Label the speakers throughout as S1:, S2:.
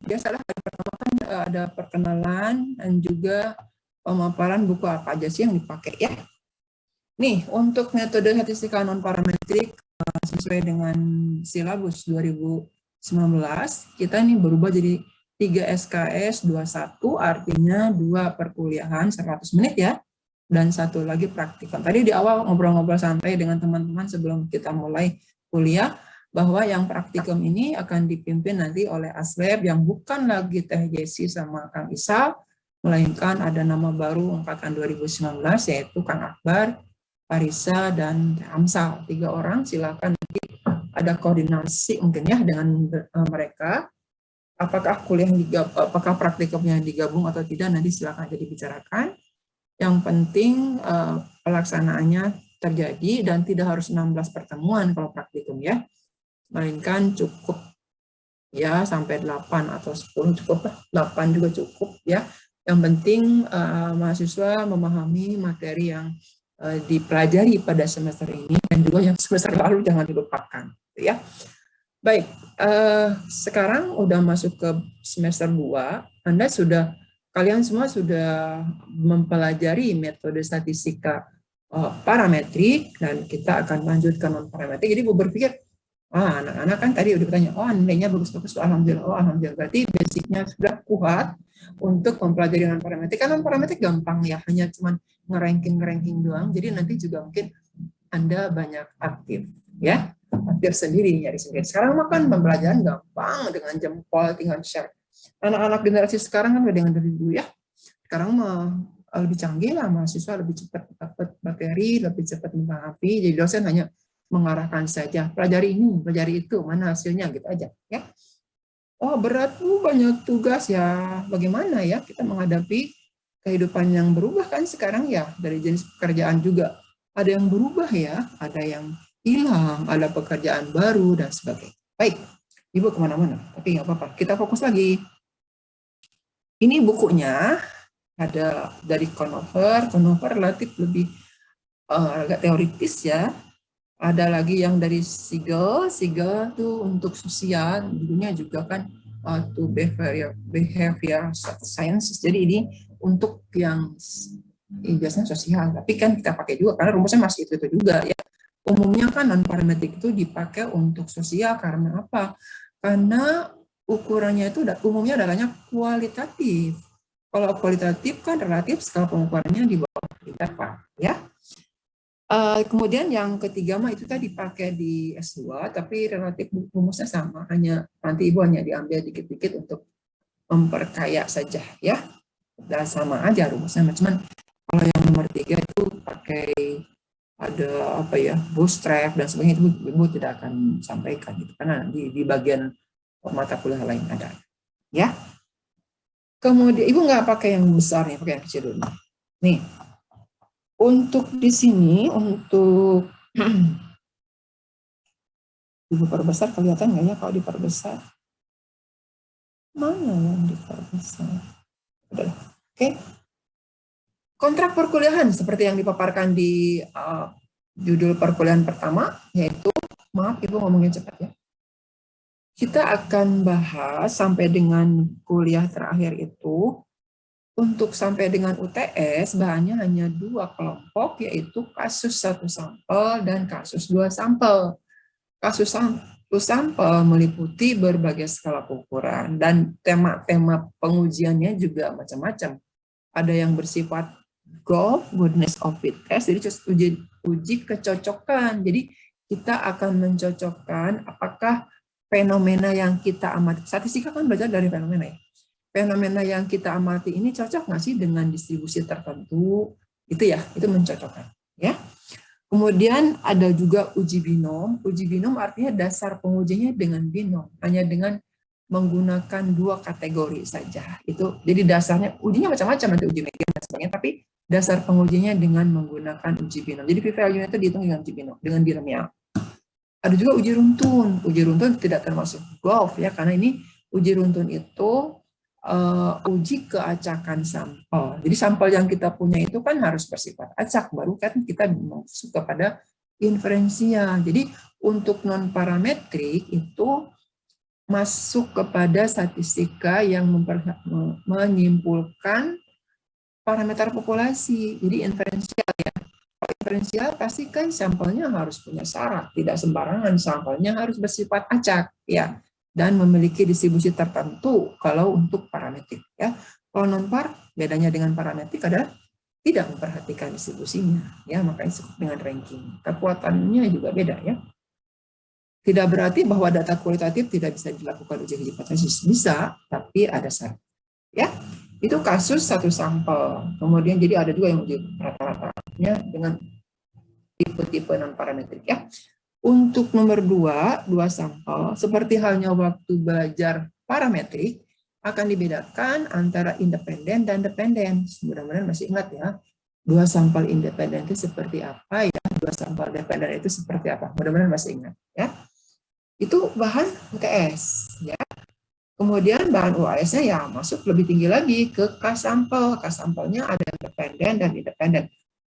S1: biasalah pertama kan ada perkenalan dan juga pemaparan buku apa aja sih yang dipakai ya. Nih, untuk metode statistika non-parametrik sesuai dengan silabus 2019, kita ini berubah jadi 3 SKS 21, artinya 2 perkuliahan 100 menit ya, dan 1 lagi praktikum. Tadi di awal ngobrol-ngobrol santai dengan teman-teman sebelum kita mulai kuliah, bahwa yang praktikum ini akan dipimpin nanti oleh Aslab yang bukan lagi Teh Jesi sama Kang Isal, melainkan ada nama baru angkatan 2019 yaitu Kang Akbar, Parisa, dan Amsal. 3 orang, silakan nanti ada koordinasi mungkin ya dengan mereka. Apakah apakah praktikumnya digabung atau tidak, nanti silakan jadi bicarakan. Yang penting pelaksanaannya terjadi dan tidak harus 16 pertemuan kalau praktikum ya. Melainkan cukup ya sampai 8 atau 10 cukup, 8 juga cukup ya. Yang penting mahasiswa memahami materi yang dipelajari pada semester ini dan juga yang semester lalu jangan dilupakan ya. Baik, sekarang udah masuk ke semester 2, kalian semua sudah mempelajari metode statistika parametrik dan kita akan lanjutkan non parametrik. Jadi gue berpikir, anak-anak kan tadi udah bertanya, nilainya bagus-bagus, alhamdulillah, berarti basicnya sudah kuat untuk mempelajari non parametrik. Kan non parametrik gampang ya, hanya cuman ngeranking doang. Jadi nanti juga mungkin Anda banyak aktif ya, aktif sendiri, nyari sendiri. Sekarang makan pembelajaran gampang dengan jempol, tinggal share. Anak-anak generasi sekarang kan udah dengan dari dulu ya. Sekarang lebih canggih lah, mahasiswa lebih cepat dapat materi, lebih cepat memahami. Jadi dosen hanya mengarahkan saja, pelajari ini, pelajari itu, mana hasilnya gitu aja ya. Berat banyak tugas ya. Bagaimana ya kita menghadapi kehidupan yang berubah kan sekarang ya, dari jenis pekerjaan juga ada yang berubah ya, ada yang hilang, ada pekerjaan baru dan sebagainya. Baik, Ibu kemana-mana, tapi nggak apa-apa, kita fokus lagi. Ini bukunya ada dari Conover relatif lebih agak teoritis ya. Ada lagi yang dari Siegel tuh untuk sosial, dulunya juga kan to behavior sciences. Jadi ini untuk yang biasanya sosial, tapi kan kita pakai juga karena rumusnya masih itu juga ya. Umumnya kan non parametrik itu dipakai untuk sosial karena apa? Karena ukurannya itu umumnya adalah kualitatif. Kalau kualitatif kan relatif, skala pengukurannya di bawah kualitatif ya. Kemudian yang ketiga itu tadi dipakai di S2, tapi relatif rumusnya sama, hanya nanti Ibu hanya diambil dikit-dikit untuk memperkaya saja ya. Dan sama aja rumusnya, cuman kalau yang nomor 3 itu pakai ada bootstrap dan sebagainya, itu Ibu tidak akan sampaikan gitu, karena di bagian mata kuliah lain ada ya. Kemudian Ibu nggak pakai yang besar nih, pakai yang kecil dulu nih. Untuk di sini, untuk Ibu perbesar, kelihatan nggak ya kalau diperbesar? Mana yang diperbesar? Oke. Kontrak perkuliahan seperti yang dipaparkan di judul perkuliahan pertama, yaitu, maaf Ibu ngomongnya cepat ya. Kita akan bahas sampai dengan kuliah terakhir itu. Untuk sampai dengan UTS, bahannya hanya 2 kelompok, yaitu kasus 1 sampel dan kasus 2 sampel. Kasus 1 sampel meliputi berbagai skala ukuran, dan tema-tema pengujiannya juga macam-macam. Ada yang bersifat goodness of fit test, jadi uji kecocokan. Jadi kita akan mencocokkan apakah fenomena yang kita amati. Statistika kan belajar dari fenomena ya. Fenomena yang kita amati ini cocok nggak sih dengan distribusi tertentu, itu ya, itu mencocokkan ya. Kemudian ada juga uji binom. Uji binom artinya dasar pengujinya dengan binom, hanya dengan menggunakan 2 kategori saja. Itu jadi dasarnya ujinya macam-macam, nanti uji median dan sebagainya, tapi dasar pengujinya dengan menggunakan uji binom. Jadi p-value-nya itu dihitung dengan uji binom, dengan binomial. Ada juga uji runtun. Uji runtun tidak termasuk golf ya, karena ini uji runtun itu uji keacakan sampel. Jadi sampel yang kita punya itu kan harus bersifat acak, baru kan kita masuk kepada inferensinya. Jadi untuk non parametrik itu masuk kepada statistika yang menyimpulkan parameter populasi. Jadi inferensial ya. Kalau inferensial pasti kan sampelnya harus punya syarat, tidak sembarangan, sampelnya harus bersifat acak ya, dan memiliki distribusi tertentu kalau untuk parametrik ya. Kalau non-par, bedanya dengan parametrik adalah tidak memperhatikan distribusinya ya, makanya disebut dengan ranking. Kekuatannya juga beda ya. Tidak berarti bahwa data kualitatif tidak bisa dilakukan uji hipotesis, bisa, tapi ada syarat. Ya, itu kasus satu sampel. Kemudian jadi ada juga yang uji rata-ratanya dengan tipe-tipe non parametrik ya. Untuk nomor 2 sampel, seperti halnya waktu belajar parametrik, akan dibedakan antara independen dan dependen. Mudah-mudahan masih ingat ya. 2 sampel independen itu seperti apa ya, 2 sampel dependen itu seperti apa. Mudah-mudahan masih ingat ya. Itu bahan UTS ya. Kemudian bahan UAS-nya ya masuk lebih tinggi lagi ke K-sampel. K-sampelnya ada independen dan independen.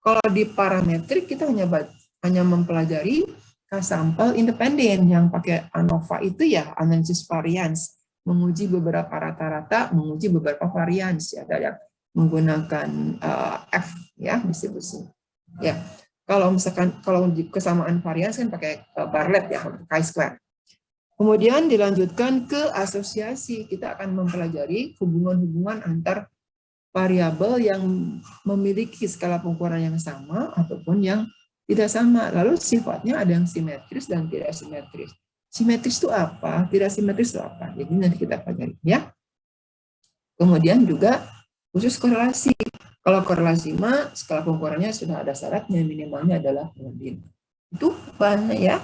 S1: Kalau di parametrik kita hanya mempelajari K-sampel independen yang pakai ANOVA itu ya, analisis varians, menguji beberapa rata-rata, menguji beberapa varians ya, ada yang menggunakan F ya, distribusi. Ya. Kalau misalkan kalau kesamaan varians kan pakai Bartlett ya, chi-square. Kemudian dilanjutkan ke asosiasi. Kita akan mempelajari hubungan-hubungan antar variabel yang memiliki skala pengukuran yang sama ataupun yang tidak sama. Lalu sifatnya ada yang simetris dan tidak simetris. Simetris itu apa? Tidak simetris itu apa? Jadi nanti kita pelajari ya. Kemudian juga khusus korelasi. Kalau korelasi mah skala pengukurannya sudah ada syaratnya, minimalnya adalah Godin. Itu banyak ya.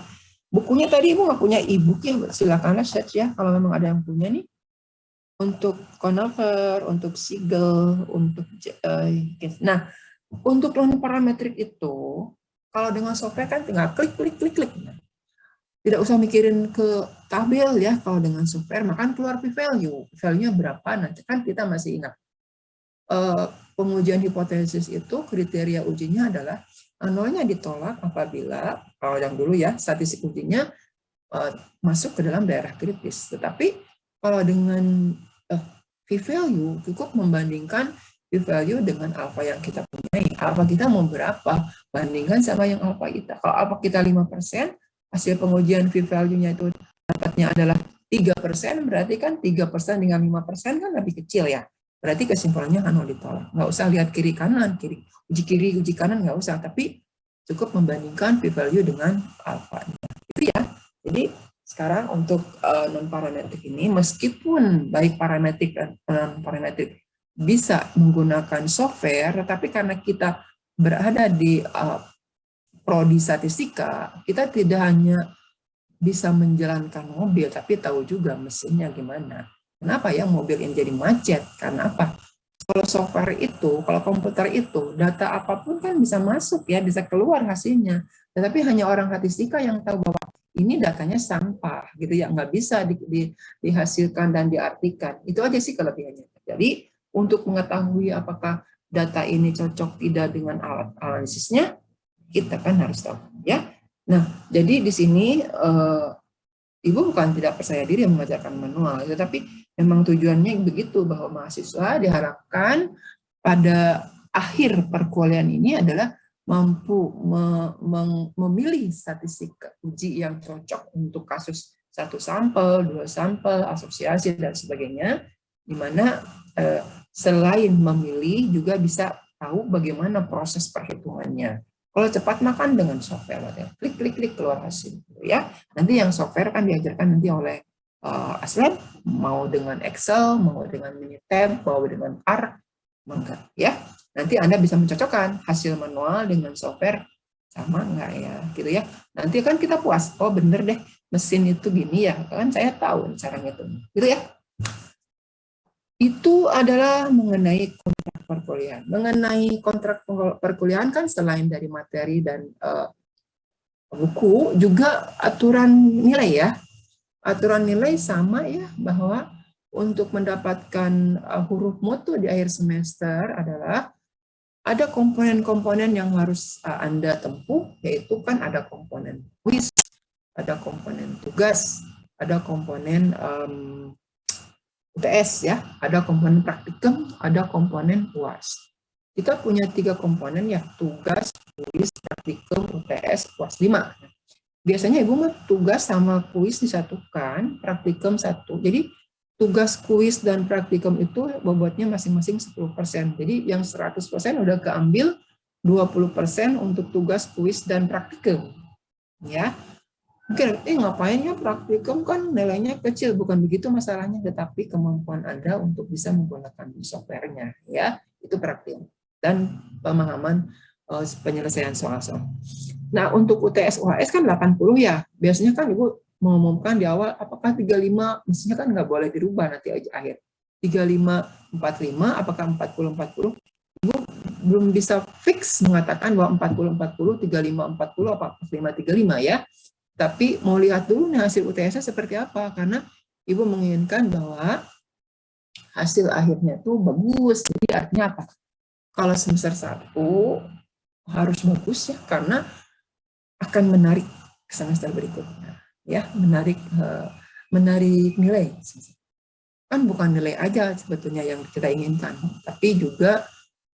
S1: Bukunya tadi Ibu nggak punya e-book ya, silakanlah search ya kalau memang ada yang punya nih. Untuk Conover, untuk Siegel, untuk nah, untuk non parametrik itu kalau dengan software kan tinggal klik. Tidak usah mikirin ke tabel ya kalau dengan software, makan keluar p-value. Value-nya berapa? Nanti kan kita masih ingat. Pengujian hipotesis itu kriteria ujinya adalah nolnya ditolak apabila, kalau yang dulu ya, statistik ujinya masuk ke dalam daerah kritis. Tetapi kalau dengan p-value, cukup membandingkan p-value dengan alfa yang kita punyai. Alfa kita mau berapa? Bandingkan sama yang alfa kita. Kalau alfa kita 5%, hasil pengujian p-value-nya itu dapatnya adalah 3%, berarti kan 3% dengan 5% kan lebih kecil ya. Berarti kesimpulannya nol ditolak. Nggak usah lihat kiri kanan, uji kanan nggak usah, tapi cukup membandingkan p-value dengan alfa. Itu ya. Jadi sekarang untuk non parametrik ini, meskipun baik parametrik dan non parametrik bisa menggunakan software, tetapi karena kita berada di prodi statistika, kita tidak hanya bisa menjalankan mobil, tapi tahu juga mesinnya gimana. Kenapa ya mobil ini jadi macet? Karena apa? Kalau software itu, kalau komputer itu, data apapun kan bisa masuk ya, bisa keluar hasilnya. Tetapi hanya orang statistika yang tahu bahwa ini datanya sampah, gitu ya, nggak bisa dihasilkan dan diartikan. Itu aja sih kelebihannya. Jadi untuk mengetahui apakah data ini cocok tidak dengan alat analisisnya, kita kan harus tahu, ya. Nah, jadi di sini Ibu bukan tidak percaya diri mengajarkan manual, tetapi memang tujuannya begitu, bahwa mahasiswa diharapkan pada akhir perkuliahan ini adalah mampu memilih statistik uji yang cocok untuk kasus 1 sampel, 2 sampel, asosiasi, dan sebagainya, di mana selain memilih juga bisa tahu bagaimana proses perhitungannya. Kalau cepat makan dengan software, klik keluar hasil, ya. Nanti yang software kan diajarkan nanti oleh Aslab, mau dengan Excel, mau dengan Minitab, mau dengan R, mangga, ya. Nanti Anda bisa mencocokkan hasil manual dengan software sama enggak ya, gitu ya. Nanti kan kita puas, oh bener deh, mesin itu gini ya, kan saya tahu caranya itu, gitu ya. Itu adalah mengenai kontrak perkuliahan. Mengenai kontrak perkuliahan kan selain dari materi dan buku, juga aturan nilai ya. Aturan nilai sama ya, bahwa untuk mendapatkan huruf mutu di akhir semester adalah ada komponen-komponen yang harus Anda tempuh, yaitu kan ada komponen kuis, ada komponen tugas, ada komponen UTS ya, ada komponen praktikum, ada komponen UAS. Kita punya 3 komponen ya, tugas, kuis, praktikum, UTS, UAS 5. Biasanya Ibu mah tugas sama kuis disatukan, praktikum 1. Jadi tugas, kuis, dan praktikum itu bobotnya masing-masing 10%. Jadi yang 100% udah keambil, 20% untuk tugas, kuis, dan praktikum. Ya, mungkin ngapain ya praktikum, kan nilainya kecil. Bukan begitu masalahnya, tetapi kemampuan Anda untuk bisa menggunakan softwarenya, ya, itu praktikum dan pemahaman penyelesaian soal-soal. Nah, untuk UTS UAS kan 80 ya. Biasanya kan Ibu mengumumkan di awal apakah 35, mestinya kan nggak boleh dirubah nanti akhir. 35 45 apakah 40 40? Ibu belum bisa fix mengatakan bahwa 40 40, 35 40 apa 45 35 ya. Tapi mau lihat dulu nih hasil UTS-nya seperti apa, karena Ibu menginginkan bahwa hasil akhirnya tuh bagus. Jadi artinya apa? Kalau semester 1 harus bagus ya, karena akan menarik ke semester berikutnya, ya, menarik nilai. Kan bukan nilai aja sebetulnya yang kita inginkan, tapi juga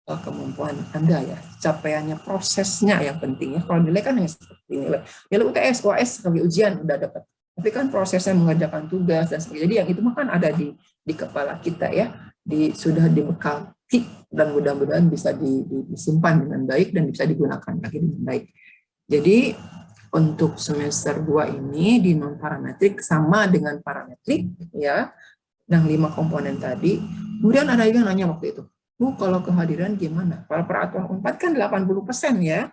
S1: kemampuan Anda ya, capaiannya, prosesnya yang penting ya. Kalau nilai kan hanya seperti nilai UTS, UAS sebagai ujian udah dapat, tapi kan prosesnya mengerjakan tugas dan sebagainya. Jadi yang itu mah kan ada di kepala kita ya, sudah dibekali dan mudah-mudahan bisa disimpan dengan baik dan bisa digunakan lagi dengan baik. Jadi untuk semester 2 ini di non parametrik sama dengan parametrik ya, yang 5 komponen tadi. Kemudian ada yang nanya waktu itu, Bu, kalau kehadiran gimana? Kalau peraturan 4 kan 80% ya,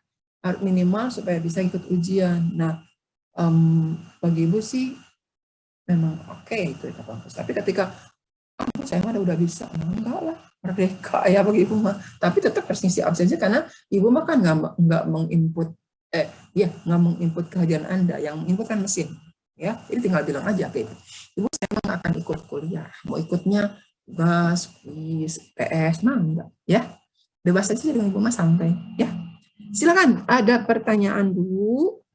S1: minimal supaya bisa ikut ujian. Nah, bagi Ibu sih memang oke itu 80%. Tapi ketika saya mah udah bisa, enggak lah, merdeka ya bagi Ibu mah. Tapi tetap harus ngisi absensi karena Ibu mah kan nggak menginput nggak menginput kehadiran Anda, yang menginput kan mesin. Ya, jadi tinggal bilang aja kayak gitu. Ibu saya memang akan ikut kuliah, mau ikutnya tugas, kuis, PS, mah enggak, ya. Bebas aja dengan Ibu mah, santai, ya. Silakan, ada pertanyaan dulu.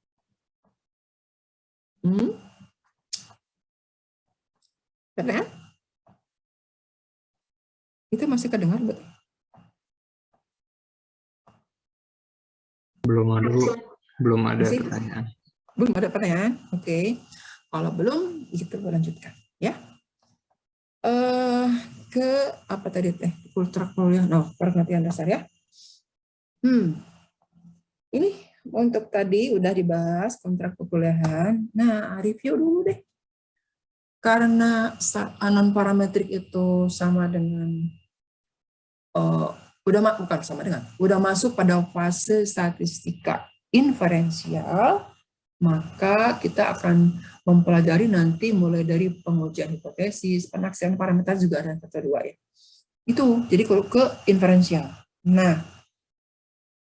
S1: Pertanyaan? Itu masih kedengar, betul?
S2: Belum ada
S1: masih?
S2: pertanyaan.
S1: Belum ada pertanyaan? Oke. Kalau belum, kita lanjutkan, ya. Ke apa tadi teh? Kontrak kuliah, pengertian dasar ya. Ini untuk tadi udah dibahas kontrak perkuliahan. Nah, review dulu deh. Karena non parametrik itu sama dengan udah masuk pada fase statistika inferensial, maka kita akan mempelajari nanti mulai dari pengujian hipotesis, penaksiran parameter, juga ada kedua ya. Itu jadi kalau ke inferensial. Nah,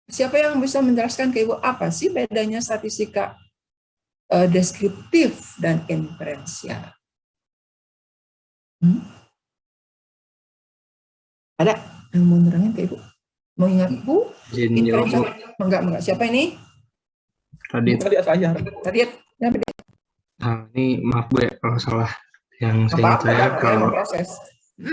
S1: siapa yang bisa menjelaskan ke Ibu apa sih bedanya statistika deskriptif dan inferensial? Ada yang mau nerangin ke Ibu? Mau ingat Ibu? Inferensial. Enggak. Siapa ini?
S2: Radit.
S1: Radit.
S2: Ini maaf Bu ya kalau salah. Yang saya ingat saya kalau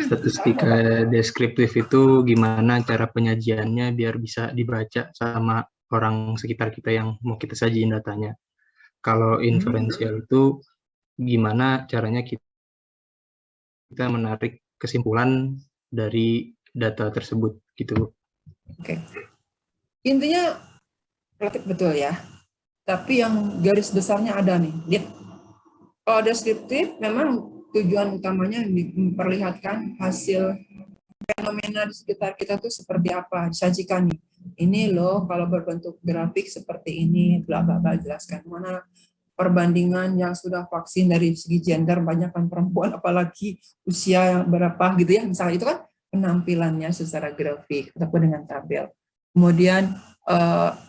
S2: statistika deskriptif itu gimana cara penyajiannya biar bisa dibaca sama orang sekitar kita yang mau kita sajiin datanya. Kalau inferensial itu gimana caranya kita menarik kesimpulan dari data tersebut gitu.
S1: Oke. Intinya relatif betul ya. Tapi yang garis besarnya ada nih. Lihat. Kalau deskriptif memang tujuan utamanya memperlihatkan hasil fenomena di sekitar kita tuh seperti apa, disajikan nih. Ini loh kalau berbentuk grafik seperti ini, bla bla bla, jelaskan mana perbandingan yang sudah vaksin dari segi gender, banyak kan perempuan, apalagi usia yang berapa gitu ya, misalnya itu kan penampilannya secara grafik ataupun dengan tabel. Kemudian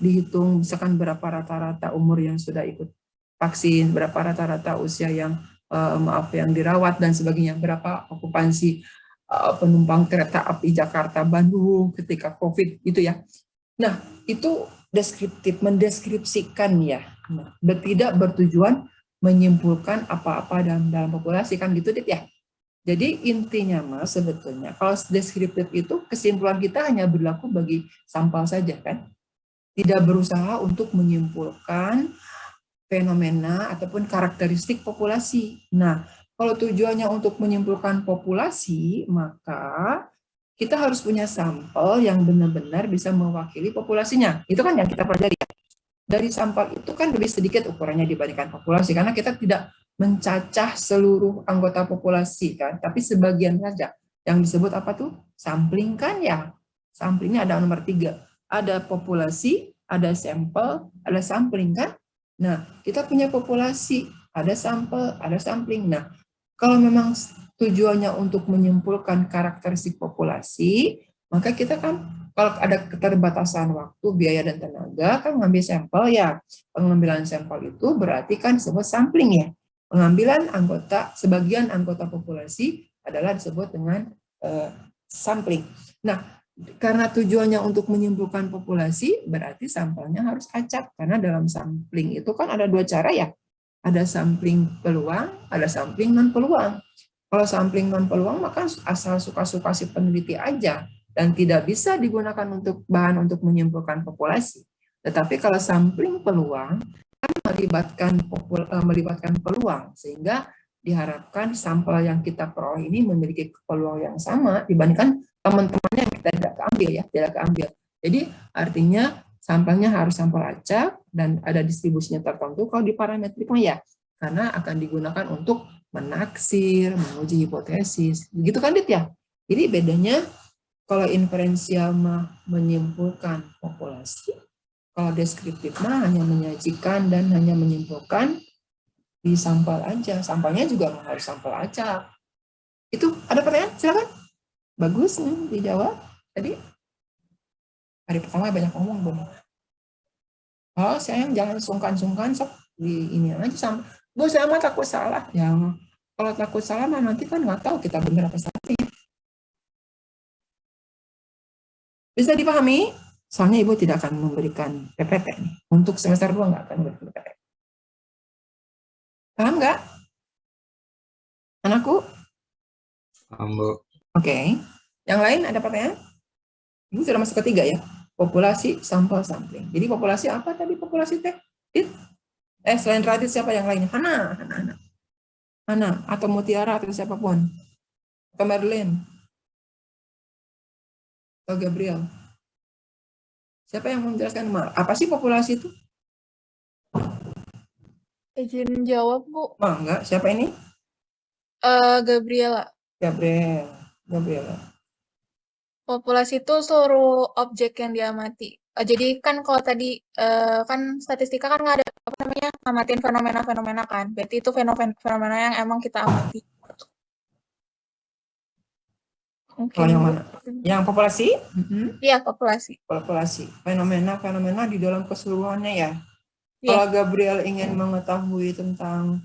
S1: dihitung misalkan berapa rata-rata umur yang sudah ikut vaksin, berapa rata-rata usia yang yang dirawat dan sebagainya, berapa okupansi penumpang kereta api Jakarta Bandung ketika COVID gitu ya. Nah, itu deskriptif, mendeskripsikan ya. Tidak bertujuan menyimpulkan apa-apa dalam populasi, kan gitu Dit ya. Jadi intinya Mas sebetulnya kalau deskriptif itu kesimpulan kita hanya berlaku bagi sampel saja kan. Tidak berusaha untuk menyimpulkan fenomena ataupun karakteristik populasi. Nah, kalau tujuannya untuk menyimpulkan populasi, maka kita harus punya sampel yang benar-benar bisa mewakili populasinya. Itu kan yang kita pelajari. Dari sampel itu kan lebih sedikit ukurannya dibandingkan populasi, karena kita tidak mencacah seluruh anggota populasi kan, tapi sebagian saja. Yang disebut apa tuh? Sampling kan ya. Samplingnya ada nomor 3. Ada populasi, ada sampel, ada sampling kan. Nah, kita punya populasi, ada sampel, ada sampling. Nah, kalau memang tujuannya untuk menyimpulkan karakteristik populasi, maka kita kan kalau ada keterbatasan waktu, biaya, dan tenaga, kan mengambil sampel ya. Pengambilan sampel itu berarti kan disebut sampling ya. Pengambilan sebagian anggota populasi adalah disebut dengan sampling. Nah, karena tujuannya untuk menyimpulkan populasi, berarti sampelnya harus acak. Karena dalam sampling itu kan ada 2 cara ya. Ada sampling peluang, ada sampling non-peluang. Kalau sampling non-peluang, maka asal suka-suka si peneliti aja dan tidak bisa digunakan untuk bahan untuk menyimpulkan populasi. Tetapi kalau sampling peluang kan melibatkan peluang, sehingga diharapkan sampel yang kita peroleh ini memiliki peluang yang sama dibandingkan teman-temannya yang kita tidak keambil. Jadi artinya sampelnya harus sampel acak dan ada distribusinya tertentu. Kalau di parametrik ya, karena akan digunakan untuk menaksir, menguji hipotesis, begitu kan Dit ya? Jadi bedanya kalau inferensial mah menyimpulkan populasi, kalau deskriptif mah hanya menyajikan dan hanya menyimpulkan di sampel aja. Sampelnya juga harus sampel acak. Itu ada pertanyaan? Silakan. Bagus nih dijawab. Tadi hari pertama banyak ngomong belum? Oh, sayang jangan sungkan-sungkan sok di ini aja sama. Bu, saya mah takut salah. Ya, kalau takut salah mah nanti kan nggak tahu kita benar apa salah. Bisa dipahami? Soalnya Ibu tidak akan memberikan PPT nih. Untuk semester 2 nggak akan memberikan PPT. Paham nggak? Anakku?
S2: Paham, Bu.
S1: Oke. Yang lain ada pertanyaan? Ini sudah masuk ketiga ya. Populasi, sampel, sampling. Jadi populasi apa tadi populasi teh? Selain Radit siapa yang lainnya? Hana atau Mutiara atau siapapun. Atau Merlin. Atau Gabriel. Siapa yang mau menjelaskan? Apa sih populasi itu?
S3: Izin jawab, Bu.
S1: Oh, enggak. Siapa ini?
S3: Gabriela.
S1: Gabriela.
S3: Populasi itu seluruh objek yang diamati. Jadi kan kalau tadi kan statistika kan nggak ada apa namanya ngamatin fenomena-fenomena kan. Berarti itu fenomena yang emang kita amati.
S1: Oh, yang mana? Yang populasi?
S3: Iya, populasi.
S1: Populasi. Fenomena di dalam keseluruhannya ya. Kalau Gabriel ingin mengetahui tentang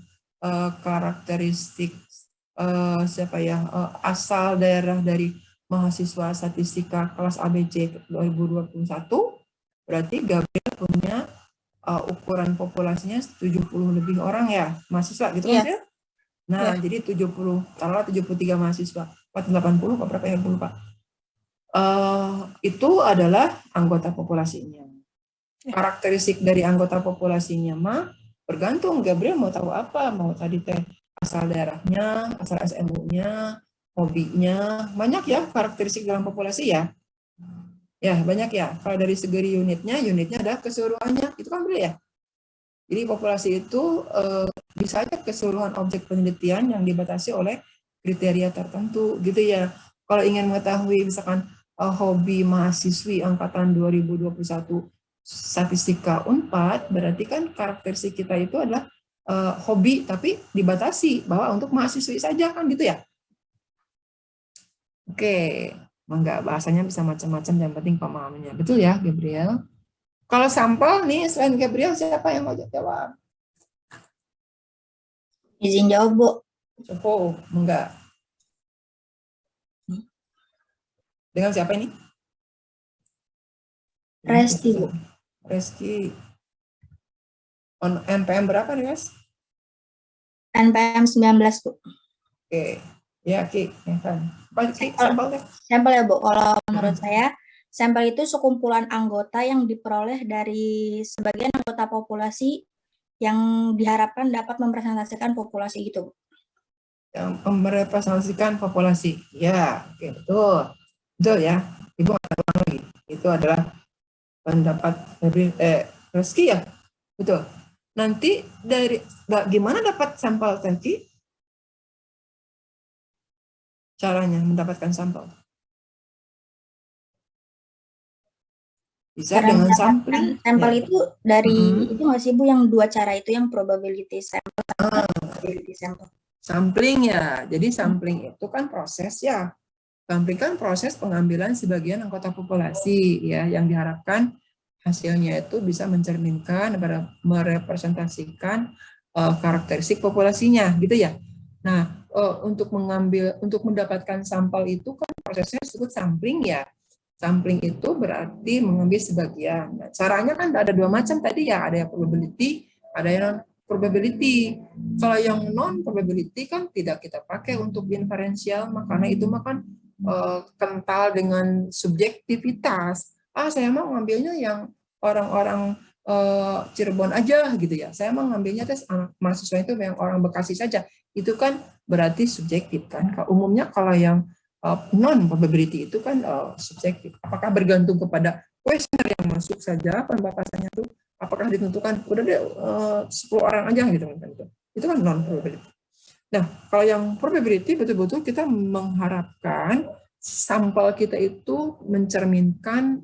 S1: karakteristik asal daerah dari mahasiswa statistika kelas ABC 2021, berarti Gabriel punya ukuran populasinya 70 lebih orang ya, mahasiswa gitu kan ya? Nah, jadi taruhlah 73 mahasiswa, 80 berapa ya, lupa. Itu adalah anggota populasinya. Karakteristik dari anggota populasinya mah bergantung Gabriel mau tahu apa, mau tadi teh asal daerahnya, asal SMU-nya, hobinya, banyak ya karakteristik dalam populasi ya. Ya, banyak ya. Kalau dari segi unitnya ada keseluruhannya, itu kan boleh ya. Jadi populasi itu bisa aja keseluruhan objek penelitian yang dibatasi oleh kriteria tertentu gitu ya. Kalau ingin mengetahui misalkan hobi mahasiswi angkatan 2021 statistika Unpad, berarti kan karakteristik kita itu adalah hobi tapi dibatasi bahwa untuk mahasiswi saja kan gitu ya. Oke, enggak, bahasanya bisa macam-macam, yang penting pemahamannya. Betul ya, Gabriel? Kalau sampel nih, selain Gabriel, siapa yang mau jawab?
S4: Izin jawab, Bu.
S1: Oh, enggak. Dengan siapa ini?
S4: Resti, Bu.
S1: Reski. On NPM berapa nih, guys?
S4: NPM 19, Bu.
S1: Oke. Ya, Ki. Ya kan. Apa, Ki? Sampelnya?
S4: Sampel ya, Bu. Kalau menurut saya, sampel itu sekumpulan anggota yang diperoleh dari sebagian anggota populasi yang diharapkan dapat merepresentasikan populasi gitu, Bu.
S1: Yang merepresentasikan populasi. Ya, oke, betul. Betul ya. Ibu ada lagi. Itu adalah pendapat Reski ya. Betul. Nanti dari gimana dapat sampel tadi? Caranya mendapatkan sampel. Bisa
S4: Cara
S1: dengan
S4: mendapatkan
S1: sampling.
S4: sampel
S1: Ya.
S4: itu dari itu nggak sih, Bu, yang 2 cara itu, yang probability sample sama
S1: Ah,
S4: probability sample.
S1: sampling ya. Jadi sampling itu kan proses ya. Sampling kan proses pengambilan sebagian anggota populasi ya, yang diharapkan hasilnya itu bisa mencerminkan, merepresentasikan karakteristik populasinya, gitu ya. Nah, untuk mendapatkan sampel itu kan prosesnya disebut sampling ya. Sampling itu berarti mengambil sebagian. Nah, caranya kan ada 2 macam tadi ya, ada yang probability, ada yang non probability. Kalau yang non probability kan tidak kita pakai untuk inferensial, makanya itu kan kental dengan subjektivitas. Saya mau ngambilnya yang orang-orang Cirebon aja gitu ya. Saya mau ngambilnya tes anak mahasiswa itu yang orang Bekasi saja. Itu kan berarti subjektif kan. Umumnya kalau yang non probability itu kan subjektif. Apakah bergantung kepada kuesioner yang masuk saja pembahasannya itu? Apakah ditentukan udah deh 10 orang aja gitu kan? Itu kan non probability. Nah, kalau yang probability betul-betul kita mengharapkan sampel kita itu mencerminkan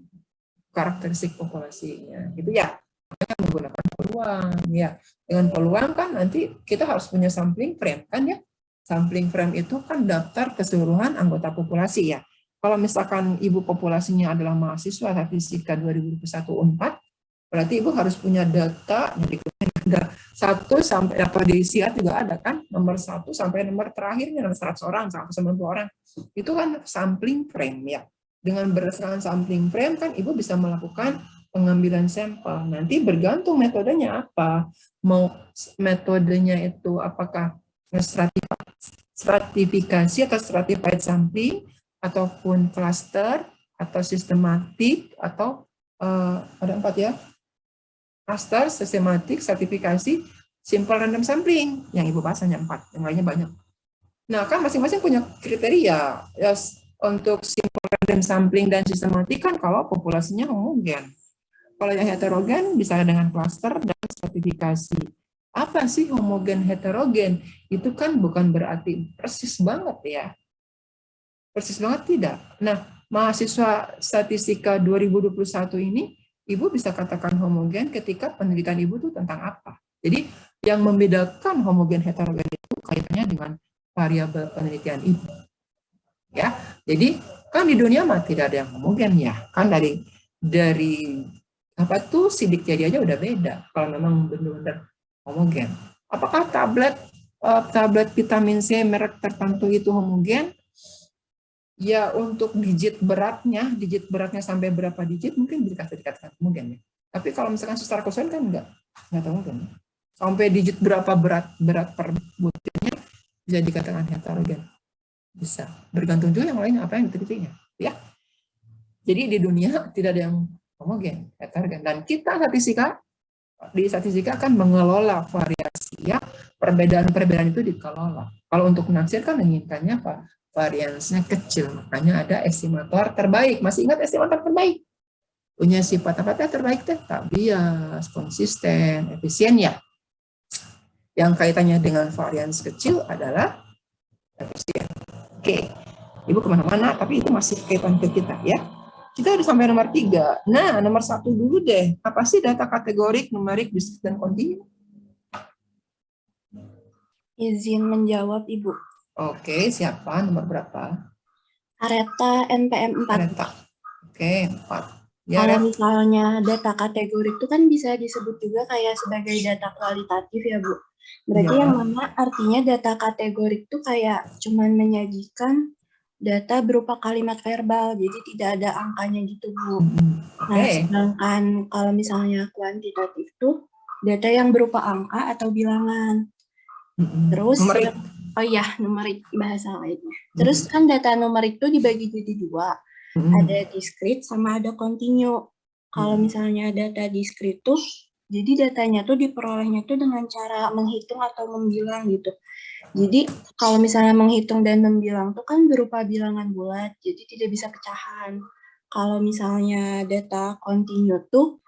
S1: karakteristik populasinya, gitu ya. Makanya menggunakan peluang, ya. Dengan peluang kan nanti kita harus punya sampling frame kan ya. Sampling frame itu kan daftar keseluruhan anggota populasi ya. Kalau misalkan ibu populasinya adalah mahasiswa statistika 2021 Unpad, berarti ibu harus punya data ada 1 sampai atau di SIAT juga ada kan, nomor 1 sampai nomor terakhirnya nomor 100 orang, 190 orang. Itu kan sampling frame ya. Dengan berdasarkan sampling frame kan ibu bisa melakukan pengambilan sampel. Nanti bergantung metodenya apa. Mau metodenya itu apakah stratifikasi atau stratified sampling, ataupun cluster, atau sistematik, atau ada 4 ya. Cluster, sistematik, stratifikasi, simple random sampling. Yang ibu bahas hanya 4, yang lainnya banyak. Nah, kan masing-masing punya kriteria. Ya, untuk simple random sampling dan sistematik kan kalau populasinya homogen. Kalau yang heterogen bisa dengan cluster dan stratifikasi. Apa sih homogen heterogen? Itu kan bukan berarti persis banget ya. Persis banget tidak. Nah, mahasiswa statistika 2021 ini, ibu bisa katakan homogen ketika penelitian ibu itu tentang apa. Jadi, yang membedakan homogen heterogen itu kaitannya dengan variabel penelitian ibu. Ya, jadi kan di dunia mah tidak ada yang homogen ya. Kan dari apa tuh sidik jari aja udah beda kalau memang benar-benar homogen. Apakah tablet vitamin C merek tertentu itu homogen? Ya, untuk digit beratnya sampai berapa digit mungkin bisa dikatakan homogen ya. Tapi kalau misalkan secara keseluruhan kan enggak homogen. Sampai digit berapa berat per butirnya bisa dikatakan heterogen. Bisa. Bergantung juga yang lain apa yang ditelitinya, ya. Jadi di dunia tidak ada yang homogen, heterogen. Dan kita di statistika akan mengelola variasi ya, perbedaan-perbedaan itu dikelola. Kalau untuk menafsirkan menginginkannya apa? Variansinya kecil, makanya ada estimator terbaik. Masih ingat estimator terbaik? Punya sifat apa terbaik teh? Tak bias, konsisten, efisien ya. Yang kaitannya dengan varians kecil adalah efisien. Oke, ibu kemana-mana, tapi itu masih kaitan ke kita ya. Kita udah sampai nomor 3. Nah, nomor 1 dulu deh. Apa sih data kategorik, numerik, diskrit, dan kontinu?
S5: Izin menjawab, Ibu.
S1: Oke, siapa? Nomor berapa?
S5: Areta NPM 4.
S1: Areta. Oke, 4. Ya,
S5: Kalau misalnya data kategorik itu kan bisa disebut juga kayak sebagai data kualitatif ya, Bu. Berarti yang mana artinya data kategorik itu kayak cuman menyajikan data berupa kalimat verbal, jadi tidak ada angkanya gitu, Bu. Nah, sedangkan kalau misalnya kuantitatif tuh data yang berupa angka atau bilangan. Terus
S1: Numerik.
S5: oh iya, numerik bahasa lainnya. Terus kan data numerik itu dibagi jadi dua. Ada discrete sama ada continue. Kalau misalnya data discrete tuh, jadi datanya tuh diperolehnya tuh dengan cara menghitung atau membilang gitu. Jadi kalau misalnya menghitung dan membilang tuh kan berupa bilangan bulat, jadi tidak bisa pecahan. Kalau misalnya data continue tuh,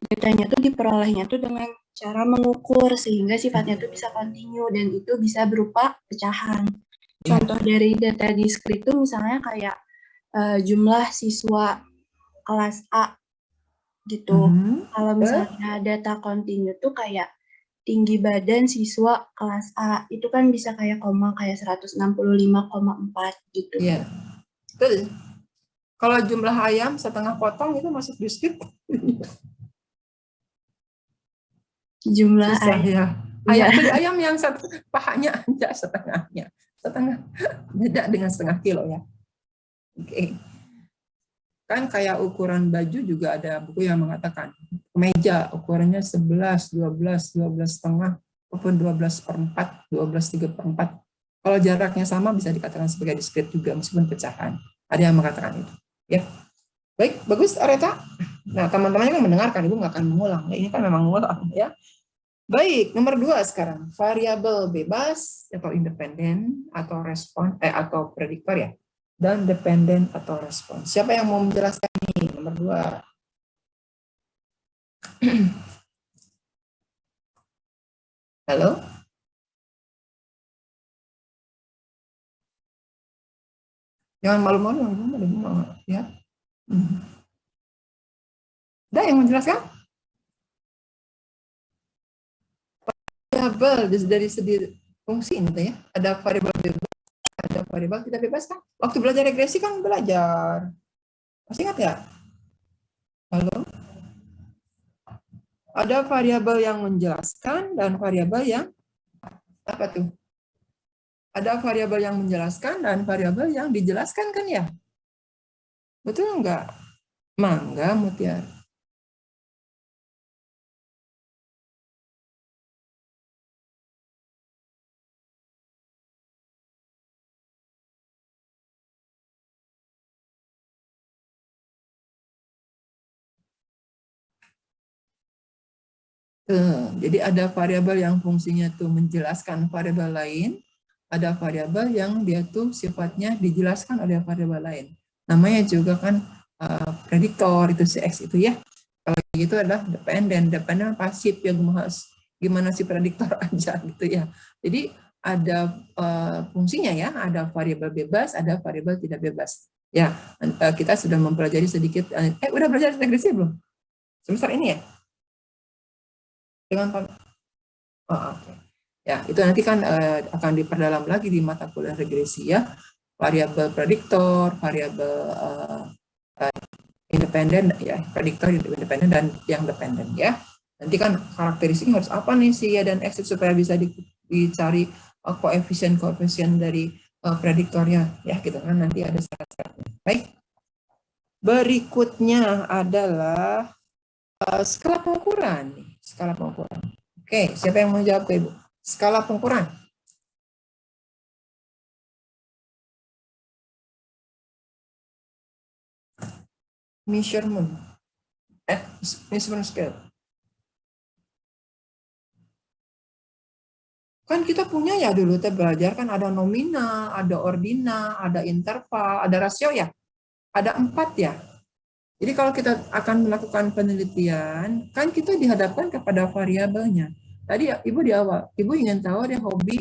S5: datanya tuh diperolehnya tuh dengan cara mengukur sehingga sifatnya tuh bisa continue dan itu bisa berupa pecahan. Contoh dari data discrete itu misalnya kayak jumlah siswa kelas A gitu. Kalau misalnya data continue tuh kayak tinggi badan siswa kelas A, itu kan bisa kayak koma kayak 165,4 gitu.
S1: Iya. Betul. Kalau jumlah ayam setengah potong itu masuk discrete.
S5: Jumlah
S1: Susah
S5: ayam.
S1: ya. Ayam, beli ayam yang pahanya aja setengahnya. Setengah beda dengan setengah kilo ya. Oke. Kan kayak ukuran baju juga ada buku yang mengatakan kemeja ukurannya 11, 12, 12 setengah, ataupun 12/4, 12/3/4. Kalau jaraknya sama bisa dikatakan sebagai discrete juga meskipun pecahan. Ada yang mengatakan itu. Ya, baik, bagus Areta. Nah, teman-temannya kan mendengarkan, Ibu nggak akan mengulang. Ini kan memang mengulang ya. Baik, nomor 2 sekarang. Variabel bebas atau independen atau respon atau prediktor ya. Dan dependen atau respon. Siapa yang mau menjelaskan ini? Nomor 2. Halo? Jangan malu-malu ya. Ada yang menjelaskan? Variabel dari segi fungsi itu ya. Ada variabel bebas, ada variabel tidak bebas kan? Waktu belajar regresi kan belajar. Masih ingat nggak? Halo? Ada variabel yang menjelaskan dan variabel yang apa tuh? Ada variabel yang menjelaskan dan variabel yang dijelaskan kan ya? Betul nggak? Mangga Mutiara. Jadi ada variabel yang fungsinya tuh menjelaskan variabel lain, ada variabel yang dia tuh sifatnya dijelaskan oleh variabel lain. Namanya juga kan prediktor itu si X itu ya. Kalau gitu adalah dependen pasif ya, gimana si prediktor aja gitu ya. Jadi ada fungsinya ya, ada variabel bebas, ada variabel tidak bebas. Ya, kita sudah mempelajari sedikit. Udah belajar regresi belum? Semester ini ya? Dengan oke. Ya, itu nanti kan akan diperdalam lagi di mata kuliah regresi ya. Variabel prediktor, variabel independen ya, prediktor independen dan yang dependen ya. Nanti kan karakteristiknya harus apa nih si Y dan X supaya bisa dicari koefisien dari prediktornya ya gitu kan, nanti ada syarat-syaratnya. Baik. Berikutnya adalah skala pengukuran. Skala pengukuran. Oke, siapa yang mau jawab Ibu? Skala pengukuran. Measurement. Measurement scale. Kan kita punya ya dulu kita belajar kan ada nomina, ada ordina, ada interval, ada rasio ya. Ada 4 ya. Jadi kalau kita akan melakukan penelitian, kan kita dihadapkan kepada variabelnya. Tadi Ibu di awal, Ibu ingin tahu deh hobi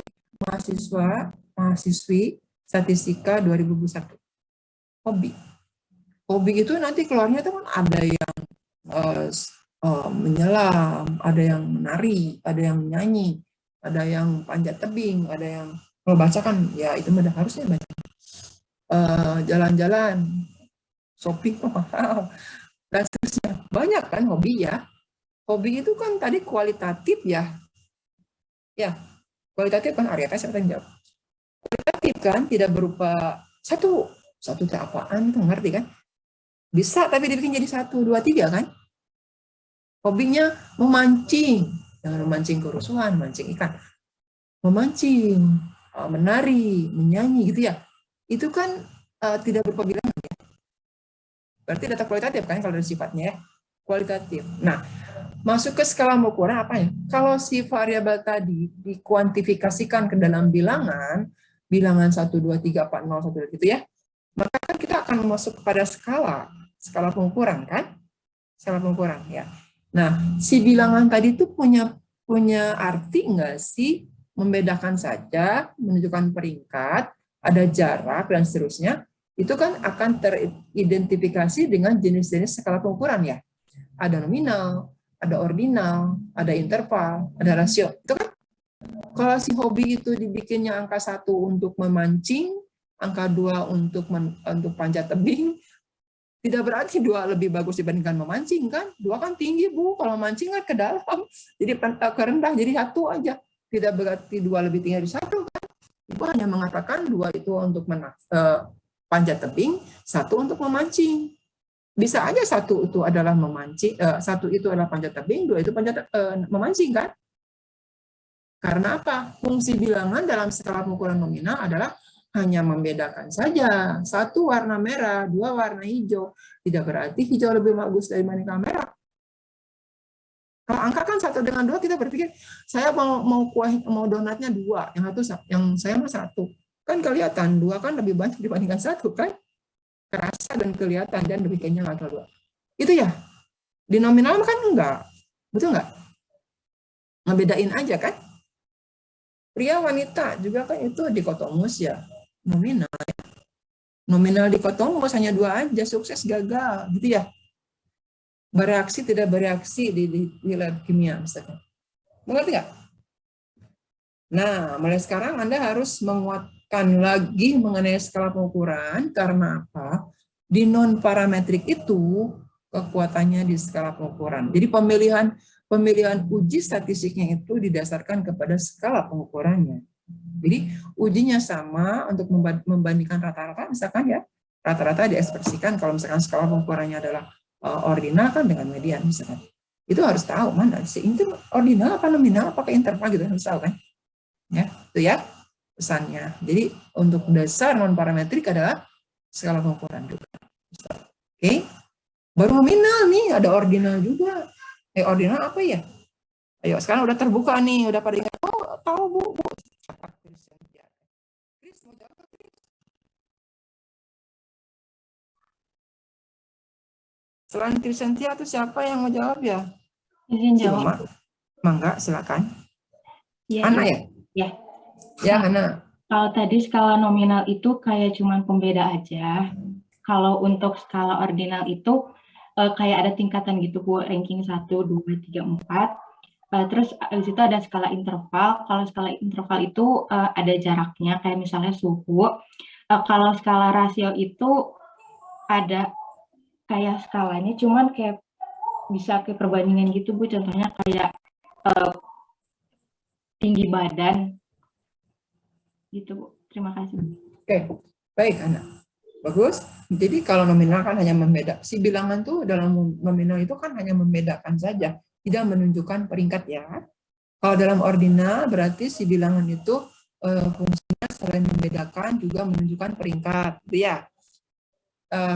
S1: mahasiswi statistika 2021. Hobi. Hobi itu nanti keluarnya itu kan ada yang menyelam, ada yang menari, ada yang menyanyi, ada yang panjat tebing, ada yang kalau baca kan ya itu harusnya baca. Jalan-jalan, shopping mahal, dan seterusnya. Banyak kan hobi ya. Hobi itu kan tadi kualitatif ya. Ya, kualitatif kan Arieta siapa yang jawab. Kualitatif kan tidak berupa satu apaan itu ngerti kan? Bisa tapi dibikin jadi 1, 2, 3 kan? Hobinya memancing, jangan memancing kerusuhan, memancing ikan. memancing, menari, menyanyi gitu ya. Itu kan tidak berupa bilangan ya. Berarti data kualitatif kan kalau dari sifatnya ya. Kualitatif. Nah, masuk ke skala pengukuran apa ya? Kalau si variabel tadi dikuantifikasikan ke dalam bilangan 1, 2, 3, 4, 0, 1, gitu ya, maka kan kita akan masuk kepada skala pengukuran kan? Skala pengukuran ya. Nah, si bilangan tadi itu punya arti enggak sih? Membedakan saja, menunjukkan peringkat, ada jarak dan seterusnya. Itu kan akan teridentifikasi dengan jenis-jenis skala pengukuran ya. Ada nominal, ada ordinal, ada interval, ada rasio. Itu kan kalau si hobi itu dibikinnya angka 1 untuk memancing, angka 2 untuk panjat tebing, tidak berarti 2 lebih bagus dibandingkan memancing kan? 2 kan tinggi Bu, kalau mancing kan ke dalam, jadi ke rendah, jadi 1 aja. Tidak berarti 2 lebih tinggi dari 1 kan? Ibu hanya mengatakan 2 itu untuk panjat tebing, 1 untuk memancing. Bisa aja 1 itu adalah memancing, 1 itu adalah panjat tebing, 2 itu memancing kan? Karena apa? Fungsi bilangan dalam skala pengukuran nominal adalah hanya membedakan saja. 1 warna merah, 2 warna hijau. Tidak berarti hijau lebih bagus dibandingkan merah. Kalau angka kan 1 dengan 2 kita berpikir, saya mau donatnya 2, yang saya mau 1. Kan kelihatan 2 kan lebih banyak dibandingkan 1 kan? Kerasa dan kelihatan dan lebih kenyang atau 2. Itu ya. Di nominal kan enggak. Betul enggak? Ngebedain aja kan? Pria wanita juga kan itu dikotomus ya. Nominal ya. Nominal dikotomus hanya 2 aja, sukses gagal gitu ya. Bereaksi tidak bereaksi di lab kimia misalkan. Mengerti nggak? Nah, mulai sekarang Anda harus menguatkan lagi mengenai skala pengukuran karena apa? Di non parametrik itu kekuatannya di skala pengukuran. Jadi pemilihan uji statistiknya itu didasarkan kepada skala pengukurannya. Jadi ujinya sama untuk membandingkan rata-rata, misalkan ya, rata-rata diekspresikan kalau misalkan skala pengukurannya adalah ordinal kan dengan median misalkan. Itu harus tahu mana sih ini ordinal apa nominal apa interval gitu harus tahu kan. Ya, itu ya pesannya. Jadi untuk dasar non parametrik adalah skala pengukuran juga. Oke. Baru nominal nih, ada ordinal juga. Ordinal apa ya? Ayo sekarang udah terbuka nih, udah pada ingat. Oh, tahu Bu. Chris mau jawab apa, Chris? Selain Trisentia itu siapa yang mau jawab ya?
S6: Izin jawab.
S1: Mangga, silakan.
S6: Ya,
S1: Hana ya?
S6: Ya.
S1: Ya, Hana.
S6: Kalau tadi skala nominal itu kayak cuman pembeda aja. Kalau untuk skala ordinal itu kayak ada tingkatan gitu Bu, ranking 1, 2, 3, 4. Terus habis itu ada skala interval. Kalau skala interval itu ada jaraknya kayak misalnya suhu. Kalau skala rasio itu ada kayak skalanya, cuman kayak bisa ke perbandingan gitu Bu, contohnya kayak tinggi badan gitu Bu. Terima kasih.
S1: Oke, baik Ana. Bagus. Jadi kalau nominal kan hanya membedakan, si bilangan tuh dalam nominal itu kan hanya membedakan saja, tidak menunjukkan peringkat ya. Kalau dalam ordinal berarti si bilangan itu fungsinya selain membedakan juga menunjukkan peringkat, gitu ya.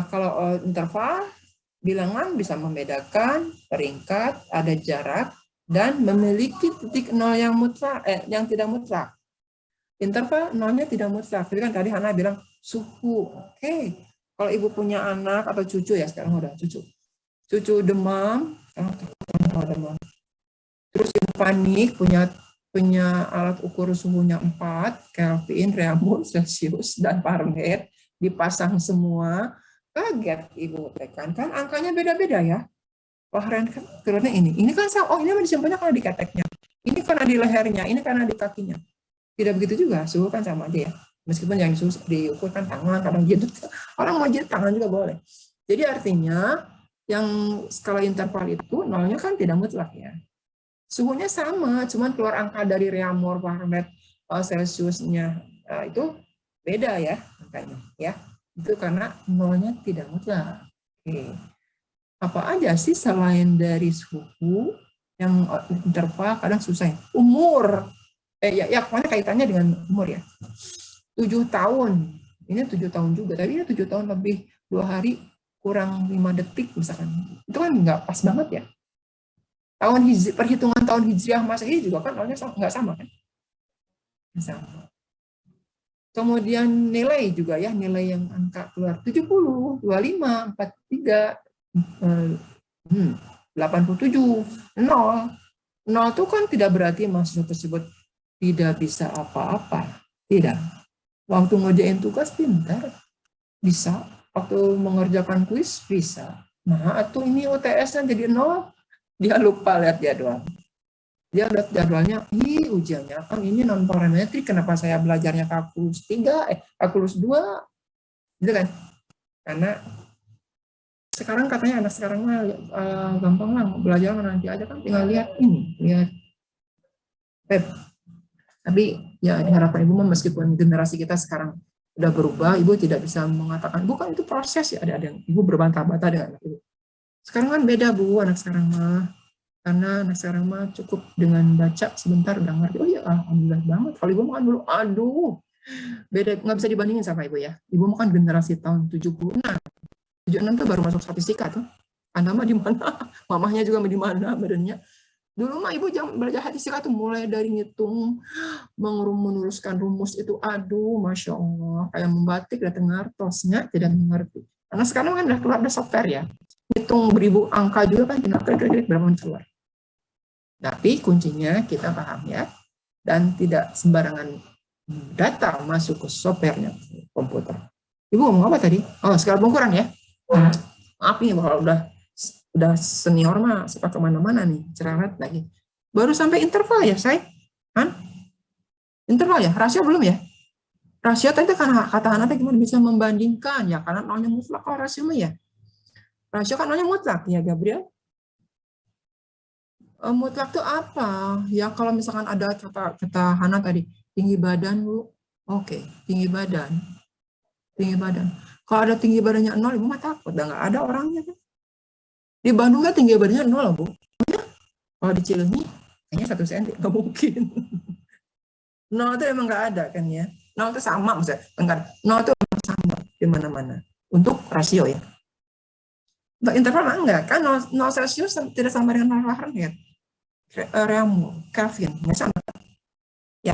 S1: Kalau interval, bilangan bisa membedakan peringkat, ada jarak, dan memiliki titik nol yang mutlak, yang tidak mutlak. Interval nolnya tidak mutlak. Jadi kan tadi Hana bilang suhu. Oke. Kalau ibu punya anak atau cucu ya sekarang udah cucu. Cucu demam, demam. Terus ibu panik punya alat ukur suhunya 4 Kelvin, Reaumur, Celsius, dan Fahrenheit dipasang semua. Kaget ibu tekan kan angkanya beda-beda ya. Fahrenheit turunnya ini kan oh ini disimpannya kalau di keteknya, ini karena di lehernya, ini karena di kakinya. Tidak begitu juga, suhu kan sama aja ya. Meskipun yang diukur kan tangan, kadang jilid, orang mau jilid tangan juga boleh. Jadi artinya yang skala interval itu nolnya kan tidak mutlak ya. Suhunya sama, cuman keluar angka dari Reaumur, Fahrenheit, Celsiusnya itu beda ya angkanya ya. Itu karena nolnya tidak mutlak. Oke. Apa aja sih selain dari suhu yang interval kadang susah? Umur. Ya pokoknya kaitannya dengan umur ya. 7 tahun, ini 7 tahun juga, tapi ini 7 tahun lebih 2 hari kurang 5 detik misalkan. Itu kan nggak pas banget ya. Perhitungan tahun Hijriah Masehi juga kan nolnya nggak sama kan? Sama. Kemudian nilai juga ya, nilai yang angka keluar 70, 25, 43, 87, 0. 0 itu kan tidak berarti mahasiswa tersebut tidak bisa apa-apa. Tidak. Waktu ngerjain tugas pintar, bisa. Waktu mengerjakan kuis, bisa. Nah, atau ini UTS-nya jadi 0, dia lupa lihat jadwal. Dia lihat jadwalnya, ujiannya kan ini non parametrik, kenapa saya belajarnya kalkulus 3, kalkulus 2, gitu kan? Karena sekarang katanya anak sekarang mah gampang lah belajar nanti aja kan, tinggal lihat web. Tapi ya diharapkan Ibu meskipun generasi kita sekarang udah berubah, Ibu tidak bisa mengatakan bukan itu proses ya, ada yang Ibu berbantah-bantah dengan anak Ibu. Sekarang kan beda Bu, anak sekarang mah. Karena anak sekarang mah cukup dengan baca sebentar udah ngerti. Oh iya, alhamdulillah banget. Kalau Ibu makan dulu, aduh, beda, nggak bisa dibandingin sama Ibu ya. Ibu makan generasi tahun 76. 76 tuh baru masuk statistika tuh. Anda mah di mana? Mamahnya juga di mana badannya. Dulu mah Ibu jam belajar statistika tuh mulai dari ngitung, menuliskan rumus itu, aduh, Masya Allah. Kayak membatik, datang ngartosnya, tidak mengerti. Karena sekarang kan udah keluar ada software ya. Hitung beribu angka juga kan, kira-kira berapa menit keluar. Tapi kuncinya kita paham ya, dan tidak sembarangan data masuk ke softwarenya komputer. Ibu ngomong apa tadi? Oh, skala pengukuran ya. Maaf nih, kalau udah senior mah suka kemana-mana nih, cerewet lagi. Baru sampai interval ya, saya? Kan? Interval ya? Rasio belum ya? Rasio tadi karena kata anak gimana bisa membandingkan ya, karena nolnya mutlak kalau rasio mah ya. Rasio kan nolnya mutlak ya, Gabriel. Mutlak itu apa? Ya kalau misalkan ada kata Hana tadi, tinggi badan Bu. Oke, tinggi badan. Tinggi badan. Kalau ada tinggi badannya 0, Ibu mah takut, udah nggak ada orangnya kan. Di Bandung kan tinggi badannya 0 Bu. Kalau di Cileunyi, kayaknya 1 cm, nggak mungkin. 0 itu emang nggak ada kan ya. 0 itu sama maksudnya. Enggak, 0 itu sama di mana-mana. Untuk rasio ya. Untuk interval enggak, kan 0 Celsius tidak sama dengan 0 Fahrenheit. Kelvin, nggak sama. Ya,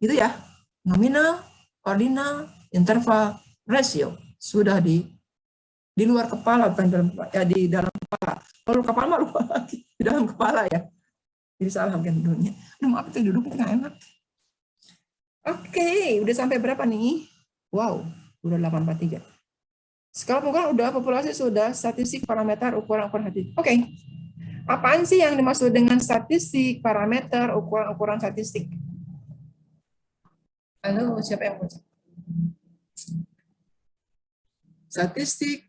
S1: gitu ya. Nominal, ordinal, interval, rasio sudah di luar kepala, bukan dalam kepala, ya di dalam kepala. Kalau kepala mah lupa lagi, di dalam kepala ya. Jadi salah mungkin duduknya. Maaf itu duduk nggak enak. Oke, udah sampai berapa nih? Wow, udah 843. Skala pengukuran udah, populasi sudah, statistik, parameter, ukuran-ukuran statistik. Oke. Apaan sih yang dimaksud dengan statistik, parameter, ukuran-ukuran statistik? Halo, siapa yang baca? Statistik,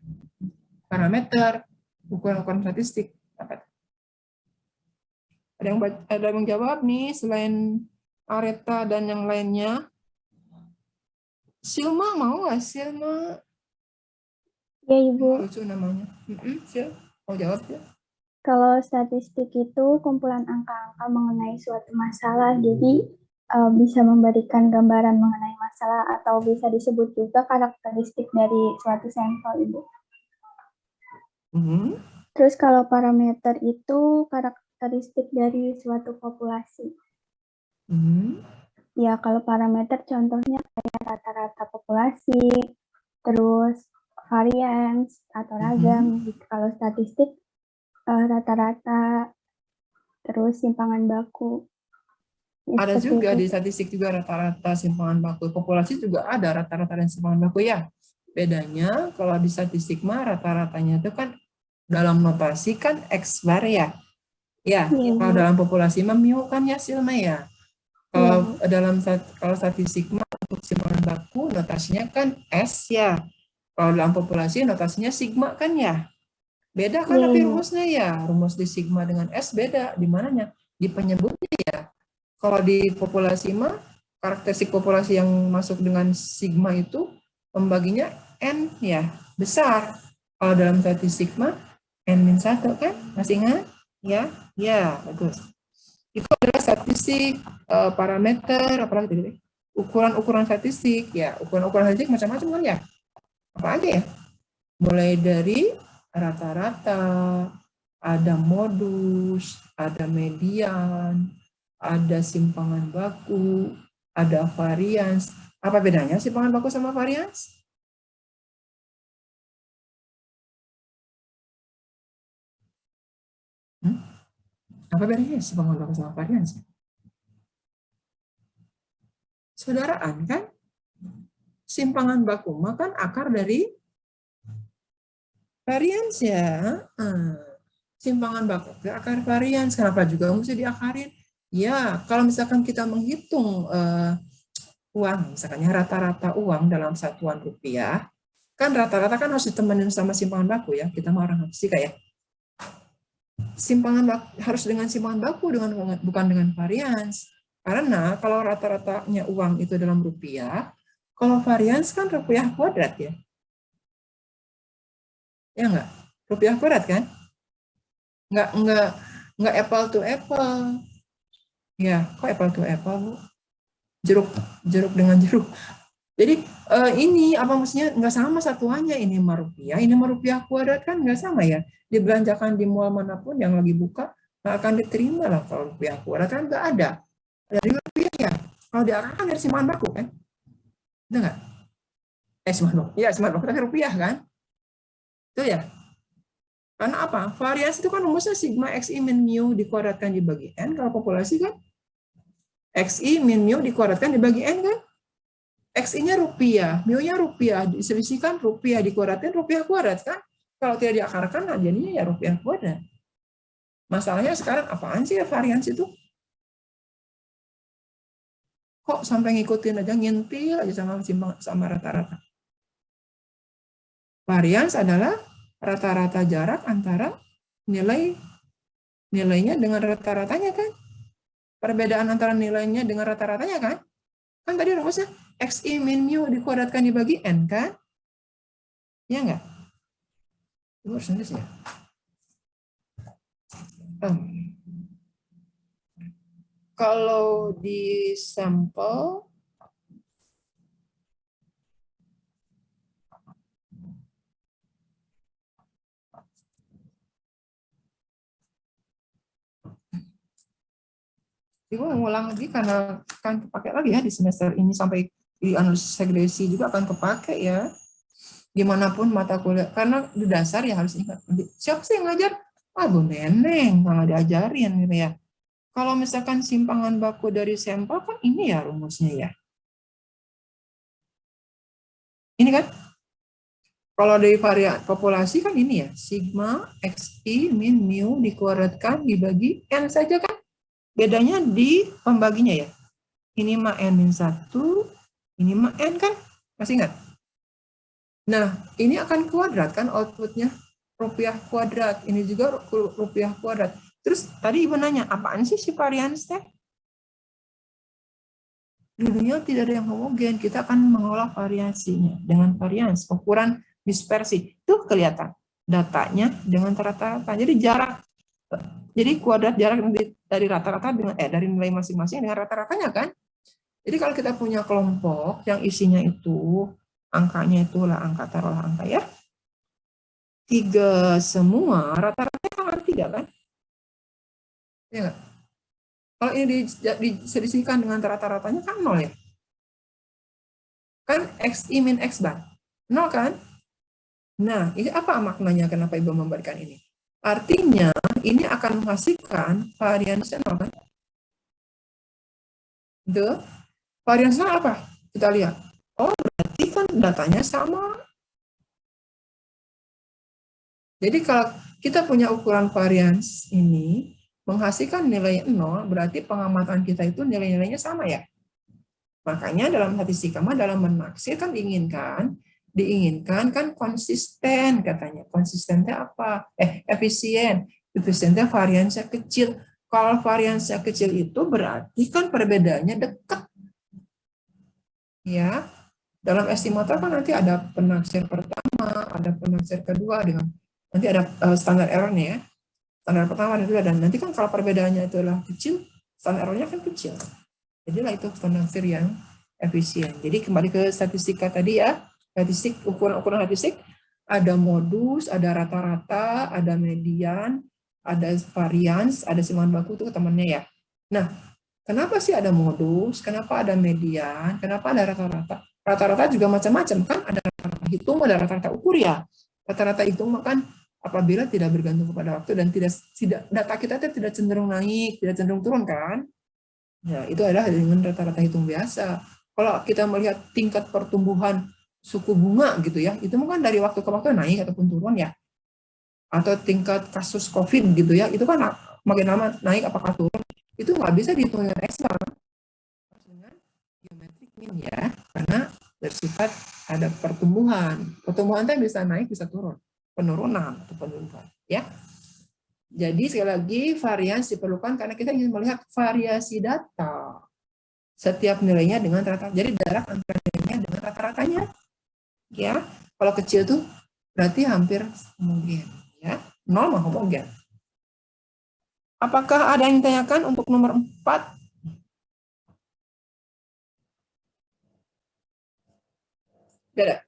S1: parameter, ukuran-ukuran statistik. Apa? Ada yang menjawab nih selain Areta dan yang lainnya? Silma mau nggak Silma?
S7: Ya Ibu,
S1: Lucu namanya. Sil, mau jawab ya?
S7: kalau statistik itu kumpulan angka-angka mengenai suatu masalah, jadi bisa memberikan gambaran mengenai masalah atau bisa disebut juga karakteristik dari suatu sampel, Ibu. Terus kalau parameter itu karakteristik dari suatu populasi. Ya kalau parameter contohnya kayak rata-rata populasi, terus varians atau ragam. Kalau statistik rata-rata, terus simpangan baku.
S1: Ada juga di statistik juga rata-rata simpangan baku. Populasi juga ada rata-rata dan simpangan baku ya. Bedanya kalau di statistik mah rata-ratanya itu kan dalam notasi kan X bar ya. Ya, kalau dalam populasi mah mu kan ya Silma ya. Kalau kalau statistik mah untuk simpangan baku notasinya kan S ya. Kalau dalam populasi notasinya sigma kan ya. Beda kan tapi rumusnya ya. Rumus di sigma dengan S beda. Di mananya? Di penyebutnya ya. Kalau di populasi mah, karakteristik populasi yang masuk dengan sigma itu pembaginya N ya, besar. Kalau dalam statistik mah N-1 kan? Masih ingat? Ya, ya, bagus. Itu adalah statistik, parameter, apalagi tadi? Ukuran-ukuran statistik, ya. Ukuran-ukuran statistik macam-macam kan ya. Apa aja ya? Mulai dari rata-rata, ada modus, ada median, ada simpangan baku, ada varians. Apa bedanya simpangan baku sama varians? Apa bedanya simpangan baku sama varians? Saudaraan kan? Simpangan baku makan akar dari varians ya. Simpangan baku ke akar varians. Kenapa juga mesti diakarin? Ya, kalau misalkan kita menghitung uang, misalkan rata-rata uang dalam satuan rupiah, kan rata-rata kan harus ditemenin sama simpangan baku ya. Kita mau orang fisika ya. Simpangan baku harus dengan simpangan baku, bukan dengan varians. Karena kalau rata-ratanya uang itu dalam rupiah, kalau varians kan rupiah kuadrat ya. Ya enggak? Rupiah kuadrat kan? Enggak apple to apple. Ya, kok apple to apple, Bu? Jeruk dengan jeruk. Jadi ini apa maksudnya enggak sama satuannya, ini mah rupiah, ini mah rupiah kuadrat kan enggak sama ya. Dibelanjakan di mall manapun yang lagi buka enggak akan diterima lah kalau rupiah kuadrat kan enggak ada. Dari rupiah ya. Kalau diarahkan dari simpangan baku kan? Itu enggak? Simpangan baku. Iya, simpangan baku tapi rupiah kan? Itu ya. Karena apa? Variasi itu kan rumusnya sigma xi min mu dikuadratkan dibagi n. Kalau populasi kan xi min mu dikuadratkan dibagi n kan? Xi-nya rupiah, mu-nya rupiah, diselisihkan rupiah dikuadratkan rupiah kuadrat kan? Kalau tidak diakarkan, nah jadinya ya rupiah kuadrat. Masalahnya sekarang apaan sih ya variasi itu? Kok sampai ngikutin aja, ngintil aja sama rata-rata? Varians adalah rata-rata jarak antara nilainya dengan rata-ratanya kan? Perbedaan antara nilainya dengan rata-ratanya kan? Kan tadi rumusnya xi min mu dikuadratkan dibagi n kan? Ya enggak? Itu harus nulis ya. Kalau di sampel Ibu ngulang lagi karena akan kepake lagi ya di semester ini sampai di analisis regresi juga akan kepake ya. Gimana pun mata kuliah, karena di dasar ya harus ingat. Siapa sih yang ngajar? Bu Neneng, nggak diajarin gitu ya. Kalau misalkan simpangan baku dari sampel kan ini ya rumusnya ya. Ini kan? Kalau dari varian populasi kan ini ya, sigma xi min mu dikuadratkan dibagi n saja kan? Bedanya di pembaginya ya. Ini mah n-1, ini mah n kan? Masih ingat? Nah, ini akan kuadrat kan outputnya? Rupiah kuadrat. Ini juga rupiah kuadrat. Terus tadi Ibu nanya, apaan sih si varians teh? Dulunya tidak ada yang homogen. Kita akan mengolah variasinya dengan varians. Ukuran dispersi. Itu kelihatan. Datanya dengan rata-rata. Jadi jarak. Jadi kuadrat jarak dari rata-rata dengan dari nilai masing-masing dengan rata-ratanya kan. Jadi kalau kita punya kelompok yang isinya itu angkanya itulah angka, taruhlah angka ya 3 semua, rata-ratanya kan 3 kan? Ya nggak? Kalau ini diselisihkan dengan rata-ratanya kan 0 ya. Kan xi min x bar 0 kan? Nah, ini apa maknanya kenapa Ibu memberikan ini? Artinya ini akan menghasilkan variansnya 0 kan? Variansnya apa? Kita lihat. Oh, berarti kan datanya sama. Jadi kalau kita punya ukuran varians ini menghasilkan nilai 0, berarti pengamatan kita itu nilai-nilainya sama ya. Makanya dalam statistika dalam menaksir kan diinginkan kan konsisten katanya. Konsistennya apa? Efisien. Efisiennya variansnya kecil. Kalau variansnya kecil itu berarti kan perbedaannya dekat. Ya. Dalam estimator kan nanti ada penaksir pertama, ada penaksir kedua dengan nanti ada standar errornya ya. Standar pertama dan kedua, dan nanti kan kalau perbedaannya itu adalah kecil, standar error-nya kan kecil. Jadilah itu penaksir yang efisien. Jadi kembali ke statistika tadi ya, statistik, ukuran statistik, ada modus, ada rata-rata, ada median, ada varians, ada simpan baku itu temannya ya. Nah, kenapa sih ada modus, kenapa ada median, kenapa ada rata-rata? Rata-rata juga macam-macam kan, ada rata-rata hitung, ada rata-rata ukur ya. Rata-rata hitung kan apabila tidak bergantung kepada waktu dan tidak data kita tidak cenderung naik, tidak cenderung turun kan. Ya, itu adalah dengan rata-rata hitung biasa. Kalau kita melihat tingkat pertumbuhan suku bunga gitu ya, itu kan dari waktu ke waktu naik ataupun turun ya. Atau tingkat kasus COVID gitu ya, itu kan makin lama naik apakah turun, itu nggak bisa dihitung dengan Excel. Dengan geometric mean ya, karena bersifat ada pertumbuhan. Pertumbuhan itu bisa naik, bisa turun. Penurunan atau penurunan ya. Jadi sekali lagi varians diperlukan karena kita ingin melihat variasi data setiap nilainya dengan rata. Jadi jarak antara nilainya dengan rata-ratanya. Ya, kalau kecil tuh berarti hampir homogen. Ya, nol mah homogen. Apakah ada yang ditanyakan untuk nomor 4? Tidak.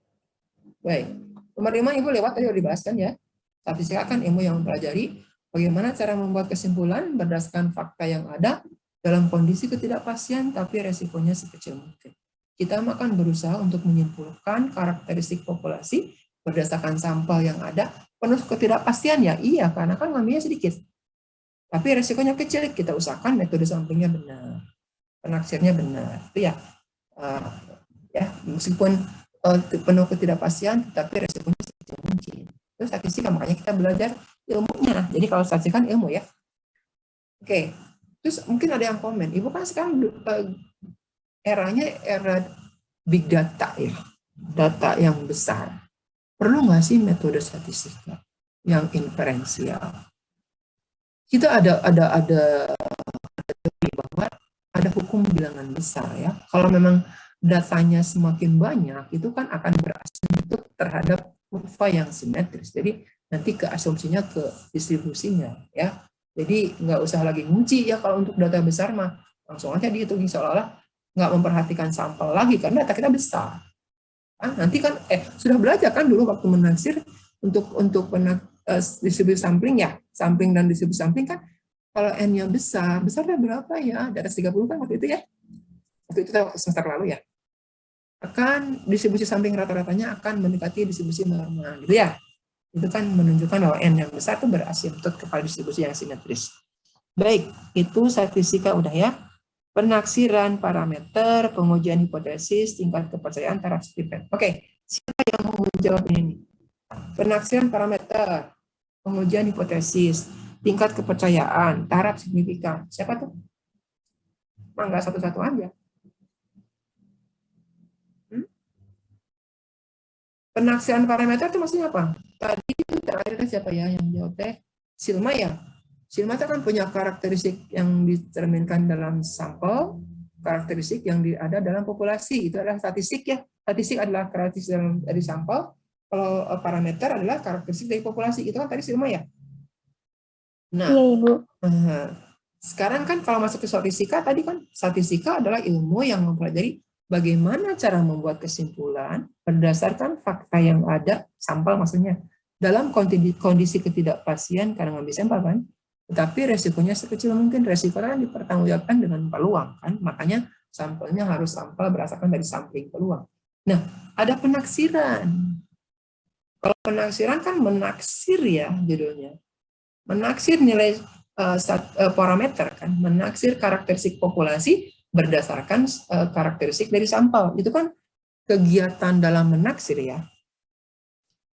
S1: Baik. Nomor 5 Ibu lewat tadi udah dibahas kan ya. Statistika kan ilmu yang mempelajari bagaimana cara membuat kesimpulan berdasarkan fakta yang ada dalam kondisi ketidakpastian tapi resikonya sekecil mungkin. Kita akan berusaha untuk menyimpulkan karakteristik populasi berdasarkan sampel yang ada. Penuh ketidakpastian ya, iya karena kan ngambilnya sedikit. Tapi resikonya kecil, kita usahakan metode sampingnya benar. Penaksirnya benar. Itu ya. Meskipun penuh ketidakpastian tapi resikonya sekecil mungkin. Itu statistika, makanya kita belajar ilmunya. Jadi kalau statistika kan ilmu ya. Oke. Terus mungkin ada yang komen, Ibu kan sekarang eranya era big data ya. Data yang besar. Perlu nggak sih metode statistika yang inferensial? Kita ada bahwa ada hukum bilangan besar ya. Kalau memang datanya semakin banyak, itu kan akan berasumsi terhadap kurva yang simetris. Jadi nanti ke asumsinya ke distribusinya ya. Jadi nggak usah lagi ngunci ya kalau untuk data besar mah langsung aja dihitung seolah-olah nggak memperhatikan sampel lagi karena data kita besar. Nanti kan sudah belajar kan dulu waktu menaksir untuk distribusi sampling ya, sampling dan distribusi sampling kan kalau n-nya besarnya berapa ya? Di atas 30 kan waktu itu ya. Waktu itu semester lalu ya. Akan distribusi sampling rata-ratanya akan mendekati distribusi normal gitu ya. Itu kan menunjukkan bahwa n yang besar itu berasimptot kepada distribusi yang simetris. Baik, itu statistika udah ya. Penaksiran parameter, pengujian hipotesis, tingkat kepercayaan, taraf signifikan. Oke, siapa yang mau menjawab ini? Penaksiran parameter, pengujian hipotesis, tingkat kepercayaan, taraf signifikan. Siapa tuh? Mangga satu-satu aja. Penaksiran parameter itu maksudnya apa? Tadi itu terakhir siapa ya yang jawab teh? Silma ya. Silma itu kan punya karakteristik yang dicerminkan dalam sampel, karakteristik yang ada dalam populasi. Itu adalah statistik ya. Statistik adalah karakteristik dari sampel. Kalau parameter adalah karakteristik dari populasi. Itu kan tadi Silma ya. Nah,
S7: iya, Ibu.
S1: Sekarang kan kalau masuk ke statistika, tadi kan statistika adalah ilmu yang mempelajari bagaimana cara membuat kesimpulan berdasarkan fakta yang ada, sampel maksudnya, dalam kondisi ketidakpastian karena ngambil sampel kan. Tetapi resikonya sekecil mungkin, resikonya dipertanggungjawabkan dengan peluang kan, makanya sampelnya harus sampel berdasarkan dari sampling peluang. Nah, ada penaksiran. Kalau penaksiran kan menaksir ya judulnya. Menaksir nilai parameter kan, menaksir karakteristik populasi berdasarkan karakteristik dari sampel. Itu kan kegiatan dalam menaksir ya.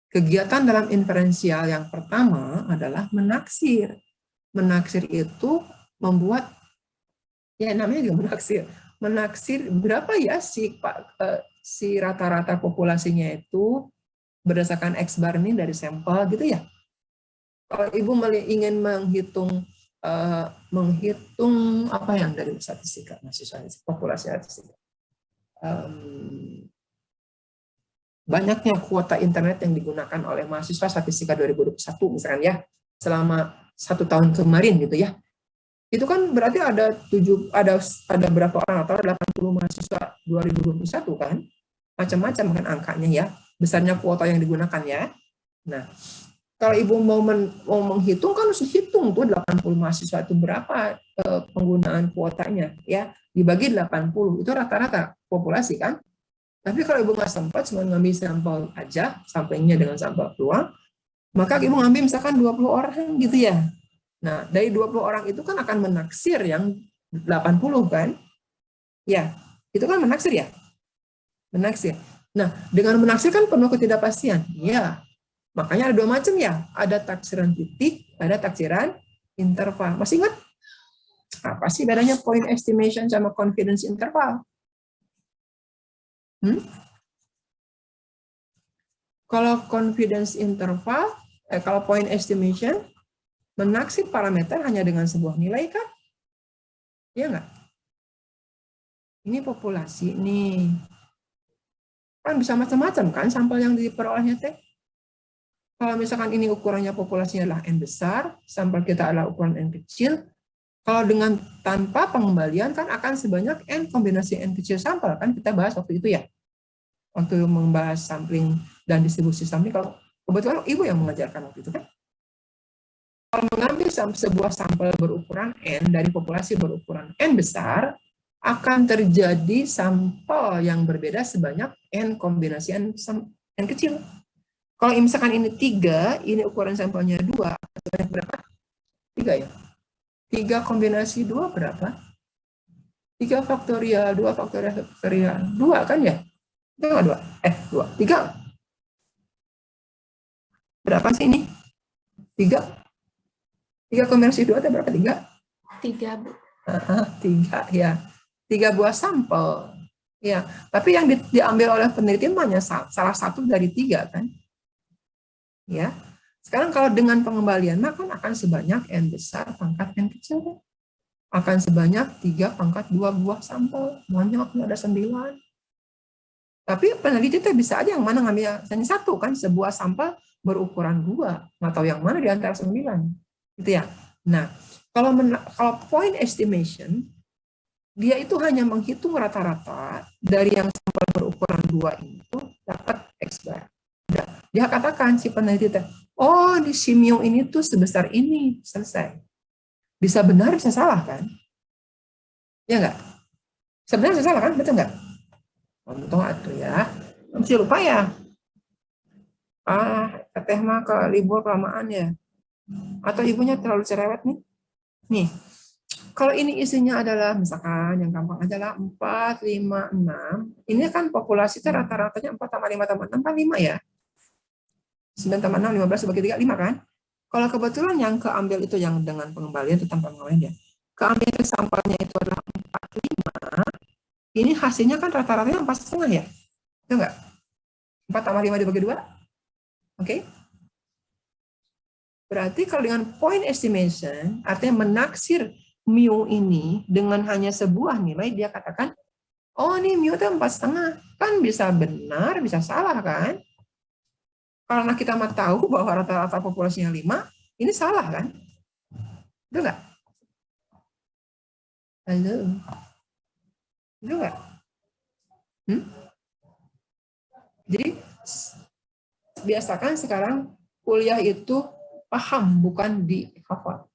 S1: Kegiatan dalam inferensial yang pertama adalah menaksir. Menaksir itu membuat, ya namanya juga menaksir. Menaksir berapa ya si rata-rata populasinya itu berdasarkan X bar ini dari sampel gitu ya. Kalau Ibu ingin menghitung apa yang dari statistika mahasiswa populasi statistika, banyaknya kuota internet yang digunakan oleh mahasiswa statistika 2021 misalkan ya selama 1 tahun kemarin gitu ya, Itu kan berarti ada berapa orang, atau 80 mahasiswa 2021 kan? Macam-macam kan angkanya ya, besarnya kuota yang digunakan ya. Nah, kalau Ibu mau menghitung kan harus hitung tuh 80 mahasiswa itu berapa penggunaan kuotanya ya, dibagi 80 itu rata-rata populasi kan. Tapi kalau Ibu nggak sempat cuma ngambil sampel aja, sampelnya dengan sampel peluang, maka Ibu ngambil misalkan 20 orang gitu ya. Nah, dari 20 orang itu kan akan menaksir yang 80 kan? Ya, itu kan menaksir ya? Menaksir. Nah, dengan menaksir kan penuh ketidakpastian. Ya, makanya ada dua macam ya. Ada taksiran titik, ada taksiran interval. Masih ingat? Apa sih bedanya point estimation sama confidence interval? Kalau confidence interval, kalau point estimation, menaksir parameter hanya dengan sebuah nilai kan? Iya nggak? Ini populasi nih. Kan bisa macam-macam kan sampel yang diperolehnya teh. Kalau misalkan ini ukurannya populasinya adalah N besar, sampel kita adalah ukuran N kecil, kalau dengan tanpa pengembalian kan akan sebanyak N kombinasi N kecil sampel, kan kita bahas waktu itu ya. Waktu membahas sampling dan distribusi sampling, kalau kebetulan Ibu yang mengajarkan waktu itu kan. Kalau mengambil sebuah sampel berukuran N dari populasi berukuran N besar, akan terjadi sampel yang berbeda sebanyak N kombinasi N kecil. Kalau misalkan ini 3, ini ukuran sampelnya 2, sebanyak berapa? 3 ya? 3 kombinasi 2 berapa? 3 faktorial, 2 faktorial, 2 kan ya? Itu nggak 2? 2. 3. Berapa sih ini? 3. 3 kombinasi 2 itu berapa? 3?
S3: 3, Bu.
S1: 3 ya. 3 buah sampel. Ya, tapi yang diambil oleh peneliti hanya salah satu dari 3 kan? Ya. Sekarang kalau dengan pengembalian maka akan sebanyak N besar pangkat N kecil. Akan sebanyak 3 pangkat 2 buah sampel. Banyak, ada 9. Tapi peneliti itu bisa aja yang mana ngambil hanya 1 kan, sebuah sampel berukuran 2. Nggak tahu yang mana di antara 9. Gitu ya. Nah, kalau point estimation, dia itu hanya menghitung rata-rata dari yang sampel berukuran 2 itu dapat X bar. Dia katakan si peneliti, oh di si mu ini tuh sebesar ini, selesai. Bisa benar, bisa salah kan? Ya enggak? Sebenarnya bisa salah kan? Betul enggak? Untung atuh ya. Masih lupa ya? Teteh mah ke libur kelamaan ya. Atau ibunya terlalu cerewet nih? Nih, kalau ini isinya adalah, misalkan yang gampang adalah 4, 5, 6. Ini kan populasi itu rata-ratanya 4 tambah 5 tambah 6 kan 5 ya. 9 tambah 6, 15 bagi 3, 5 kan? Kalau kebetulan yang keambil itu yang dengan pengembalian itu tanpa pengembalian ya. Keambil sampelnya itu adalah 4, 5. Ini hasilnya kan rata-ratanya 4,5 ya. Itu enggak? 4 tambah 5 dibagi 2. Oke? Berarti kalau dengan point estimation, artinya menaksir mu ini dengan hanya sebuah nilai, dia katakan, oh ini mu itu 4,5. Kan bisa benar, bisa salah kan? Karena kita mah tahu bahwa rata-rata populasinya 5, ini salah kan? Itu enggak? Halo? Itu enggak? Jadi, biasakan sekarang kuliah itu paham, bukan dihafal.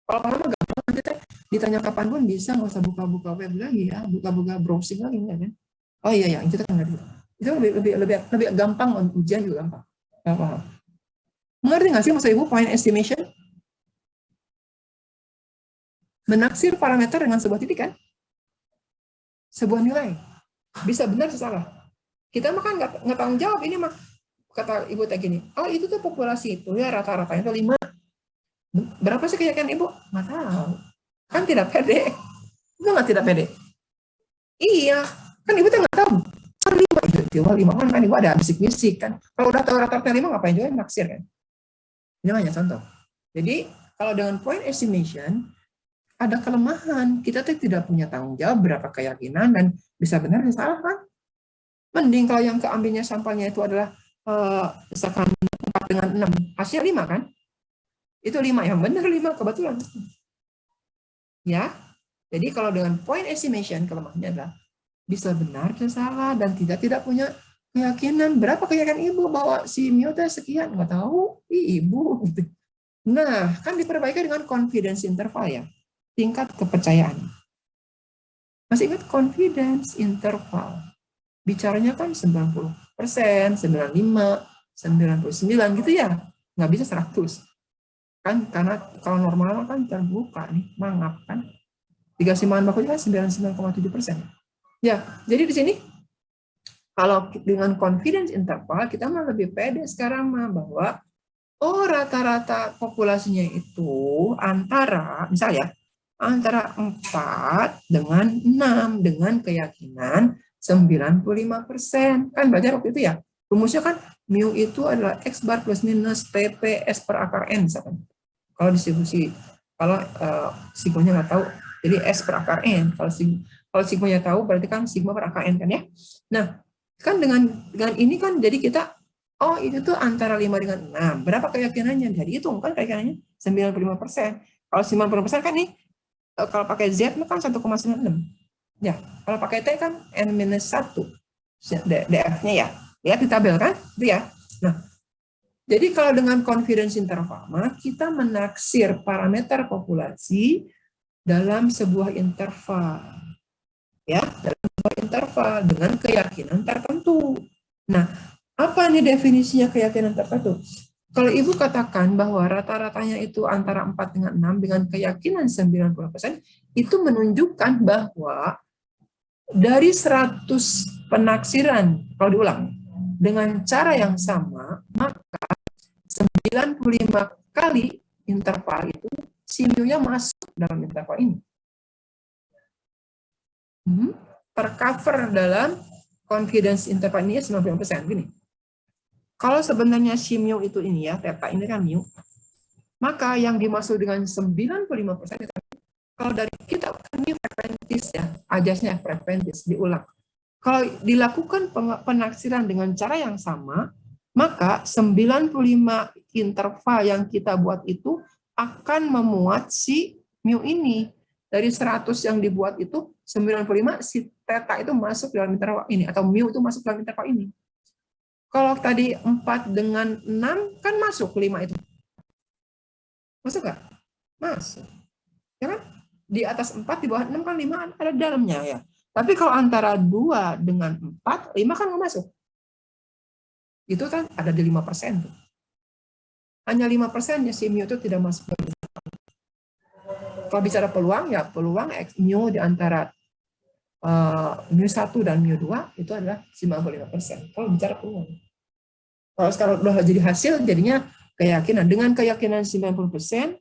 S1: Kalau paham gampang, nanti ditanya kapan pun bisa, nggak usah buka-buka web lagi ya, buka-buka browsing lagi ya kan? Oh iya, itu kan ngerti. Itu lebih gampang, ujian juga gampang. Nggak paham. Mengerti nggak sih maksud Ibu point estimation? Menaksir parameter dengan sebuah titik kan? Sebuah nilai. Bisa benar, bisa salah. Kita mah kan nggak tanggung jawab, ini mah kata Ibu kayak gini, oh itu tuh populasi itu ya rata-ratanya itu 5. Berapa sih keyakinan Ibu? Nggak tahu. Kan tidak pede. Itu nggak tidak pede. Iya, kan Ibu tuh nggak tahu. Kan 5 itu, 5 kan Ibu ada bisik-bisik kan. Kalau udah tahu rata-rata 5 ngapain juga naksir kan? Ini hanya contoh. Jadi kalau dengan point estimation ada kelemahan. Kita tuh tidak punya tanggung jawab berapa keyakinan dan bisa benar bisa salah kan? Mending kalau yang keambilnya sampelnya itu adalah misalkan 4 dengan 6, hasilnya 5 kan? Itu 5, yang benar 5 kebetulan. Ya, jadi kalau dengan point estimation kelemahannya adalah bisa benar, bisa salah, dan tidak punya keyakinan. Berapa keyakinan ibu bahwa si mu teh sekian? Nggak tahu, ibu. Gitu. Nah, kan diperbaiki dengan confidence interval ya, tingkat kepercayaan. Masih ingat confidence interval? Bicaranya kan 90%, 95%, 99 gitu ya. Nggak bisa 100. Kan karena kalau normal kan terbuka nih, mangap kan. Dikasih bahan bakunya kan 99,7%. Ya, jadi di sini kalau dengan confidence interval kita mah lebih pede sekarang mah bahwa rata-rata populasinya itu antara misalnya antara 4 dengan 6 dengan keyakinan 95%. Kan belajar waktu itu ya. Rumusnya kan mu itu adalah X bar plus minus TP S per akar N misalkan. Kalau distribusi, kalau sigmonya nggak tahu, jadi S per akar N. Kalau sigmonya tahu, berarti kan sigma per akar N kan ya. Nah, kan dengan ini kan jadi kita, itu tuh antara 5 dengan 6. Berapa keyakinannya? Jadi itu kan keyakinannya 95%. Kalau 95% kan nih, kalau pakai Z kan 1,96. Ya, kalau pakai T kan N-1. DF-nya ya. Lihat di tabel kan? Itu ya. Nah, jadi kalau dengan confidence interval, kita menaksir parameter populasi dalam sebuah interval. Ya, dalam sebuah interval dengan keyakinan tertentu. Nah, apa nih definisinya keyakinan tertentu? Kalau Ibu katakan bahwa rata-ratanya itu antara 4 dengan 6 dengan keyakinan 90%, itu menunjukkan bahwa dari 100 penaksiran, kalau diulang, dengan cara yang sama, maka 95 kali interval itu, si mu-nya masuk dalam interval ini. Tercover dalam confidence interval ini 90%. Gini. Kalau sebenarnya si mu itu ini ya, theta ini kan mu, maka yang dimaksud dengan 95% itu, kalau dari kita ini preventis ya, ajasnya preventis, diulang. Kalau dilakukan penaksiran dengan cara yang sama, maka 95 interval yang kita buat itu akan memuat si mu ini. Dari 100 yang dibuat itu, 95 si theta itu masuk dalam interval ini, atau mu itu masuk dalam interval ini. Kalau tadi 4 dengan 6, kan masuk 5 itu. Masuk nggak? Masuk. Ya kan? Di atas 4, di bawah 6 kan 5 ada dalamnya ya. Tapi kalau antara 2 dengan 4, 5 kan nggak masuk. Itu kan ada di 5%. Hanya 5% ya si mu itu tidak masuk. Kalau bicara peluang, ya peluang X mu di antara mu1 dan mu2 itu adalah 95%. Kalau bicara peluang. Kalau sekarang udah jadi hasil, jadinya keyakinan. Dengan keyakinan 90%,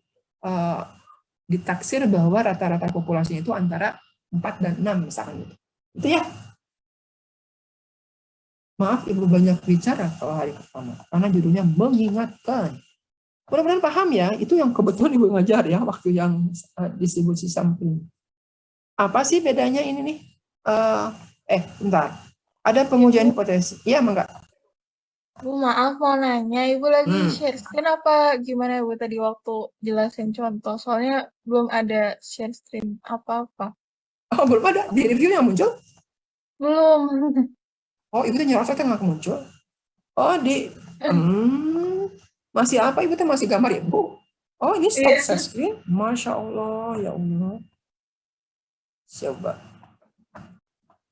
S1: ditaksir bahwa rata-rata populasinya itu antara 4 dan 6 misalkan gitu. Itu ya. Maaf Ibu banyak bicara kalau hari pertama, karena judulnya mengingatkan. Mudah-mudahan paham ya, itu yang kebetulan Ibu ngajar ya, waktu yang distribusi sampling. Apa sih bedanya ini nih? Bentar. Ada pengujian hipotesis. Iya, enggak?
S3: Bu, maaf mau nanya, Ibu lagi share screen apa gimana Bu tadi waktu jelasin contoh? Soalnya belum ada share screen apa-apa.
S1: Oh, belum ada. Di review yang muncul?
S3: Belum.
S1: Oh, Ibu tuh nyerasa nggak muncul. Oh, masih apa Ibu tuh masih gambar ya, Bu? Oh, ini stop share screen? Masya Allah, ya Allah. Coba.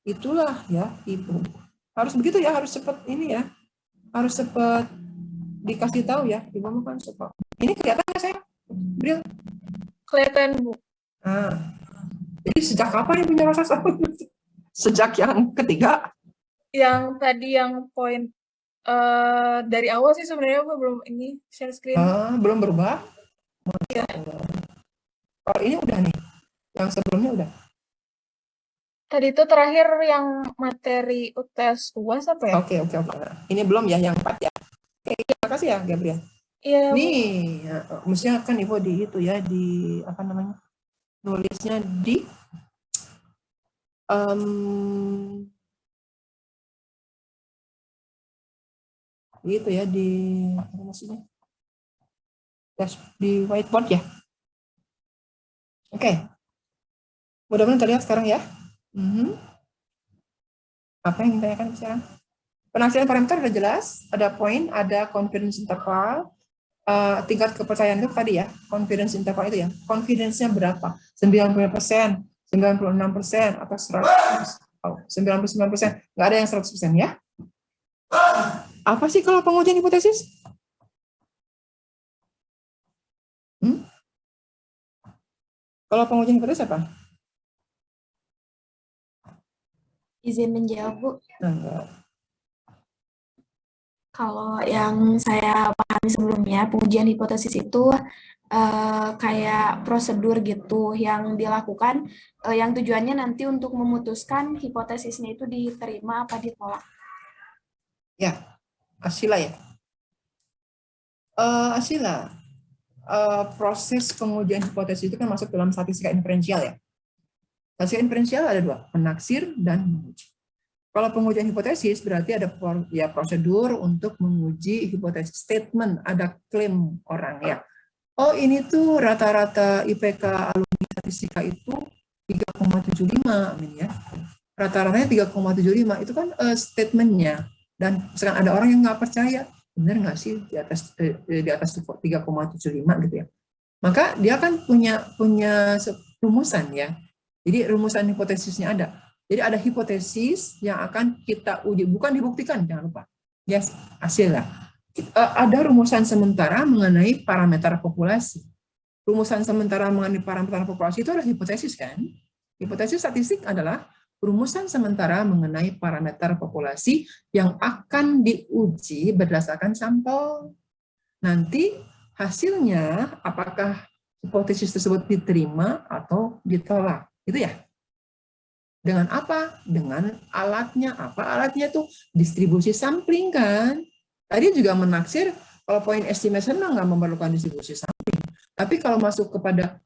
S1: Itulah ya, Ibu. Harus begitu ya, harus cepat ini ya. Harus cepat dikasih tahu ya. Ibu mau kan cepat. Ini kelihatan nggak saya? Bril?
S3: Kelihatan, Bu.
S1: Jadi sejak kapan Ibu nyerasa sama? Sejak yang ketiga?
S3: Yang tadi yang poin dari awal sih sebenarnya Bu belum ini share screen.
S1: Belum berubah? Masya Allah. Kalau ini udah nih. Yang sebelumnya udah.
S3: Tadi itu terakhir yang materi UTS UAS apa ya?
S1: Oke. Ini belum ya, yang 4 ya. Oke, terima kasih ya Gabriel.
S3: Iya.
S1: Nih, mestinya kan Ibu di itu ya, di apa namanya? Nulisnya di gitu ya, di apa maksudnya? Di whiteboard ya. Oke. Mudah-mudahan terlihat sekarang ya. Apa yang ditanyakan sekarang? Penaksiran parameter sudah jelas, ada poin, ada confidence interval, tingkat kepercayaan itu tadi ya, confidence interval itu ya, confidence-nya berapa? 90%, 96%, atau 99%, nggak ada yang 100% ya. Apa sih kalau pengujian hipotesis? Kalau pengujian hipotesis apa?
S5: Izin menjawab, Bu.
S1: Enggak.
S5: Kalau yang saya pahami sebelumnya, pengujian hipotesis itu kayak prosedur gitu yang dilakukan, yang tujuannya nanti untuk memutuskan hipotesisnya itu diterima apa ditolak.
S1: Ya, Asila ya. Asila, proses pengujian hipotesis itu kan masuk dalam statistika inferensial ya. Statistika inferensial ada dua, menaksir dan menguji. Kalau pengujian hipotesis berarti ada ya prosedur untuk menguji hipotesis, statement, ada klaim orang ya. Oh ini tuh rata-rata IPK alumni statistika itu 3,75 amin ya. Rata-ratanya 3,75 itu kan statementnya. Dan sekarang ada orang yang nggak percaya, benar nggak sih di atas 3,75 gitu ya. Maka dia kan punya rumusan ya. Jadi rumusan hipotesisnya ada. Jadi ada hipotesis yang akan kita uji, bukan dibuktikan, jangan lupa. Yes, hasilnya. Ada rumusan sementara mengenai parameter populasi. Rumusan sementara mengenai parameter populasi itu adalah hipotesis kan? Hipotesis statistik adalah rumusan sementara mengenai parameter populasi yang akan diuji berdasarkan sampel. Nanti hasilnya apakah hipotesis tersebut diterima atau ditolak. Gitu ya? Dengan apa? Dengan alatnya. Apa alatnya tuh? Distribusi sampling kan? Tadi juga menaksir, kalau point estimation nggak memerlukan distribusi sampling. Tapi kalau masuk kepada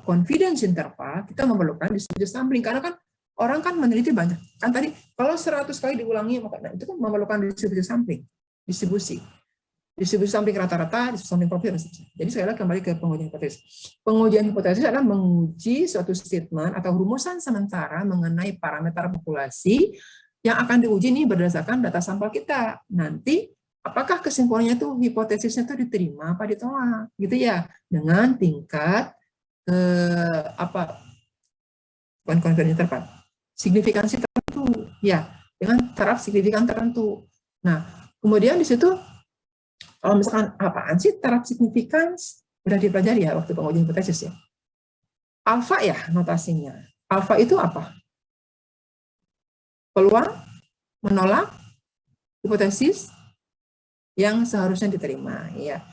S1: confidence interval, kita memerlukan distribusi sampling. Karena kan orang kan meneliti banyak. Kan tadi, kalau 100 kali diulangi, maka itu kan memerlukan distribusi sampling. Distribusi sampling rata-rata, distribusi sampling profil. Jadi sekali lagi kembali ke pengujian hipotesis. Pengujian hipotesis adalah menguji suatu statement atau rumusan sementara mengenai parameter populasi yang akan diuji ini berdasarkan data sampel kita. Nanti apakah kesimpulannya itu hipotesisnya itu diterima apa ditolak, gitu ya, dengan tingkat confidence interval, signifikansi tertentu, ya, dengan taraf signifikan tertentu. Nah, kemudian di situ kalau misalkan apaan sih taraf signifikan, udah dipelajari ya waktu pengujian hipotesis ya. Alfa ya notasinya. Alfa itu apa? Peluang menolak hipotesis yang seharusnya diterima. Ya.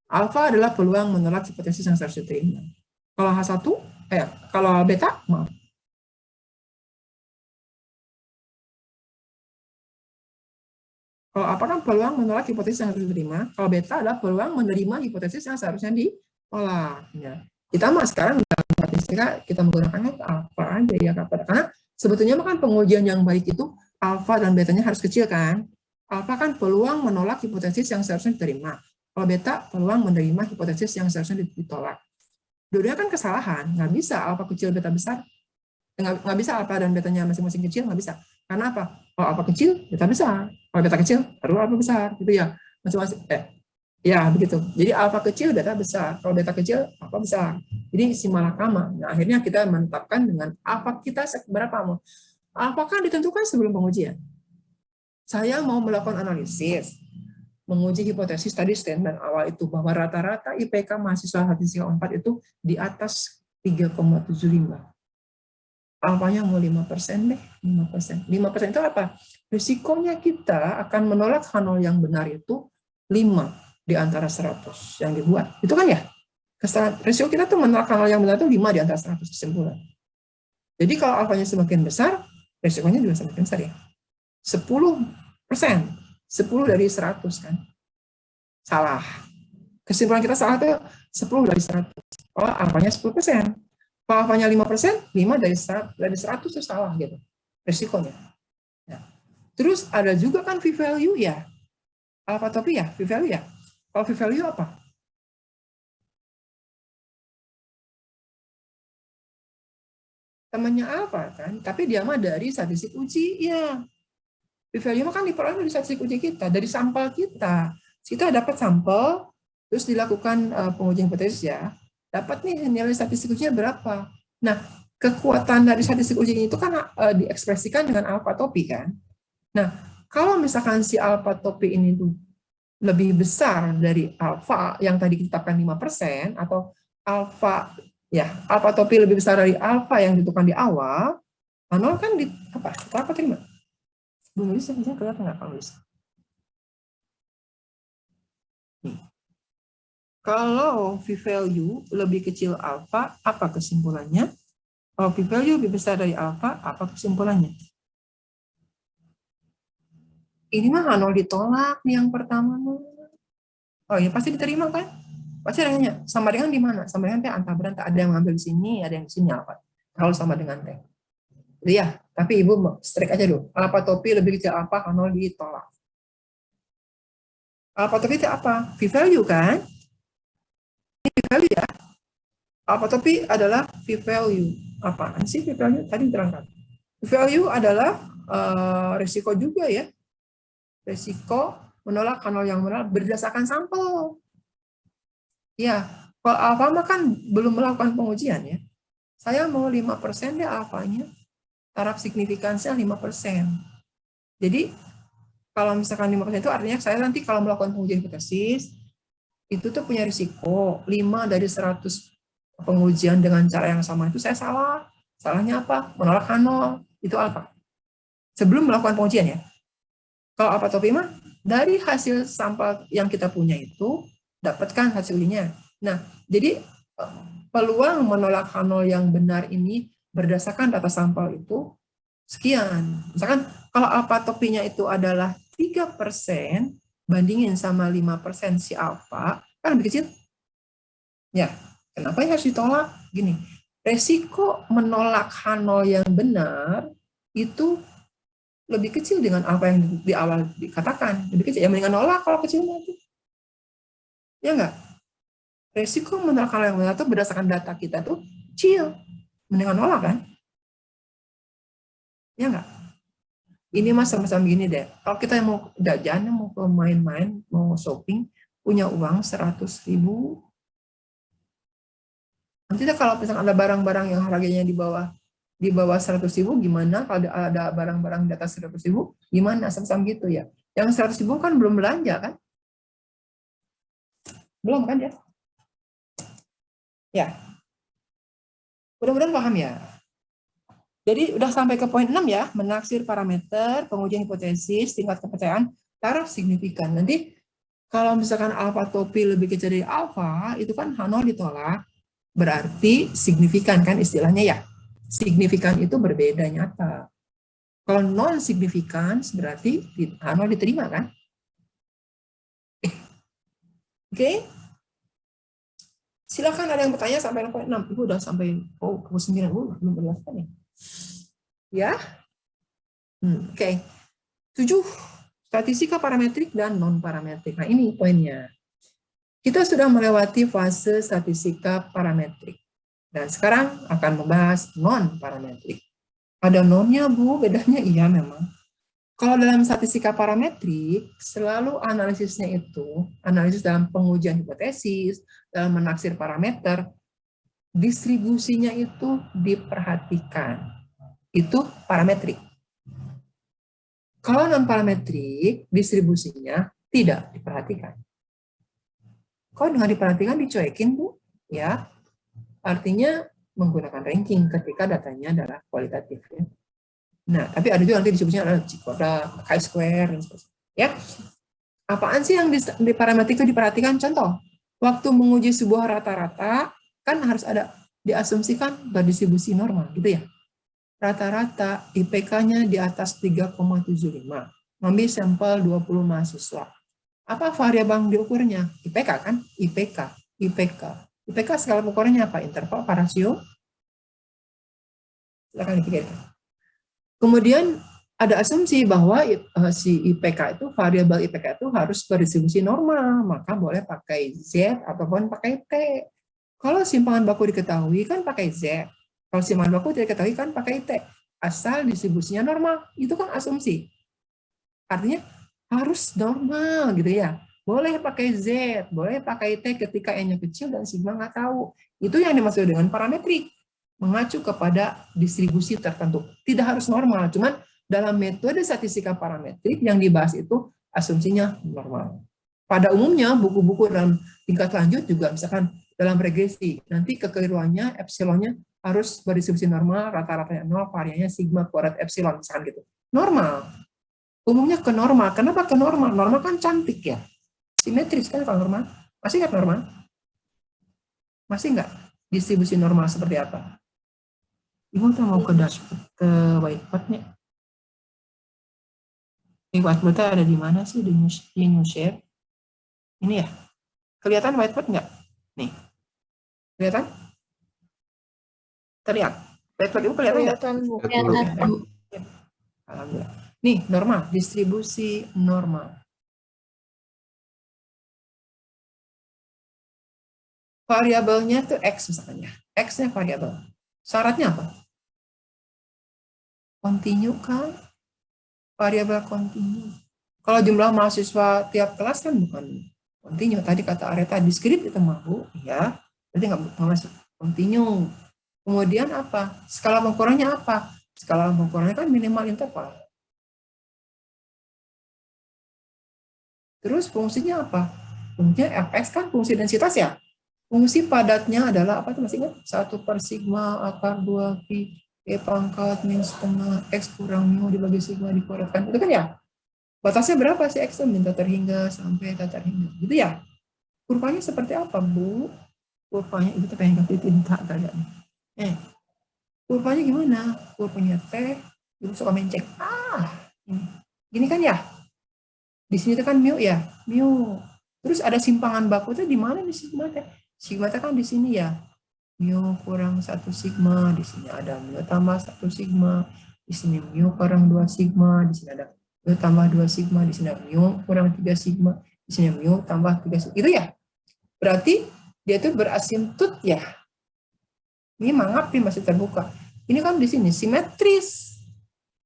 S1: Alfa adalah peluang menolak hipotesis yang seharusnya diterima. Kalau H1, kalau beta, maaf. Kalau apa kan peluang menolak hipotesis yang harus diterima, kalau beta adalah peluang menerima hipotesis yang seharusnya ditolak. Ya. Kita mah sekarang dalam statistika kita menggunakannya apa aja ya, karena sebetulnya kan pengujian yang baik itu alfa dan betanya harus kecil kan. Alfa kan peluang menolak hipotesis yang seharusnya diterima. Kalau beta peluang menerima hipotesis yang seharusnya ditolak. Dua-duanya kan kesalahan, nggak bisa alfa kecil beta besar. Nggak bisa alfa dan betanya masing-masing kecil, nggak bisa. Karena apa? Kalau alfa kecil, beta besar. Kalau beta kecil, baru alfa besar. Gitu ya. Masing-masing. Ya, begitu. Jadi alfa kecil, beta besar. Kalau beta kecil, alfa besar. Jadi si malakama. Nah, akhirnya kita menetapkan dengan alfa kita berapa mau. Alfa kan ditentukan sebelum pengujian. Saya mau melakukan analisis, menguji hipotesis tadi statement awal itu bahwa rata-rata IPK mahasiswa statistika 4 itu di atas 3,75. Alfanya mau 5% deh, 5%. 5% itu apa? Risikonya kita akan menolak H0 yang benar itu 5 di antara 100 yang dibuat. Itu kan ya? Risiko kita tuh menolak H0 yang benar itu 5 di antara 100 kesimpulan. Jadi kalau alfanya semakin besar, risikonya juga semakin besar ya. 10%. 10 dari 100 kan. Salah. Kesimpulan kita salah itu 10 dari 100. Kalau alfanya 10%. Kalau alfanya 5%, 5 dari 100 itu salah gitu. Risikonya. Ya. Terus ada juga kan p-value ya. Alpha topi ya, p-value ya. Kalau p-value apa? temannya alfa kan, tapi dia mah dari statistik uji, ya. P-value mah kan diperoleh dari statistik uji kita, dari sampel kita. Kita dapat sampel, terus dilakukan pengujian hipotesis ya, dapat nih nilai statistik ujinya berapa. Nah, kekuatan dari statistik uji itu kan diekspresikan dengan alfa topi kan. Nah, kalau misalkan si alfa topi ini tuh lebih besar dari alfa yang tadi ditetapkan 5% atau alfa topi lebih besar dari alfa yang ditentukan di awal, nol kan di apa terima? Nulis aja kelihatan nggak kalau nulis? Kalau p-value lebih kecil alfa, apa kesimpulannya? Kalau p-value lebih besar dari alfa, apa kesimpulannya? Ini mah nol ditolak nih yang pertama. Oh ya pasti diterima kan? Pasti nanya sama dengan di mana? Sama dengan T antara berantah, ada yang ngambil di sini, ada yang di sini alfa. Kalau sama dengan T. Iya, tapi Ibu strike aja dulu. Alfa topi lebih kecil alfa, nol ditolak. Alfa topi itu apa? P-value kan? Ini P-value ya. Alfa topi adalah P-value. Apaan sih P-value? Tadi diterangkan. P-value adalah risiko juga ya. Risiko menolak nol yang menolak berdasarkan sampel. Ya, kalau alfa mah kan belum melakukan pengujian ya. Saya mau 5% deh alfanya. Taraf signifikansinya 5%. Jadi, kalau misalkan 5% itu artinya saya nanti kalau melakukan pengujian hipotesis, itu tuh punya risiko 5 dari 100 pengujian dengan cara yang sama itu saya salah. Salahnya apa? Menolak nol. Itu alfa. Sebelum melakukan pengujian ya. Kalau alfa topi mah, dari hasil sampel yang kita punya itu, dapatkan hasilnya. Nah, jadi peluang menolak nol yang benar ini berdasarkan data sampel itu sekian. Misalkan kalau alfa topinya itu adalah 3%, bandingin sama 5% si alfa, kan lebih kecil. Ya, kenapa harus ditolak? Gini, resiko menolak nol yang benar itu lebih kecil dengan apa yang di awal dikatakan. Lebih kecil, ya mendingan nolak kalau kecil nanti. Ya enggak? Resiko menolak hal yang benar itu berdasarkan data kita tuh kecil. Mendingan nolak kan? Ya enggak? Ini mas sama-sama gini deh. Kalau kita mau jajan, mau ke main-main, mau shopping, punya uang 100.000. Nanti kalau misalkan ada barang-barang yang harganya di bawah 100.000 gimana? Kalau ada barang-barang di atas 100.000 gimana? Sama-sama gitu ya. Yang 100.000 kan belum belanja kan? Belum kan ya? Ya. Mudah-mudahan paham ya. Jadi udah sampai ke poin 6 ya, menaksir parameter, pengujian hipotesis, tingkat kepercayaan, taraf signifikan. Nanti kalau misalkan alfa topi lebih kecil dari alfa, itu kan nol ditolak, berarti signifikan kan istilahnya ya. Signifikan itu berbeda nyata. Kalau non signifikan berarti nol diterima kan? Oke? Silakan ada yang bertanya sampai poin 6. Ibu udah sampai ke 9 belum berjelaskan nih. Ya? Oke. 7. Statistika parametrik dan non parametrik. Nah, ini poinnya. Kita sudah melewati fase statistika parametrik. Dan sekarang akan membahas non-parametrik. Ada nonnya, Bu, bedanya iya memang. Kalau dalam statistika parametrik, selalu analisisnya itu, analisis dalam pengujian hipotesis, dalam menaksir parameter, distribusinya itu diperhatikan. Itu parametrik. Kalau non-parametrik, distribusinya tidak diperhatikan. Kalau dengan diperhatikan, dicuekin, Bu, ya. Artinya menggunakan ranking ketika datanya adalah kualitatif. Ya. Nah, tapi ada juga nanti distribusinya adalah G-Koda, chi-square, ya. Apaan sih yang di parametrik itu diperhatikan? Contoh, waktu menguji sebuah rata-rata, kan harus ada diasumsikan berdistribusi normal, gitu ya. Rata-rata IPK-nya di atas 3,75. Ngambil sampel 20 mahasiswa. Apa variabel diukurnya? IPK kan? IPK skala ukurnya apa? Interval, apa rasio? Silakan dipikirkan. Kemudian ada asumsi bahwa si IPK itu, variabel IPK itu harus berdistribusi normal, maka boleh pakai Z ataupun pakai T. Kalau simpangan baku diketahui kan pakai Z. Kalau simpangan baku tidak ketahui kan pakai T. Asal distribusinya normal. Itu kan asumsi. Artinya harus normal gitu ya. Boleh pakai Z, boleh pakai T ketika N-nya kecil dan sigma nggak tahu. Itu yang dimaksud dengan parametrik. Mengacu kepada distribusi tertentu. Tidak harus normal, cuman dalam metode statistika parametrik yang dibahas itu asumsinya normal. Pada umumnya buku-buku dalam tingkat lanjut juga misalkan dalam regresi, nanti kekeliruannya, epsilonnya harus berdistribusi normal, rata-ratanya 0, variannya sigma kuadrat epsilon, misalkan gitu. Normal. Umumnya ke normal. Kenapa ke normal? Normal kan cantik ya. Simetris kan kalau normal. Masih nggak normal? Masih nggak? Distribusi normal seperti apa? Ibu tuh mau ke dashboard, ke whiteboard-nya. Ini whiteboard ada di mana sih? Di new share. Ini ya. Kelihatan whiteboard nggak? Nih. Kelihatan? Terlihat. Whiteboard Ibu kelihatan nggak?
S3: Kelihatan, Bu.
S4: Kelihatan.
S1: Alhamdulillah. Nih, normal. Distribusi normal. Variabelnya tuh X misalnya. X-nya variabel. Syaratnya apa? Kontinu kan? Variabel kontinu. Kalau jumlah mahasiswa tiap kelas kan bukan kontinu. Tadi kata Areta, diskrit itu mau, ya. Berarti nggak masuk kontinu. Kemudian apa? Skala pengukurannya apa? Skala pengukurannya kan minimal interval. Terus fungsinya apa? Fungsinya fx kan fungsi densitas ya. Fungsi padatnya adalah apa tuh masih ingat? 1 per sigma akar 2 pi e pangkat min setengah x kurang mu dibagi sigma dikuadratkan. Itu kan ya? Batasnya berapa sih x? Minta terhingga sampai tak terhingga. Gitu ya? Kurvanya seperti apa, Bu? Kurvanya itu pengen ganti tinta kayaknya. Kurvanya gimana? Kurvanya T, itu suka mencek. Gini kan ya? Di sini itu kan mu ya, mu. Terus ada simpangan baku itu di mana di sigma T? Sigma T kan di sini ya. Mu kurang 1 sigma, di sini ada mu tambah 1 sigma, di sini mu kurang 2 sigma, di sini ada mu tambah 2 sigma, di sini ada mu kurang 3 sigma, di sini mu tambah 3 sigma. Itu ya. Berarti dia itu berasimptot ya. Ini mangap nih masih terbuka. Ini kan di sini simetris.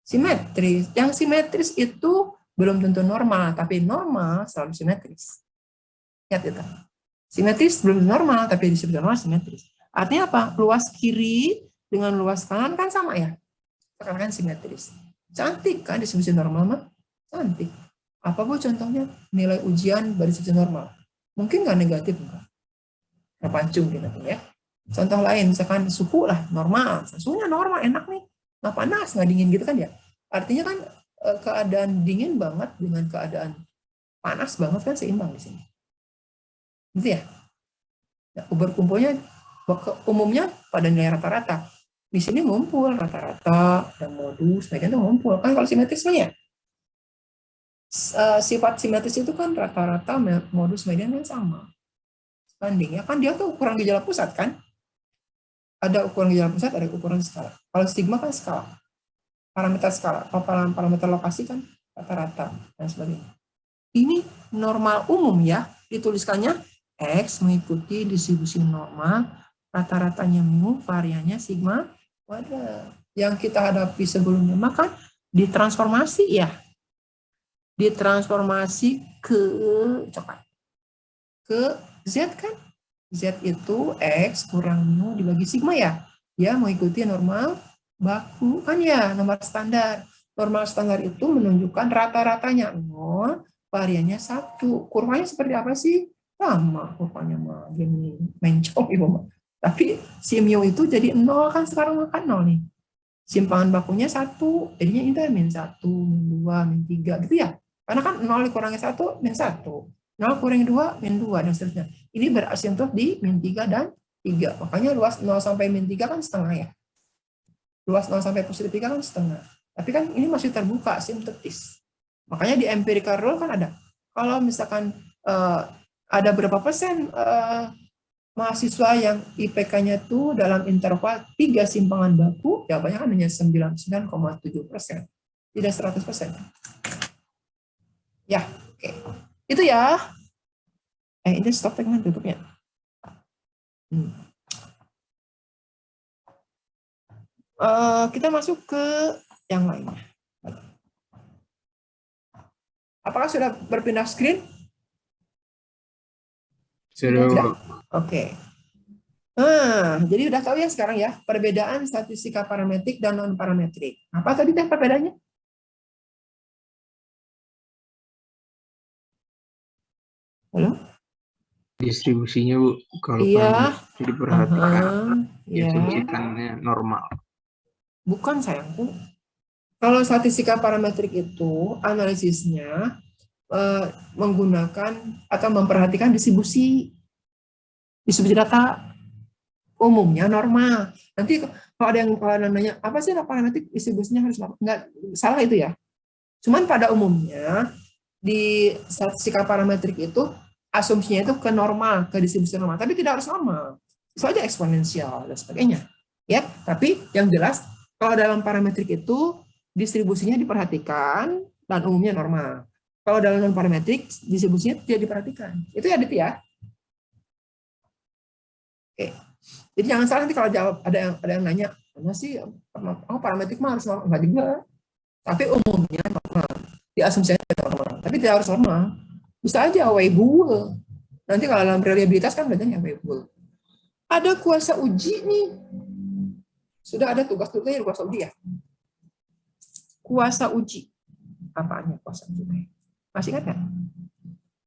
S1: Simetris. Yang simetris itu belum tentu normal, tapi normal selalu simetris. Lihat itu. Simetris belum normal, tapi disebut normal simetris. Artinya apa? Luas kiri dengan luas kanan kan sama ya? Sekarang kan simetris. Cantik kan distribusi normal mah? Cantik. Apa Bu contohnya? Nilai ujian berdistribusi normal. Mungkin nggak negatif enggak? Terpancung gitu ya. Contoh lain, misalkan suhu lah, normal. Suhunya normal, enak nih. Nggak panas, nggak dingin gitu kan ya? Artinya kan keadaan dingin banget dengan keadaan panas banget kan seimbang di sini. Gitu ya? Nah, berkumpulnya umumnya pada nilai rata-rata. Di sini ngumpul rata-rata dan modus, bagian itu ngumpul. Kan kalau simetrisme ya, sifat simetris itu kan rata-rata modus median yang sama. Banding ya kan dia tuh ukuran gejala pusat kan? Ada ukuran gejala pusat, ada ukuran skala. Kalau sigma kan skala. Parameter skala, parameter lokasi kan rata-rata dan sebagainya. Ini normal umum ya, dituliskannya X mengikuti distribusi normal, rata-ratanya mu, variannya sigma, kuadrat. Yang kita hadapi sebelumnya, maka ditransformasi ya. Ditransformasi ke coklat. Ke Z kan? Z itu X kurang mu dibagi sigma ya. Ya mengikuti normal baku kan ya, nomor standar. Normal standar itu menunjukkan rata-ratanya 0, variannya 1. Kurvanya seperti apa sih? Sama kurvanya mah gini, mencong Ibu mah. Tapi si mu itu jadi 0 kan sekarang makan 0 nih. Simpangan bakunya 1, jadinya itu min 1, min 2, min 3 gitu ya. Karena kan 0 dikurangi 1, min 1. 0 kurangi 2, min 2 dan seterusnya. Ini berasimptot di min 3 dan 3. Makanya luas 0 sampai min 3 kan setengah ya. Luas 0 sampai positif 3 kan setengah. Tapi kan ini masih terbuka, sintetis. Makanya di empirical rule kan ada. Kalau misalkan ada berapa persen mahasiswa yang IPK-nya itu dalam interval 3 simpangan baku, jawabannya kan hanya 99,7%. Tidak 100%. Ya, oke. Itu ya. Ini stop segmen tutupnya. Kita masuk ke yang lainnya. Apakah sudah berpindah screen?
S2: Sudah.
S1: Oke. Nah, jadi udah tahu ya sekarang ya, perbedaan statistika parametrik dan non-parametrik. Apa tadi teh perbedaannya? Halo?
S2: Distribusinya, Bu, kalau
S1: Iya.
S2: diperhatikan,
S1: Ya.
S2: diasumsikannya normal.
S1: Bukan sayangku. Kalau statistika parametrik itu analisisnya menggunakan atau memperhatikan distribusi data, umumnya normal. Nanti kalau ada yang nanya apa sih parametrik distribusinya harus normal? Enggak, salah itu ya. Cuman pada umumnya di statistika parametrik itu asumsinya itu ke normal, ke distribusi normal, tapi tidak harus normal. Bisa aja eksponensial dan sebagainya. Ya, tapi yang jelas kalau dalam parametrik itu distribusinya diperhatikan dan umumnya normal. Kalau dalam non parametrik distribusinya tidak diperhatikan. Itu ya, Dit ya. Oke. Jadi jangan salah nanti kalau jawab ada yang nanya, mana sih parametrik mah harus normal? Enggak juga. Tapi umumnya normal. Diasumsikan normal, tapi tidak harus normal. Bisa aja Weibull. Nanti kalau dalam reliabilitas kan bedanya Weibull. Ada kuasa uji nih. Sudah ada tugas-tugasnya kuasa uji ya? Kuasa uji. Apanya kuasa uji? Masih ingat kan?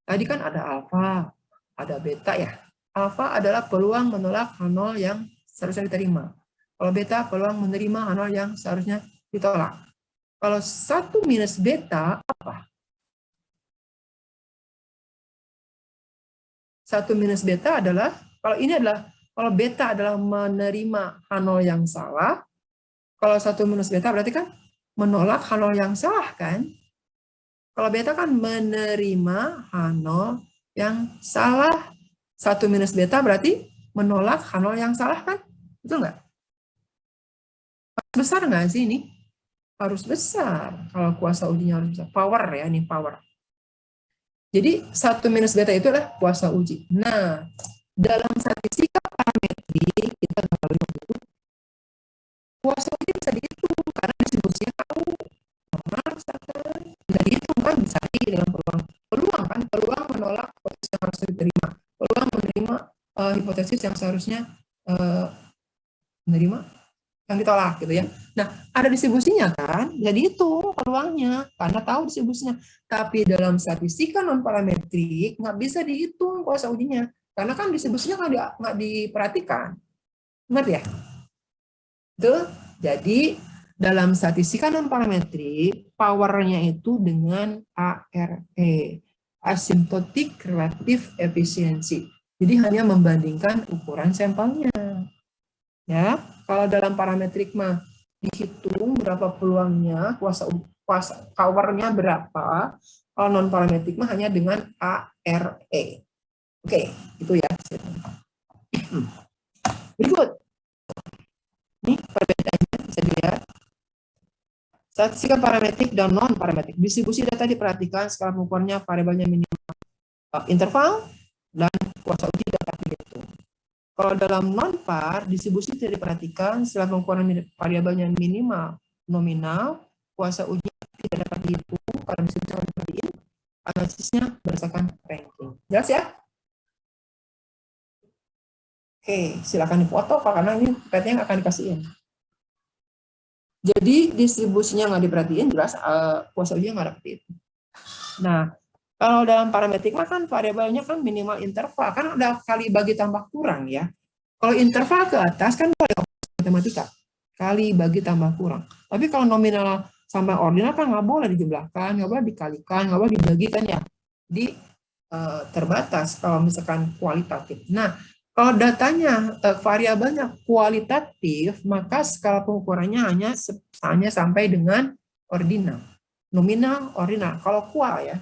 S1: Tadi kan ada alfa, ada beta ya. Alfa adalah peluang menolak H0 yang seharusnya diterima. Kalau beta peluang menerima H0 yang seharusnya ditolak. Kalau 1 minus beta apa? 1 minus beta adalah, kalau beta adalah menerima H0 yang salah, kalau 1 minus beta berarti kan menolak H0 yang salah kan? Kalau beta kan menerima H0 yang salah. 1 minus beta berarti menolak H0 yang salah kan? Betul nggak? Besar nggak sih ini? Harus besar. Kalau kuasa ujinya harus besar. Power ya, ini power. Jadi 1 minus beta itu adalah kuasa uji. Nah, dalam statistika parametrik, kita tahu itu, kuasa uji bisa dihitung karena distribusinya tahu. Bisa dihitung kan, bisa dengan peluang kan, peluang menolak hipotesis yang harus diterima, peluang menerima hipotesis yang seharusnya menerima yang ditolak gitu ya. Nah, ada distribusinya kan, jadi itu peluangnya karena tahu distribusinya. Tapi dalam statistika non parametrik nggak bisa dihitung kuasa ujinya karena kan distribusinya nggak diperhatikan. Benar ya? Itu jadi dalam statistika non parametrik powernya itu dengan ARE, asymptotic relative efficiency. Jadi hanya membandingkan ukuran sampelnya. Ya, kalau dalam parametrik mah dihitung berapa peluangnya, kuasa powernya berapa. Kalau non parametrik mah hanya dengan ARE. Oke, itu ya. Berikut. Ini perbedaannya bisa dilihat. Statistika parametrik dan non parametrik. Distribusi data diperhatikan, skala pengukurannya variabelnya minimal interval dan kuasa uji dapat dihitung. Kalau dalam non-par, distribusi tidak diperhatikan, setelah pengukuran variabelnya minimal nominal, kuasa uji tidak dapat dihitung, kalau distribusi tidak diperhatiin, analisisnya berdasarkan ranking. Jelas ya? Oke, silakan dipoto, karena ini petnya akan dikasihin. Jadi distribusinya nggak diperhatiin, jelas kuasa ujinya nggak dapat dihitung. Nah, kalau dalam parametrik kan variabelnya kan minimal interval, kan ada kali bagi tambah kurang ya. Kalau interval ke atas kan ada matematika, kali bagi tambah kurang. Tapi kalau nominal sampai ordinal kan nggak boleh dijumlahkan, nggak boleh dikalikan, nggak boleh dibagikan ya. Di terbatas kalau misalkan kualitatif. Nah, kalau datanya variabelnya kualitatif, maka skala pengukurannya hanya sampai dengan ordinal, nominal, ordinal. Kalau kual ya.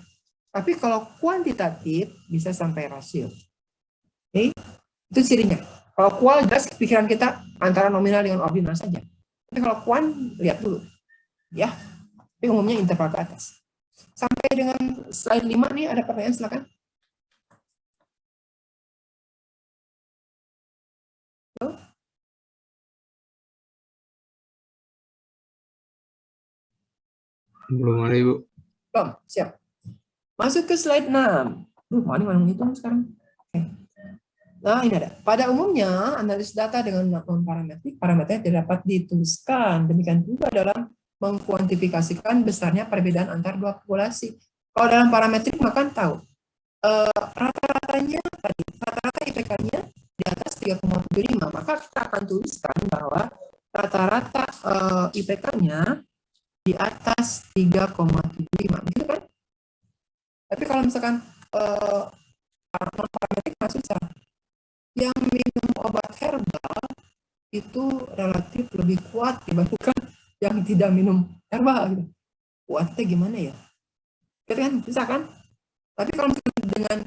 S1: Tapi kalau kuantitatif bisa sampai rasio. Oke, itu cirinya. Kalau kual jelas pikiran kita antara nominal dengan ordinal saja. Tapi kalau kuan lihat dulu, ya. Tapi umumnya interval ke atas. Sampai dengan slide 5 nih ada pertanyaan silakan. Halo?
S2: Belum ada, Ibu.
S1: Belum, siap. Masuk ke slide 6. Mana menghitung sekarang? Oke. Nah, ini ada. Pada umumnya, analisis data dengan non-parametrik, parameternya tidak dapat dituliskan. Demikian juga dalam mengkuantifikasikan besarnya perbedaan antar dua populasi. Kalau dalam parametrik, maka tahu. Rata-ratanya tadi, rata-rata IPK-nya di atas 3,75. Maka kita akan tuliskan bahwa rata-rata IPK-nya di atas 3,75. Gitu kan? Tapi kalau misalkan non-parametrik masih susah. Yang minum obat herbal itu relatif lebih kuat dibandingkan yang tidak minum herbal. Gitu. Kuatnya gimana ya? Gitu kan? Bisa kan? Tapi kalau misalkan dengan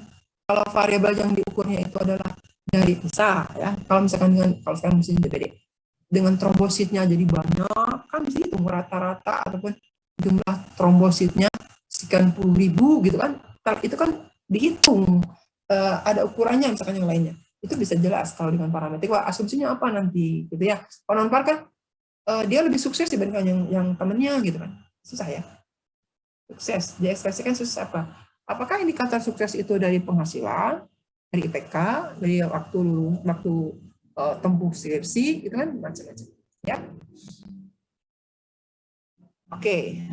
S1: kalau variabel yang diukurnya itu adalah dari bisa ya. Kalau misalkan dengan kalau sekarang mesin DBD dengan trombositnya jadi banyak kan bisa hitung rata-rata ataupun jumlah trombositnya sekian puluh ribu gitu kan. Itu kan dihitung ada ukurannya misalkan yang lainnya. Itu bisa jelas kalau dengan parametrik. Wah, asumsinya apa nanti gitu ya. Kalau non-par kan dia lebih sukses dibandingkan yang temennya gitu kan. Susah ya. Sukses. Diekspresikan sukses apa? Apakah indikator sukses itu dari penghasilan, dari IPK, dari waktu tempuh skripsi, gitu kan macam-macam. Ya. Oke.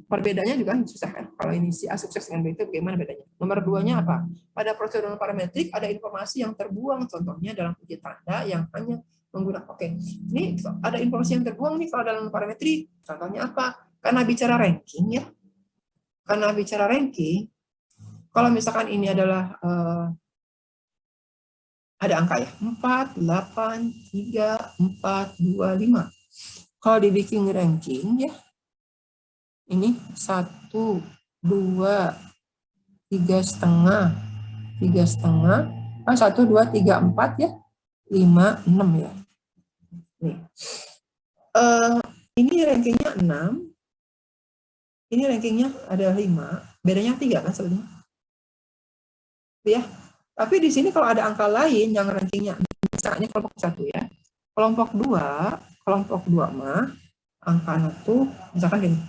S1: Perbedaannya juga susah kan. Kalau ini si A sukses dengan B itu bagaimana bedanya? Nomor 2-nya apa? Pada prosedur parametrik ada informasi yang terbuang, contohnya dalam uji tanda yang hanya menggunakan. Oke. Ini ada informasi yang terbuang nih kalau dalam parametrik. Contohnya apa? Karena bicara ranking ya. Karena bicara ranking, kalau misalkan ini adalah ada angka ya, 4, 8, 3, 4, 2, 5. Kalau dibikin ranking ya, ini 1, 2, 3,5, 3,5, 1, 2, 3, 4 ya, 5, 6 ya. Nih. Ini rankingnya 6, ini rankingnya ada 5, bedanya 3 kan sebenarnya. Ya, tapi di sini kalau ada angka lain yang rankingnya misalnya kelompok 1 ya, kelompok 2 mah angkanya tuh misalkan gini,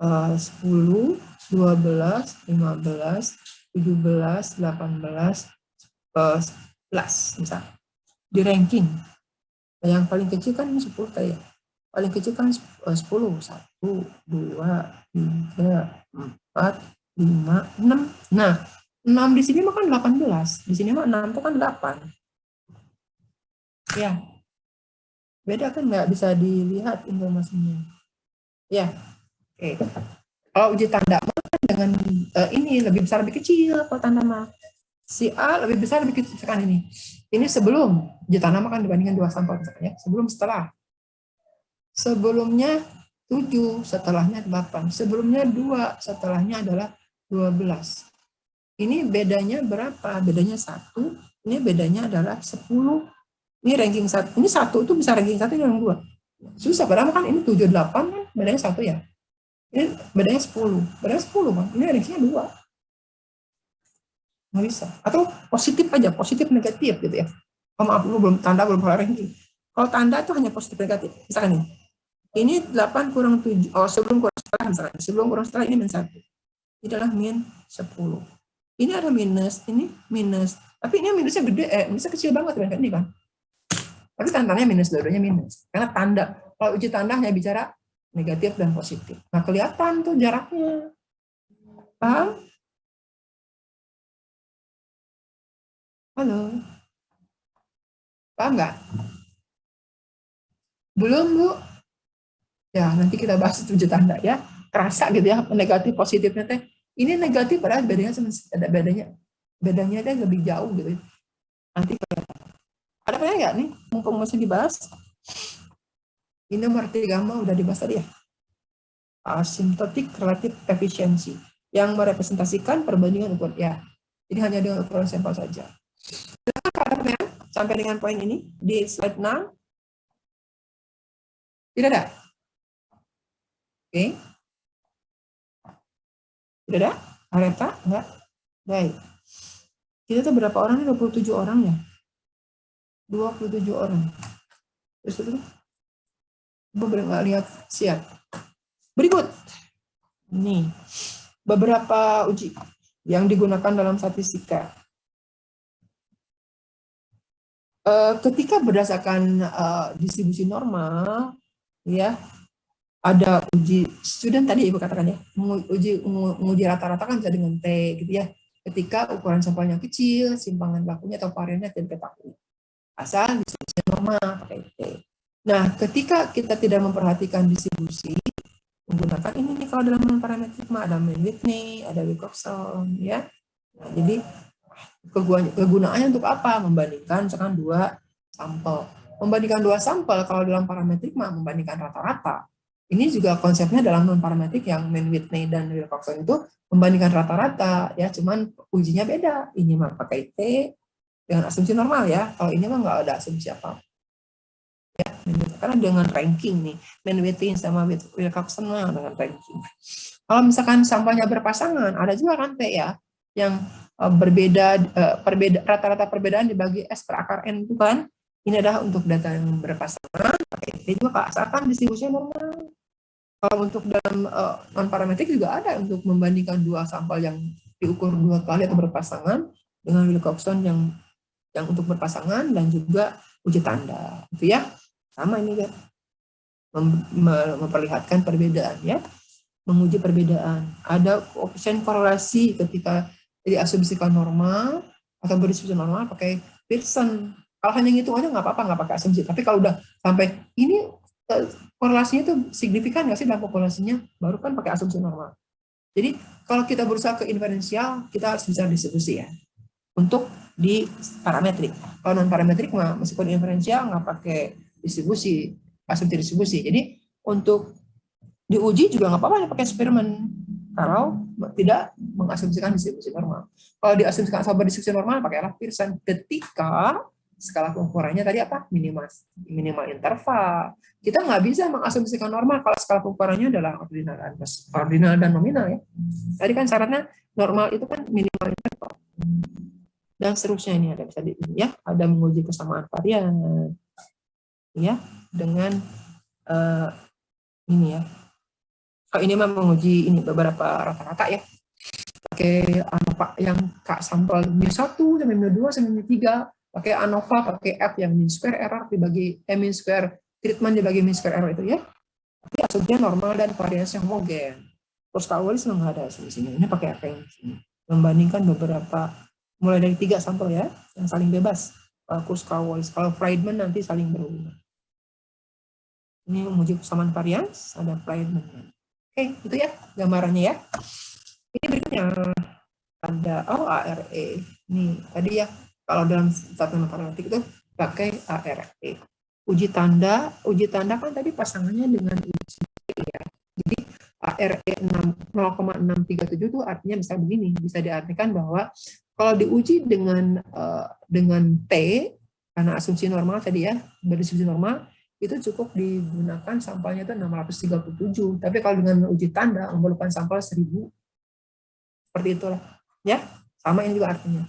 S1: 10, 12, 15, 17, 18, 11 misal di ranking. Yang paling kecil kan 10 tadi ya. Paling kecil kan 10, 1, 2, 3, 4, 5, 6. Nah, 6 di sini mah kan 18. Di sini mah 6 itu kan 8. Ya. Beda kan nggak bisa dilihat informasinya. Ya. Oke. Kalau uji tanda mah kan dengan ini lebih besar lebih kecil kalau tanda mah. Si A lebih besar lebih kecil misalkan ini. Ini sebelum uji tanda mah kan dibandingkan 2 sampel misalkan ya. Sebelum setelah. Sebelumnya 7, setelahnya 8. Sebelumnya 2, setelahnya adalah 12. Ini bedanya berapa? Bedanya 1. Ini bedanya adalah 10. Ini ranking 1. Ini 1 itu bisa ranking 1 yang 2. Susah, padahal kan ini 7, 8 kan bedanya 1 ya. Ini bedanya 10. Bedanya 10 kan. Ini rankingnya 2. Nggak bisa. Atau positif aja, positif negatif gitu ya. Oh maaf, lu belum tanda, belum ranking. Kalau tanda itu hanya positif negatif. Misalkan ini 8 kurang 7. Oh, sebelum kurang setelah misalkan. Sebelum kurang setelah ini min 1. Ini adalah min 10. Ini ada minus, ini minus. Tapi ini minusnya gede, minusnya kecil banget kan ini kan. Tapi tandanya minus, dua-duanya minus. Karena tanda, kalau uji tanda hanya bicara negatif dan positif. Nah, kelihatan tuh jaraknya. Paham? Halo? Paham nggak? Belum, Bu? Ya, nanti kita bahas uji tanda ya. Kerasa gitu ya, negatif, positifnya teh. Ini negatif padahal bedanya ada bedanya ada lebih jauh gitu. Nanti kelihatan. Ada apa nggak nih? Mumpung masih dibahas. Ini nomor 3 mah udah dibahas tadi ya. Asymptotic relative efficiency yang merepresentasikan perbandingan ukuran ya. Jadi hanya dengan ukuran sampel saja. Sampai dengan poin ini di slide 6. Tidak ada? Oke. Tidak ada? Areta? Enggak? Baik. Kita tuh berapa orang nih? 27 orang ya? 27 orang. Terus itu? Gue nggak lihat. Siap. Berikut. Ini beberapa uji yang digunakan dalam statistika. Ketika berdasarkan distribusi normal, ya ada uji student tadi Ibu katakan ya, menguji rata-rata kan bisa dengan T gitu ya. Ketika ukuran sampelnya kecil, simpangan bakunya atau variannya tidak diketahui. Asal distribusi normal pakai T. Nah, ketika kita tidak memperhatikan distribusi, menggunakan ini nih kalau dalam non-parametrik mah ada mean Whitney, ada Wilcoxon ya. Nah, jadi kegunaannya untuk apa? Membandingkan misalkan dua sampel. Membandingkan dua sampel kalau dalam parametrik mah membandingkan rata-rata. Ini juga konsepnya dalam non-parametrik yang mean Whitney dan Wilcoxon itu membandingkan rata-rata ya, cuman ujinya beda. Ini mah pakai T dengan asumsi normal ya. Kalau ini mah nggak ada asumsi apa. Ya, karena dengan ranking nih, mean Whitney sama Wilcoxon mah dengan ranking. Kalau misalkan sampelnya berpasangan, ada juga kan P ya, yang berbeda, rata-rata perbedaan dibagi S per akar N itu kan. Ini adalah untuk data yang berpasangan, pakai T juga asalkan distribusinya normal. Kalau untuk dalam non-parametrik juga ada untuk membandingkan dua sampel yang diukur dua kali atau berpasangan dengan Wilcoxon yang untuk berpasangan dan juga uji tanda, gitu ya. Sama ini ya, memperlihatkan perbedaan ya, menguji perbedaan. Ada koefisien korelasi ketika diasumsikan normal atau berdistribusi normal pakai Pearson. Kalau hanya ngitung aja nggak apa-apa, nggak pakai asumsi. Tapi kalau udah sampai ini korelasinya itu signifikan nggak sih dalam populasinya, baru kan pakai asumsi normal. Jadi kalau kita berusaha ke inferensial, kita harus bisa distribusi ya untuk di parametrik. Kalau non parametrik mah meskipun inferensial nggak pakai distribusi, asumsi distribusi. Jadi untuk diuji juga nggak apa-apa pakai eksperimen kalau tidak mengasumsikan distribusi normal. Kalau diasumsikan sama distribusi normal pakailah Pearson ketika skala pengukurannya tadi apa? Minimal interval. Kita nggak bisa mengasumsikan normal kalau skala pengukurannya adalah ordinal dan nominal ya. Tadi kan syaratnya normal itu kan minimal interval. Dan seterusnya ini ada bisa di ya, ada menguji kesamaan varian ya dengan ini ya. Kalau ini memang menguji ini beberapa rata-rata ya. Pakai ANOVA yang sampel mu1 sampai mu2 sampai mu3, pakai ANOVA, pakai F yang mean square error dibagi mean square treatment dibagi mean square error itu ya. Tapi asumsinya normal dan variasi homogen. Terus kalau Wallis nggak ada asumsinya. Ini pakai apa yang ini? Membandingkan beberapa mulai dari 3 sampel ya yang saling bebas. Kurzweil-Wallis. Kalau Friedman nanti saling berhubungan. Ini menguji kesamaan varians, ada Friedman. Oke, itu ya gambarannya ya. Ini berikutnya ada ARE. Nih tadi ya kalau dalam statement parametrik itu pakai ARE. Uji tanda kan tadi pasangannya dengan uji ya. Jadi ARE 0,637 itu artinya bisa begini, bisa diartikan bahwa kalau diuji dengan T karena asumsi normal tadi ya, berdistribusi normal itu cukup digunakan sampelnya itu 637. Tapi kalau dengan uji tanda memerlukan sampel 1000. Seperti itulah. Ya, sama ini juga artinya.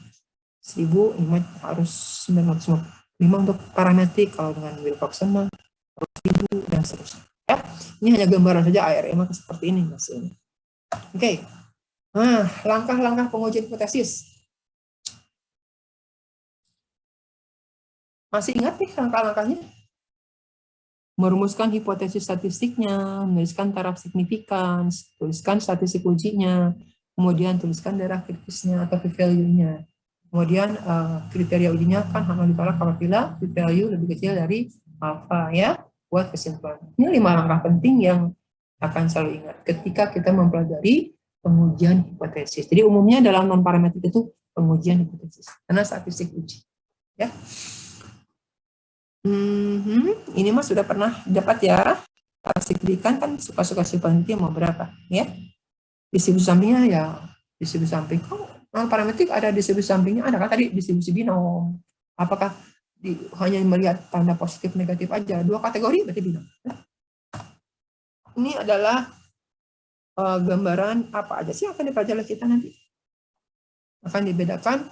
S1: 1000 ini harus 905 untuk parametrik, kalau dengan Wilcoxon mah 1000 dan seterusnya. Ya, ini hanya gambaran saja ARE maka seperti ini hasilnya. Oke. Nah, langkah-langkah pengujian hipotesis. Masih ingat nih langkah-langkahnya? Merumuskan hipotesis statistiknya, menuliskan taraf signifikan, tuliskan statistik ujinya, kemudian tuliskan daerah kritisnya atau p-value-nya. Kemudian kriteria ujinya kan hanya ditolak apabila p-value lebih kecil dari alpha ya, buat kesimpulan. Ini 5 langkah penting yang akan selalu ingat ketika kita mempelajari pengujian hipotesis. Jadi umumnya dalam non-parametrik itu pengujian hipotesis, karena statistik uji. Ya. Ini mah sudah pernah dapat ya. Signifikan kan suka-suka si peneliti mau berapa ya. Distribusi sampingnya ya distribusi samping. Oh, non-parametrik ada distribusi sampingnya, ada kan tadi distribusi binom. Apakah hanya melihat tanda positif negatif aja? 2 kategori berarti binom. Ini adalah gambaran apa aja sih yang akan dipelajari kita nanti. Akan dibedakan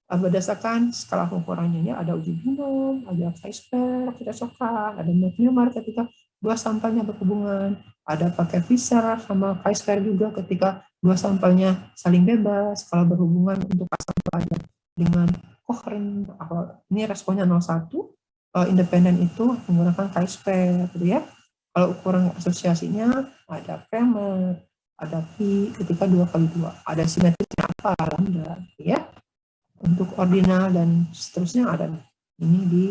S1: berdasarkan skala pengukurannya ya, ada uji binom, ada chi-square, kita coklat, ada Metzner ketika 2 sampelnya berhubungan, ada pakai Fisher sama chi-square juga ketika dua sampelnya saling bebas kalau berhubungan untuk sampel dengan koheren. Ini responnya 01, independen itu menggunakan chi-square gitu ya. Kalau ukuran asosiasinya ada Kramer, ada pi ketika 2 kali 2, ada simetrisnya apa lambda gitu ya. Untuk ordinal dan seterusnya ada ini di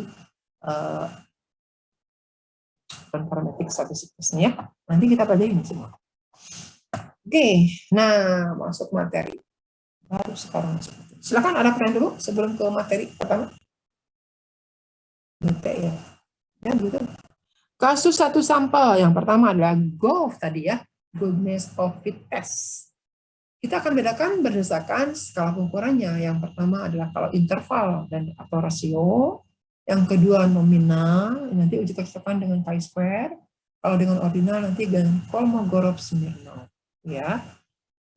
S1: parametrik statistiknya ya. Nanti kita pelajari ini semua. Oke, nah masuk materi. Baru sekarang masuk. Silakan ada pertanyaan dulu sebelum ke materi pertama. Ya. Ya gitu. Kasus satu sampel yang pertama adalah GOF tadi ya, Goodness of Fit Test. Kita akan bedakan berdasarkan skala pengukurannya. Yang pertama adalah kalau interval dan atau rasio. Yang kedua nominal, nanti uji kecocokan dengan chi-square. Kalau dengan ordinal nanti dengan Kolmogorov-Smirnov, ya,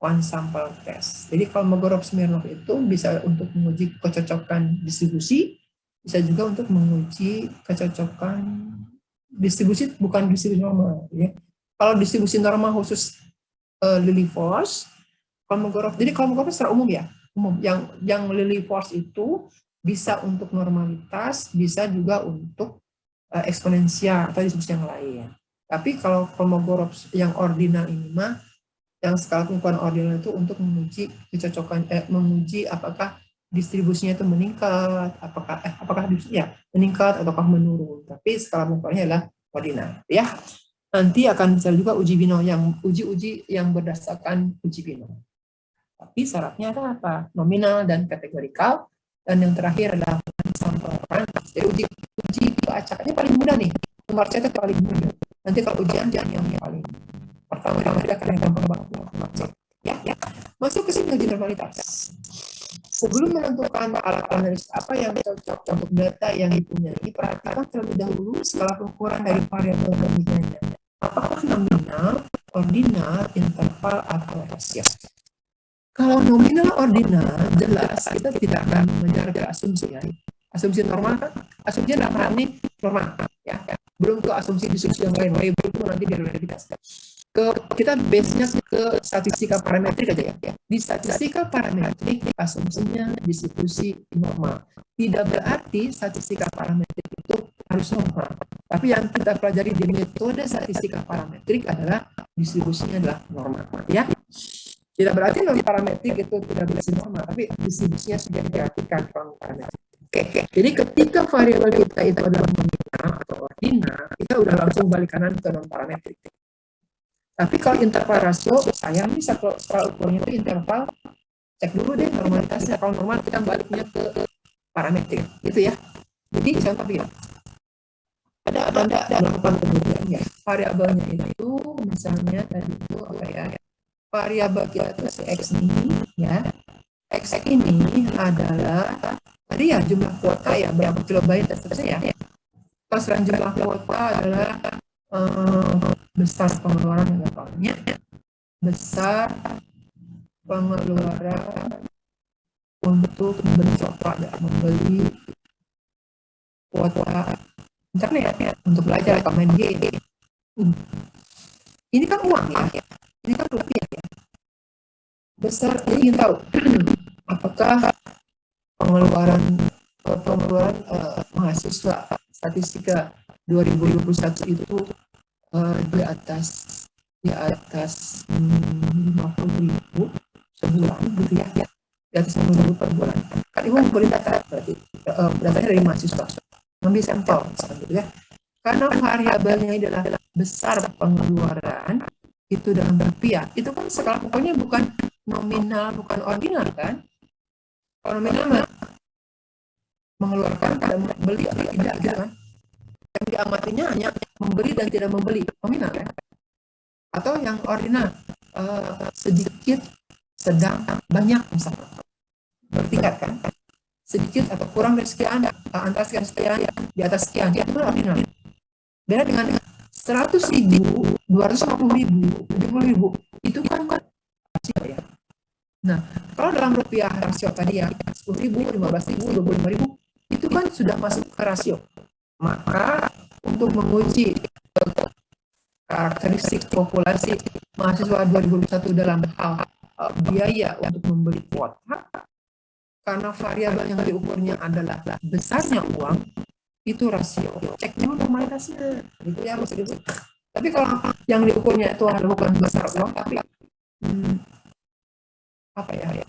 S1: one sample test. Jadi Kolmogorov-Smirnov itu bisa untuk menguji kecocokan distribusi, bisa juga untuk menguji kecocokan distribusi bukan distribusi normal, ya. Kalau distribusi normal khusus Lilliefors, Kolmogorov. Jadi Kolmogorov secara umum ya, umum. Yang Lilliefors itu bisa untuk normalitas, bisa juga untuk eksponensial atau distribusi yang lain. Tapi kalau Kolmogorov yang ordinal ini mah, yang skala pengukuran ordinal itu untuk menguji kecocokan, menguji apakah distribusinya itu meningkat, apakah distribusinya meningkat ataukah menurun. Tapi skala pengukurannya adalah ordinal, ya. Nanti akan bisa juga uji bino yang uji yang berdasarkan uji bino. Tapi syaratnya apa? Nominal dan kategorikal. Dan yang terakhir adalah sampel rantas. Jadi uji acaknya paling mudah nih. Nomor C itu paling mudah. Nanti kalau ujian yang paling pertama kita akan yang gampang banget. Ya. Masuk ke sini uji normalitas. Sebelum menentukan alat analis apa yang cocok untuk data yang dipunyai, perhatikan terlebih dahulu skala pengukuran dari variabel bandingannya. Apakah nominal, ordinal, interval, atau rasio? Kalau nominal ordinal, jelas kita tidak akan mengejar ke asumsi ya. Asumsi normal kan? Asumsi dalam hal ini normal ya. Belum ke asumsi distribusi yang lain, variabel itu nanti direlativitas. Kita base-nya ke statistika parametrik aja ya. Di statistika parametrik asumsinya distribusi normal. Tidak berarti statistika parametrik itu harus normal. Tapi yang kita pelajari di metode statistika parametrik adalah distribusinya adalah normal ya. Tidak berarti non parametrik itu tidak bisa normal, tapi distribusinya sudah diperhatikan kalau parametrik. Oke. Jadi ketika variabel kita itu adalah nominal atau ordinal, kita udah langsung balik kanan ke non parametrik. Tapi kalau interval rasio, sayang bisa kalau ukurnya itu interval, cek dulu deh normalitasnya. Kalau normal kita baliknya ke parametrik, gitu ya. Jadi contoh ya. Ada melakukan kemudian ya. Variabelnya itu misalnya tadi itu apa ya? Variabel kita itu X ini ya. X ini adalah tadi ya jumlah kuota ya, berapa kilobyte dan seterusnya ya. Pasaran jumlah kuota adalah besar pengeluaran totalnya, besar pengeluaran untuk membeli kuota internet ya, untuk belajar atau main game. Ini kan uang ya. Ini kan rupiah ya. Besar, jadi ingin tahu apakah pengeluaran mahasiswa statistika 2021 itu di atas 50.000 sebulan gitu ya. Di atas 50.000 per bulan. Kan ibu membeli data berarti datanya dari mahasiswa. Ngambil sampel gitu ya. Karena variabelnya adalah besar pengeluaran itu dalam rupiah, itu kan skala pokoknya bukan nominal, bukan ordinal kan? Kalau nominal mengeluarkan dan membeli atau tidak gitu kan? Yang diamatinya hanya membeli dan tidak membeli, nominal kan? Atau yang ordinal sedikit, sedang, banyak misalnya, bertingkat kan? Sedikit atau kurang dari sekian, antara sekian, di atas sekian, itu ordinal. Beda dengan 100.000, 250.000, 70.000, itu kan rasio ya. Nah, kalau dalam rupiah rasio tadi ya, 10.000, 15.000, 25.000, itu kan sudah masuk ke rasio. Maka untuk menguji karakteristik populasi mahasiswa 2021 dalam hal biaya untuk membeli kuota, karena variabel yang diukurnya adalah besarnya uang, itu rasio. Cek dulu normalitasnya, gitu ya harus disebut. Tapi kalau yang diukurnya itu adalah bukan besar uang, tapi apa ya,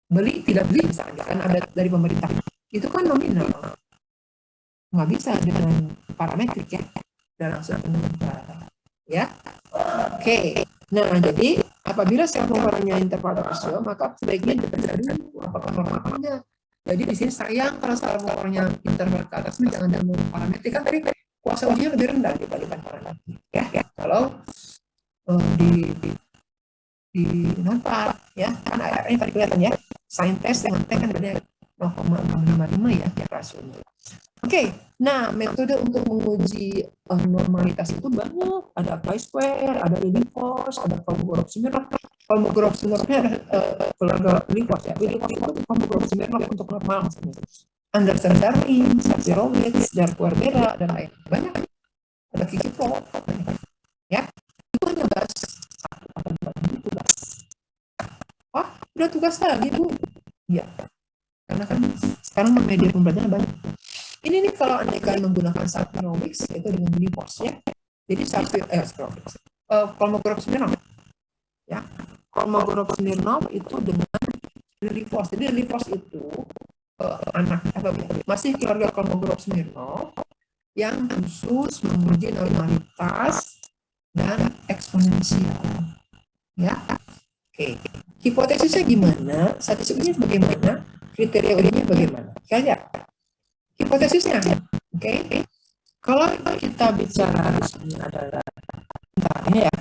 S1: beli tidak beli misalnya kan ada dari pemerintah, itu kan nominal, nggak bisa dengan parametrik ya dalam suatu negara ya. Oke. Nah jadi apabila saya pengukurannya interval rasio, maka sebaiknya diperiksa dulu apakah normalnya. Jadi di sini sayang kalau salah pengukurannya interval ke atas, jangan dengan parametrik, kan tadi kuasa ujinya lebih rendah dibandingkan parametrik ya. Kalau di non-par ya, kan ini tadi kelihatan ya, sin test dengan T kan beda 0,55 ya rasionya. Oke, nah metode untuk menguji normalitas itu banyak, ada chi-square, ada leading force, ada Kolmogorov-Smirnov. Kolmogorov-Smirnovnya ada keluarga leading force ya, leading force itu Kolmogorov-Smirnov untuk normal maksudnya. Anderson-Darling, Sapir-Witz, Dark-Bera, dan lain banyak, ada Kiki-Plot ya. Itu hanya bahas tugas. Wah, udah tugas lagi Bu? Ya, karena kan sekarang media pembelajaran banyak. Ini nih kalau andaikan menggunakan Sapir-Witz itu dengan leading force ya. Jadi Kolmogorov-Smirnov ya. Kolmogorov-Smirnov itu dengan leading force. Jadi leading force itu anak masih keluarga Kolmogorov-Smirnov yang khusus menguji normalitas dan eksponensial ya. Oke, hipotesisnya gimana, statistiknya bagaimana, kriteria ujinya bagaimana, kayak hipotesisnya. Oke. Kalau kita bicara di sini adalah ini ya,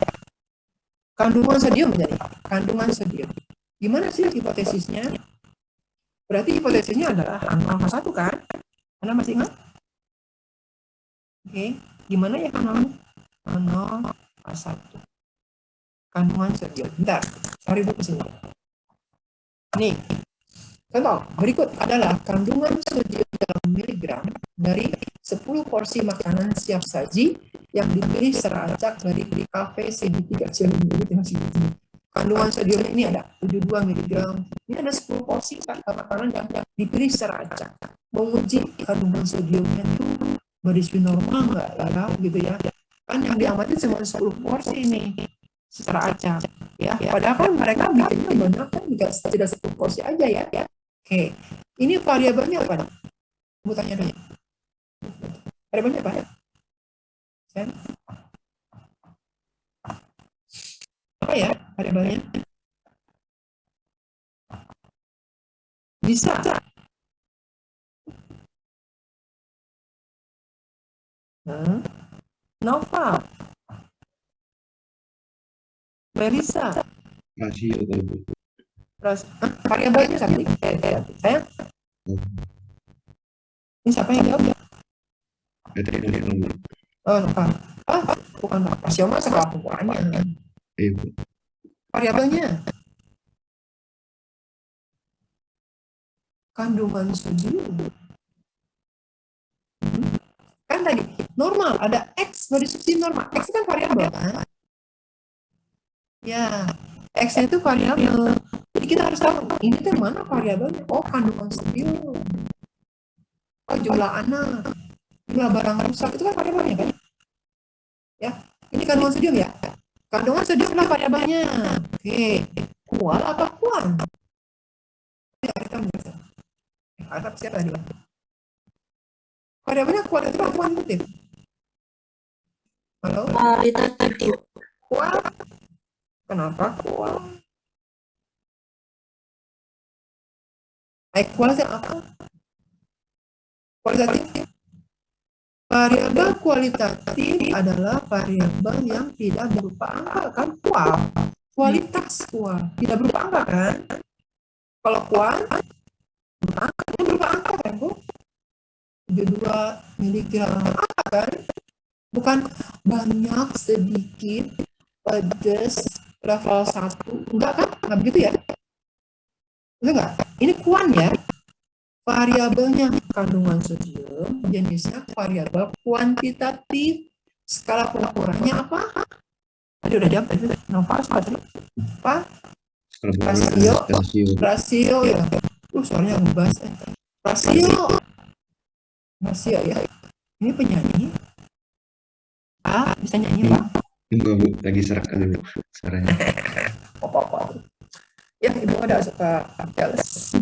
S1: kandungan sodium menjadi kandungan sodium. Gimana sih hipotesisnya? Berarti hipotesisnya adalah angka 1 kan? Anda masih ingat? Oke, gimana ya kandungan 0,1 kandungan sodium. Bentar, sorry Bu kesini. Nih, contoh berikut adalah kandungan sodium dalam miligram dari 10 porsi makanan siap saji yang dipilih secara acak dari KV-CD3 Kandungan sodium ini ada 72 mg. Ini ada 10 porsi makanan yang dipilih secara acak. Menguji kandungan sodiumnya itu berisi normal nggak ya, gitu ya. Kan yang diamati cuma 10 porsi ini secara acak ya. Padahal kan mereka bikinnya banyak kan, tidak 10 porsi aja ya. Oke, ini variabelnya apa? Mau tanya dulu. Variabelnya apa? Apa ya variabelnya? Bisa. Nova. Melisa.
S8: Rasio tadi.
S1: Variabelnya siapa? Saya? Ini siapa yang jawab? Oh, Nova. Bukan Nova. Rasio mah skala pengukurannya. Variabelnya kandungan sodium. Kan tadi normal ada X dari subsidi normal. X kan variabel kan? Ya, X-nya itu variabel. Jadi kita harus tahu ini tuh mana variabelnya. Oh, kandungan sodium. Oh, jumlah anak, jumlah barang rusak itu kan variabelnya kan? Ya, ini kandungan sodium ya. Kandungan sodium adalah variabelnya. Oke, kual apa kuan? Ada siapa tadi? Variabelnya kualitatif atau kuantitatif? Halo?
S4: Kualitatif.
S1: Kual. Kenapa kual? Kualitatif apa? Kualitatif. Variabel kualitatif adalah variabel yang tidak berupa angka kan, kual. Kualitas kual tidak berupa angka kan? Kalau kual berupa angka kan Bu? 72 mg angka kan? Bukan banyak, sedikit, pedas, level 1. Enggak kan? Enggak begitu ya? Enggak. Ini kuan ya. Variabelnya kandungan sodium, jenisnya variabel kuantitatif. Skala pengukurannya apa? Tadi udah jawab tadi. Nova tadi. Apa?
S8: Rasio.
S1: Rasio ya. Soalnya ngebahas. Rasio ya. Ini penyanyi. Bisa nyanyi Pak?
S8: Enggak Bu, lagi serak dulu suaranya.
S1: Apa-apa. Ya, Ibu ada suka jelas.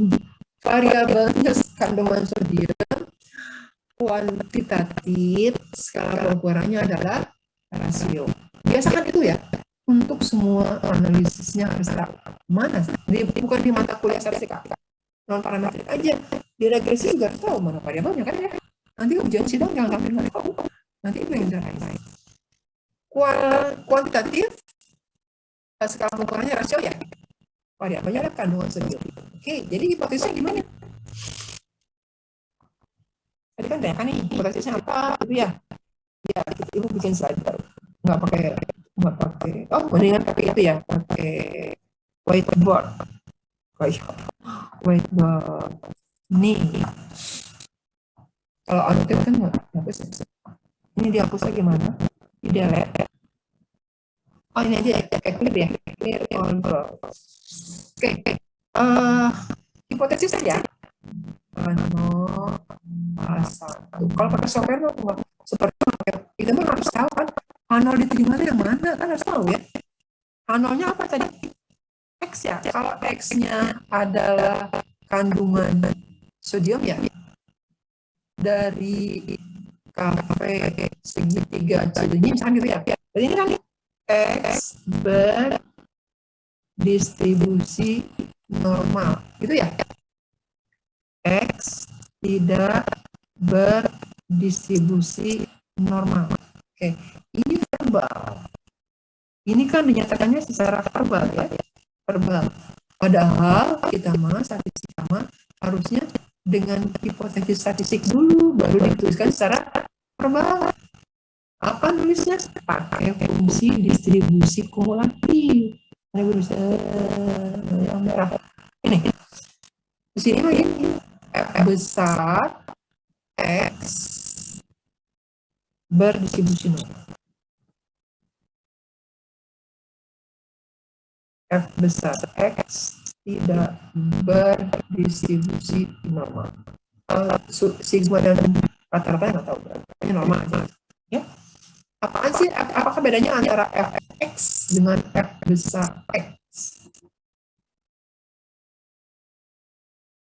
S1: Variabelnya kandungan sodium, kuantitatif, skala pengukurannya adalah rasio. Biasakan itu ya, untuk semua analisisnya harus tahu. Mana? Bukan di mata kuliah statistika. Non parametrik aja. Di regresi juga harus tahu mana variabelnya kan ya. Nanti ujian sidang jangan sampai nggak tahu. Nanti itu yang cerain. Kuantitatif, skala pengukurannya rasio ya. Variabelnya adalah kandungan sodium. Oke, jadi hipotesisnya gimana? Tadi kan tanya nih, hipotesisnya apa gitu ya? Ya, Ibu bikin slide baru. Nggak pakai. Oh, mendingan pakai itu ya, pakai whiteboard. Whiteboard. Nih. Kalau annotate kan nggak hapus. Ini dihapusnya gimana? Di delete. Oh, ini aja kayak clear ya. Clear all Oke. Hipotesis saja. Kalau pakai software seperti itu mah harus tahu kan. H0 diterima yang mana kan harus tahu ya. H0-nya apa tadi? X ya. Kalau X-nya adalah kandungan sodium ya. Dari kafe segitiga Cileunyi misalnya gitu ya. Jadi ini kan X berdistribusi normal, gitu ya. X tidak berdistribusi normal. Oke, ini verbal. Ini kan dinyatakannya secara verbal ya, verbal. Padahal kita statistik harusnya dengan hipotesis statistik dulu, baru dituliskan secara verbal. Apa nulisnya? Pakai fungsi distribusi kumulatif. Ini bisa yang merah. Ini di sini ini F besar X berdistribusi normal. F besar X tidak berdistribusi normal. Sigma dan rata-rata nggak tahu, berarti normal aja. Ya. Apaan sih? Apakah bedanya antara Fx dengan F besar X?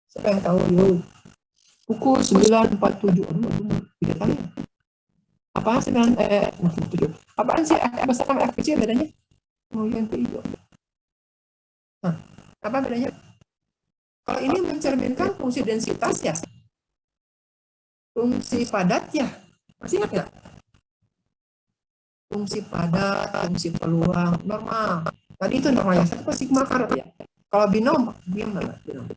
S1: Siapa yang tahu? Yo. Pukul 9.47. Tidak tahu ya. Apaan 9.47? Apaan sih F besar sama F kecil bedanya? Oh, yang hijau. Nah, apa bedanya? Kalau ini mencerminkan fungsi densitas ya. Fungsi padat ya. Masih ingat nggak? Fungsi padat, fungsi peluang, normal. Tadi itu normalnya satu sigma karet ya. Kalau binom, binom.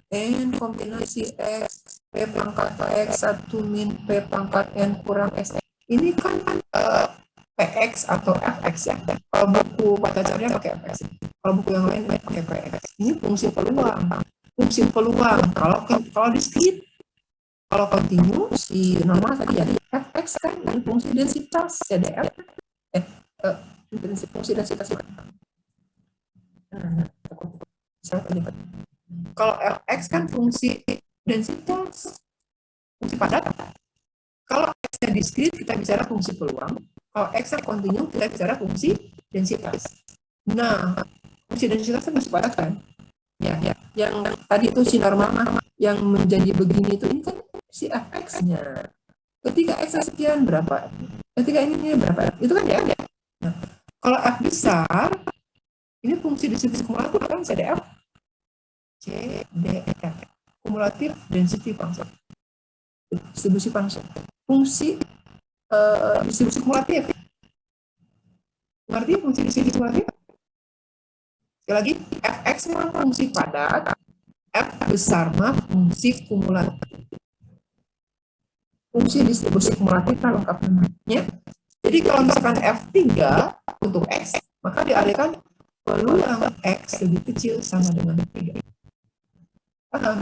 S1: N kombinasi X, P pangkat X, 1 min P pangkat N kurang S. Ini kan PX atau FX ya. Kalau buku Bhattacharya pakai FX. Kalau buku yang lain pakai PX. Ini fungsi peluang. Fungsi peluang. Kalau diskrit, kalau kontinu, si normal tadi ya. FX kan ini fungsi densitas, CDF. Fungsi densitas. Kalau Fx kan fungsi densitas, fungsi padat. Kalau X-nya diskrit, kita bicara fungsi peluang. Kalau X-nya kontinu, kita bicara fungsi densitas. Nah, fungsi densitas kan fungsi padat kan? Ya. Yang tadi itu si normal yang menjadi begini itu ini kan si Fx-nya. Ketika X-nya sekian berapa? Ketika ini berapa? Itu kan ya. Nah, kalau F besar, ini fungsi distribusi kumulatif kan CDF. CDF. Kumulatif density function. Distribusi function. Fungsi distribusi kumulatif. Mengerti fungsi distribusi kumulatif? Sekali lagi, Fx mah fungsi padat, F besar mah fungsi kumulatif. Fungsi distribusi kumulatif lengkap namanya. Jadi kalau misalkan F3 untuk X, maka dialihkan peluang X lebih kecil sama dengan 3. Paham?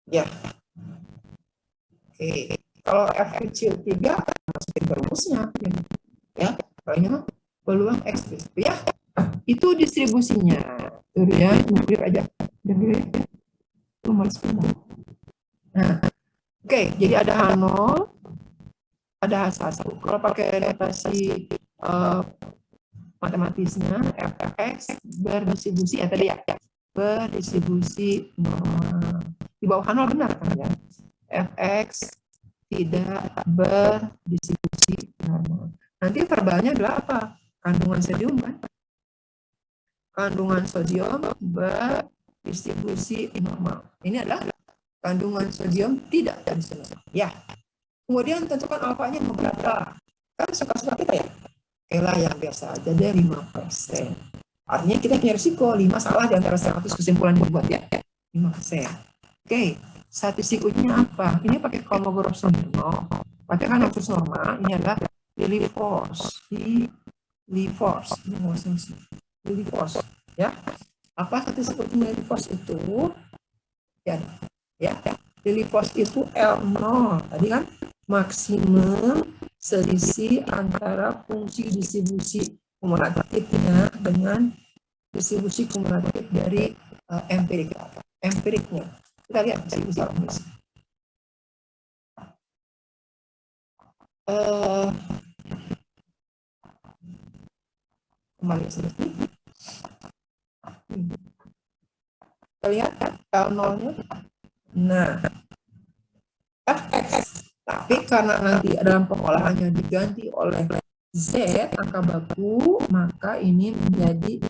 S1: Ya. Oke. Kalau F kecil 3, jadi rumusnya. Ya, kalau ini mah peluang X ya. Itu distribusinya. Tuh ya, mirip aja. Nah, oke, jadi ada H0, ada H1. Kalau pakai notasi matematisnya, Fx berdistribusi ya tadi ya, berdistribusi normal. Di bawah H0 benar kan ya? Fx tidak berdistribusi normal. Nanti verbalnya adalah apa? Kandungan sodium kan? Kandungan sodium berdistribusi normal. Ini adalah kandungan sodium tidak berdistribusi normal. Ya. Kemudian tentukan alfanya berapa. Kan suka-suka kita ya. Oke lah yang biasa aja deh 5%. Artinya kita punya risiko 5 salah di antara 100 kesimpulan yang dibuat ya. 5%. Oke. Statistik ujinya apa? Ini pakai Kolmogorov-Smirnov. Pakai kan terus normal. Ini adalah Lillie force. Lillie force. Ya. Apa statistik ujinya Lillie force itu? Ya. Lillie force itu L0. Tadi kan maksimum selisih antara fungsi distribusi kumulatifnya dengan distribusi kumulatif dari empiriknya. Kita lihat distribusi kumulatif. Kembali seperti kita lihat L0-nya. Nah, Fx, tapi karena nanti dalam pengolahannya diganti oleh Z angka baku, maka ini menjadi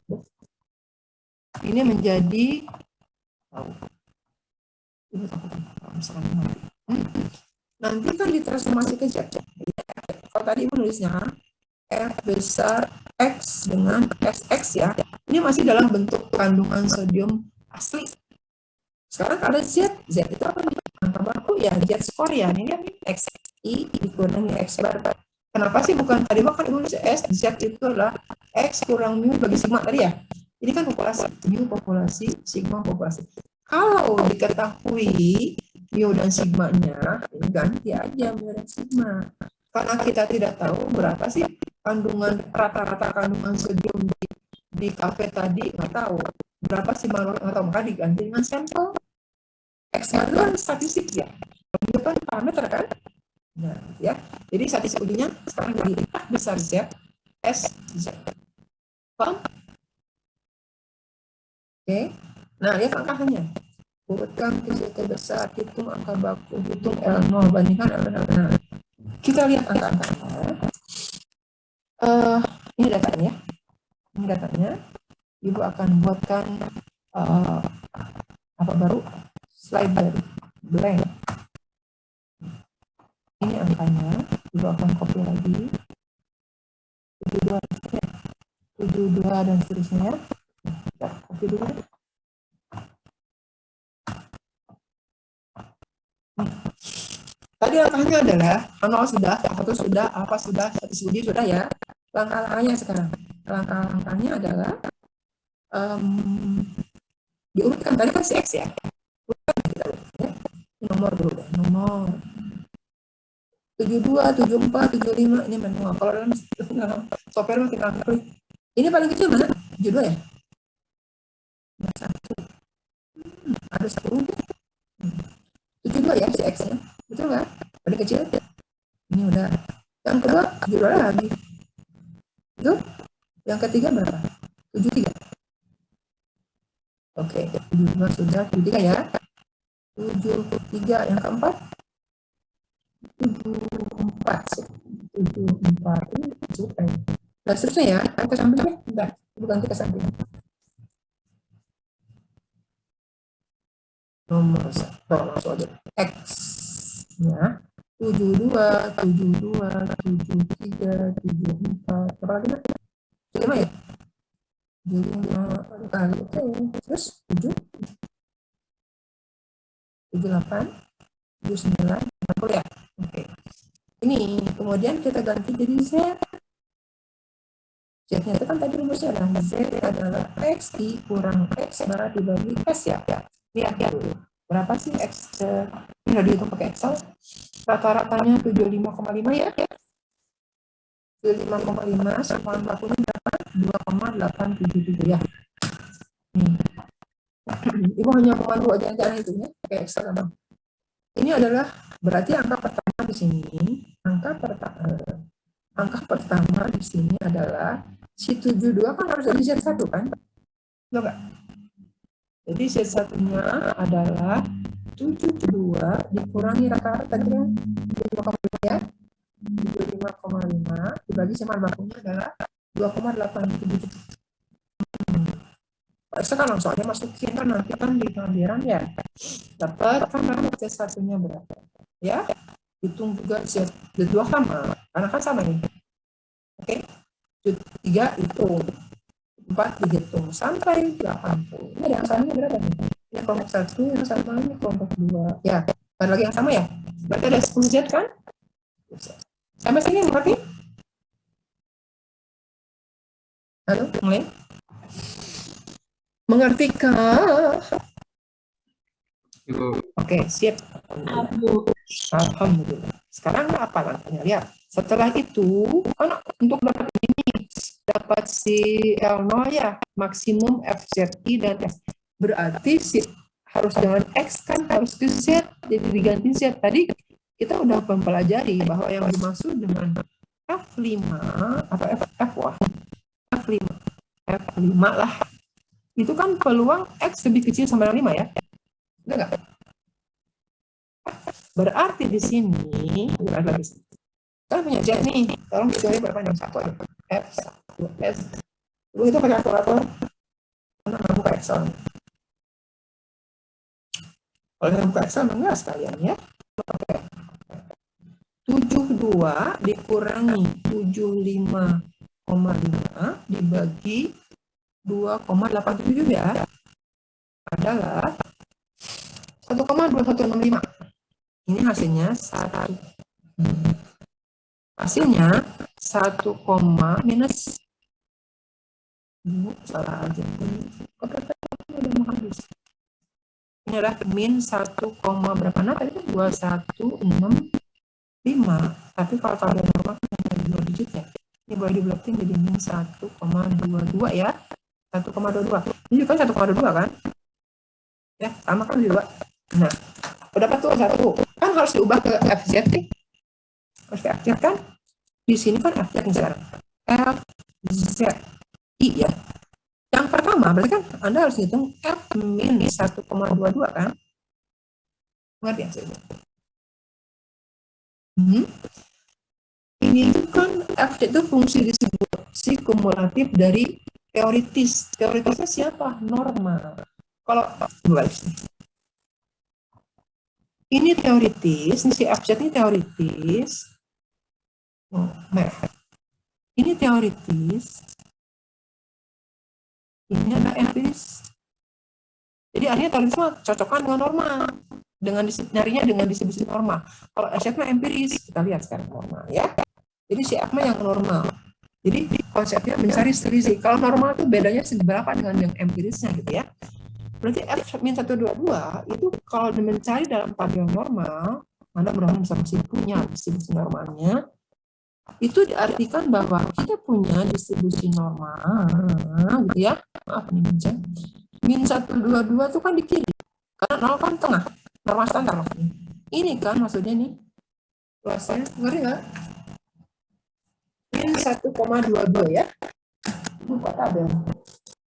S1: nanti kan ditransformasi ke Z. Kalau tadi menulisnya F besar X dengan SX ya, ini masih dalam bentuk kandungan sodium asli. Sekarang ada Z itu apa nih? Angka baku ya, Z score ya, ini kan XI dikurangi X bar. Kenapa sih bukan tadi makan dulu S, Z itu adalah X kurang mu bagi sigma tadi ya. Ini kan populasi, mu populasi, sigma populasi. Kalau diketahui mu dan sigmanya, ini ganti aja mu dan sigma. Karena kita tidak tahu berapa sih kandungan rata-rata kandungan sodium di kafe tadi, nggak tahu. Berapa sih manual atau maka diganti dengan sampel. X itu kan statistik ya. Itu kan parameter kan. Nah, ya. Jadi statistik ujinya sekarang jadi F besar Z, S Z. Paham? Oke. Nah, lihat angkanya. Urutkan Z besar, hitung angka baku, hitung L0, bandingkan L0. Nah, kita lihat angka-angkanya. Ini datanya. Ini datanya. Ibu akan buatkan apa baru? Slide baru. Blank. Ini angkanya. Ibu akan copy lagi. 72 dan seterusnya. Kita copy dulu. Tadi angkanya adalah 0 sudah, 1 sudah, apa sudah, statistik sudah ya. Langkah-langkahnya sekarang. Langkah-langkahnya adalah diurutkan tadi kan si X ya. Kita lihat ya. Nomor dulu deh. Nomor 72, 74, 75 ini manual. Kalau dalam software kita klik. Ini paling kecil mana? 72 ya? Ada 10. 72 ya si X-nya. Betul nggak? Paling kecil. Ini udah. Yang kedua 72 lagi. Itu. Yang ketiga berapa? 73. Oke, 72 sudah, 73 ya. 73 yang keempat. 74. 74 ini cukup. Nah, seterusnya ya, ke samping ya. Bentar, bukan ke samping. Nomor 1, langsung aja. X ya. 72, 73, 74. Berapa lagi? 5 ya? 75 kali, oke. Terus 7, 78, 79, 80 ya? Oke. Ini kemudian kita ganti jadi Z. Z-nya itu kan tadi rumusnya adalah Z adalah XI kurang X bar dibagi S ya. Lihat dulu. Berapa sih X? Ini udah dihitung pakai Excel. Rata-ratanya 75,5 ya. 75,5 sama bakunya berapa? 2,877 ya. Ibu hanya memandu aja itu ya, pakai Excel abang. Ini adalah berarti angka pertama di sini, angka pertama di sini adalah si 72 kan harus dari Z1 kan? Enggak? Jadi Z1-nya adalah 72 dikurangi rata-rata tadi kan 75,5 ya. 75,5 dibagi sama bakunya adalah 2,877. Saya kan langsung aja masukin kan nanti kan di pengadilan ya. Dapat kan Z1-nya berapa? Ya. Hitung juga Z2 sama. Karena kan sama nih. Oke. 3 itu 4 dihitung sampai 80. Ini ada yang sama berapa nih? Ini kelompok 1, yang sama ini kelompok 2. Ya, ada lagi yang sama ya? Berarti ada 10Z kan? Sampai sini mengerti? Halo, mulai? Mengertikah? Oke, siap. Alhamdulillah. Sekarang apa langkahnya? Lihat. Setelah itu, kan untuk dapat ini, dapat si L0 ya, maksimum FZI dan S. Berarti si harus dengan X kan harus ke Z, jadi diganti Z. Tadi kita udah mempelajari bahwa yang dimaksud dengan F5 atau F5 lah. Itu kan peluang X lebih kecil sama 5 ya. Udah nggak? Berarti di sini, kan punya Z nih, tolong dicari berapa yang satu aja. F1, S. Lu itu pakai kalkulator, karena nggak buka Excel. Kalau nggak buka Excel, enggak sekalian ya. 72 dikurangi 75,5 dibagi 2,87 ya, adalah 1,2165. Ini hasilnya 1. Hasilnya 1, minus salah aja. Udah mau habis. Ini adalah min 1, berapa? Nah, tadi kan 2165. Tapi kalau tabel normal kan ada 2 digit ya. Ini boleh dibulatin jadi min 1,22 ya. 1,22. Ini juga 1,22 kan? Ya, sama kan 2. Nah, udah dapat tuh 1. Kan harus diubah ke FZ nih. Harus FZ kan? Di sini kan FZ nih sekarang. FZI ya. Yang pertama, berarti kan Anda harus hitung F min 1,22 kan? Ngerti ya? Ini kan FZ itu fungsi distribusi kumulatif dari teoritis. Teoritisnya siapa? Normal. Kalau balik sini. Ini teoritis, ini si FZ ini teoritis. Ini teoritis. Ini adalah empiris. Jadi artinya teoritis cocokkan dengan normal. Nyarinya dengan distribusi normal. Kalau FZ mah empiris, kita lihat sekarang normal ya. Jadi si F yang normal. Jadi konsepnya mencari selisih. Kalau normal itu bedanya seberapa dengan yang empirisnya gitu ya. Berarti F-122 itu kalau mencari dalam tabel normal, Anda mudah-mudahan bisa punya distribusi normalnya, itu diartikan bahwa kita punya distribusi normal, gitu ya. Maaf nih, min 122 itu kan di kiri, karena 0 kan tengah, normal standar maksudnya. Ini kan maksudnya nih, luasnya, ngerti nggak? Min 1,22 ya, buka tabel.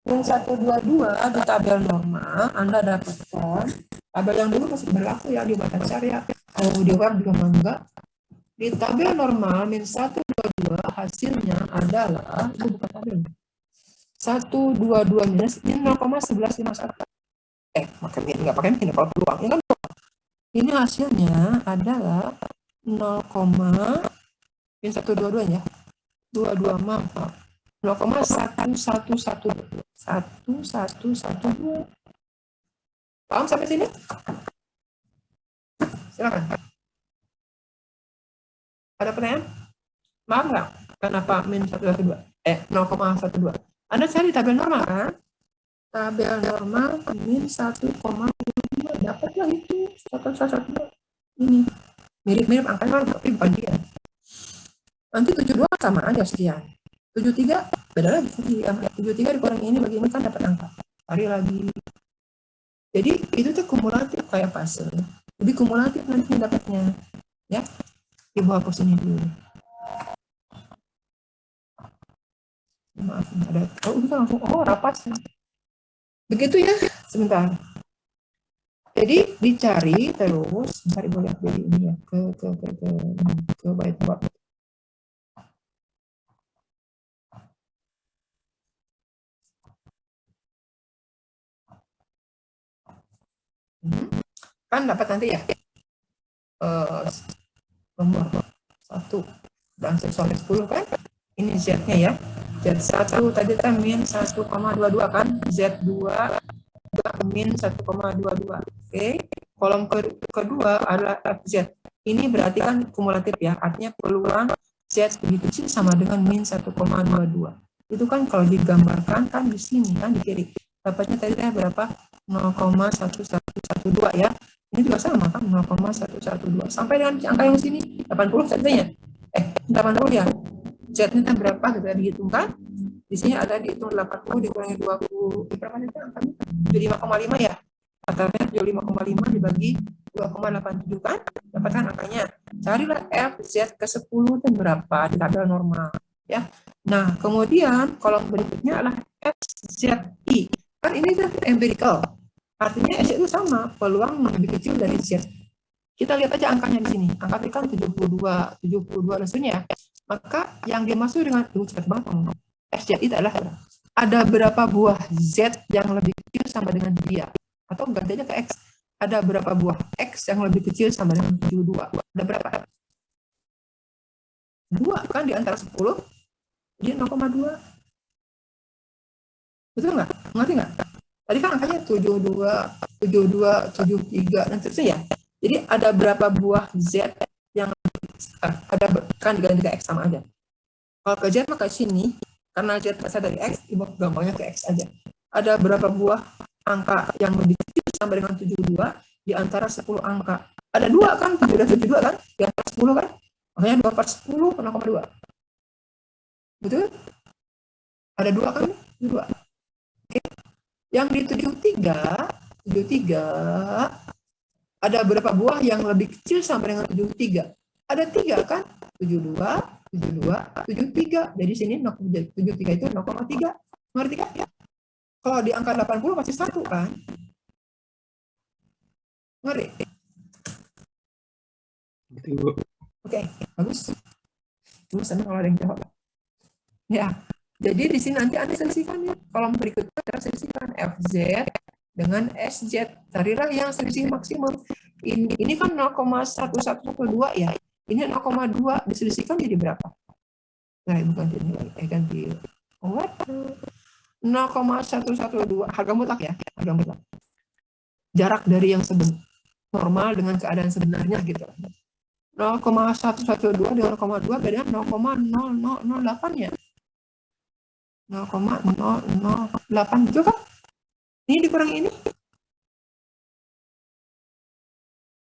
S1: Min 122 di tabel normal, Anda dapatkan tabel yang dulu masih berlaku ya di mata cari ya. Kalau di web juga enggak. Di tabel normal min 122 hasilnya adalah itu bukan tabel. 122 minus min 0,1151. Maka min enggak pakai min kalau peluang ini kan. Ini hasilnya adalah 0, min 122 ya. 22 maaf. 0,1112. 1112. Paham sampai sini? Silakan. Ada pertanyaan? Maaf nggak? Kenapa min 112? 0,12. Anda cari tabel normal kan? Tabel normal min 1,22. Dapatlah itu 1,12. Ini mirip-mirip angkanya tapi bukan dia. Nanti 72 sama aja sekian. 73 beda lagi. 73 dikurangi ini bagi ini kan dapat angka. Cari lagi. Jadi itu tuh kumulatif kayak puzzle. Jadi kumulatif nanti dapatnya. Ya. Ibu hapus ini dulu. Maaf, ada. Oh, udah langsung. Oh, rapat. Begitu ya. Sebentar. Jadi dicari terus. Bentar Ibu lihat dari ini ya. Ke whiteboard. Kan dapat nanti ya nomor 1 dan sampai 10 kan ini Z-nya ya, Z1 tadi kan min 1,22 kan, Z2 min 1,22. Oke, kolom kedua adalah FZ, ini berarti kan kumulatif ya, artinya peluang Z lebih kecil sama dengan min 1,22. Itu kan kalau digambarkan kan di sini kan di kiri dapatnya tadi berapa, 0,1112 ya. Ini juga sama kan, 0,112 sampai dengan angka yang sini 80 saja. 80 ya. Z-nya berapa kita dihitungkan. Di sini ada dihitung 80 dikurangi 20. Berapa itu angkanya? 75,5 ya. Katanya 75,5 dibagi 2,87 kan? Dapatkan angkanya. Carilah FZ ke 10 itu berapa di tabel normal ya. Nah, kemudian kolom berikutnya adalah FZI. Kan ini kan empirical. Artinya Z itu sama, peluang lebih kecil dari Z. Kita lihat aja angkanya di sini. Angka T kan 72 dan seterusnya. Maka yang dimaksud dengan cepat banget. FZ itu adalah ada berapa buah Z yang lebih kecil sama dengan dia. Atau ganti aja ke X. Ada berapa buah X yang lebih kecil sama dengan 72. Ada berapa? 2 kan di antara 10. Jadi 0,2. Betul nggak? Ngerti nggak? Tadi kan angkanya 72, 73, dan seterusnya ya. Jadi ada berapa buah Z yang ada kan diganti ke X sama aja. Kalau ke Z maka sini, karena Z berasal dari X, ibu gampangnya ke X aja. Ada berapa buah angka yang lebih kecil sama dengan 72 di antara 10 angka. Ada 2 kan, 7 dan 72 kan, di antara 10 kan. Makanya 2/10, 0,2. Betul? Ada 2 kan? 2. Oke. Yang di 73 ada berapa buah yang lebih kecil sama dengan 73? Ada 3 kan? 72, 73. Jadi sini 73 itu 0,3. Ngerti kan? Kalau di angka 80 pasti 1 kan? Ngerti? Oke, bagus. Terus kalau ada yang jawab. Ya. Jadi di sini nanti Anda selisihkan ya. Kolom berikutnya adalah selisihkan FZ dengan SZ. Carilah yang selisih maksimum. Ini kan 0,1112 ya. Ini 0,2 diselisihkan jadi berapa? Nah, Ibu ganti nilai. Ganti. 0,112 harga mutlak ya. Harga mutlak. Jarak dari yang normal dengan keadaan sebenarnya gitu. 0,112 dengan 0,2 beda 0,0008 ya. 0,008 juga kan? Ini dikurangi ini.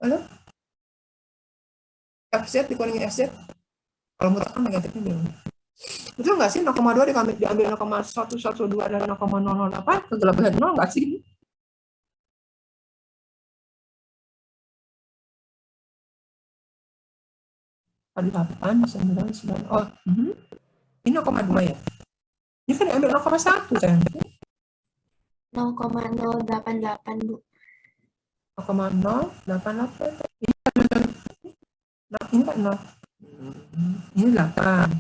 S1: Halo? FZ dikurangi FZ. Kalau mutlak kan negatifnya dulu. Betul nggak sih? 0,2 diambil 0,112 dan 0,008 kegelapan 0 nggak sih? Ada 8, 9, 9. Oh, ini 0,2 ya? Ini kan diambil 0,1 kan?
S5: 0,088 Bu.
S1: 0,088. Ini kan 0. Ini 8.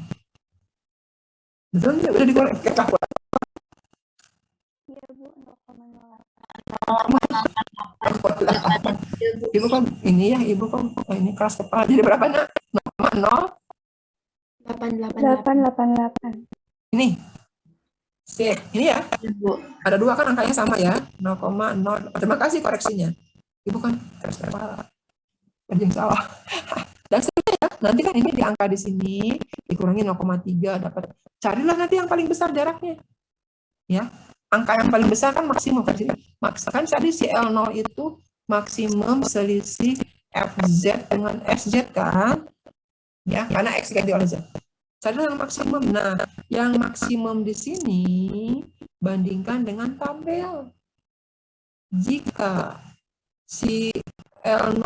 S1: Betul nggak? Udah dikurangi ke kalkulator.
S7: Iya Bu, 0,08.
S1: Ibu kok ini ya, Ibu kok ini keras kepala. Jadi berapa nak?
S7: 888.
S1: Ini. Ini ya.
S5: Ibu.
S1: Ada 2 kan angkanya sama ya. 0,0. Terima kasih koreksinya. Ibu kan keras kepala. Kerjaan salah. Dan seterusnya ya. Nanti kan ini di angka di sini dikurangi 0,3 dapat. Carilah nanti yang paling besar jaraknya. Ya. Angka yang paling besar kan maksimum kan sih. Kan tadi si L0 itu maksimum selisih FZ dengan SZ kan. Ya, karena X ganti oleh Z. Sadar yang maksimum. Nah, yang maksimum di sini bandingkan dengan tabel. Jika si L0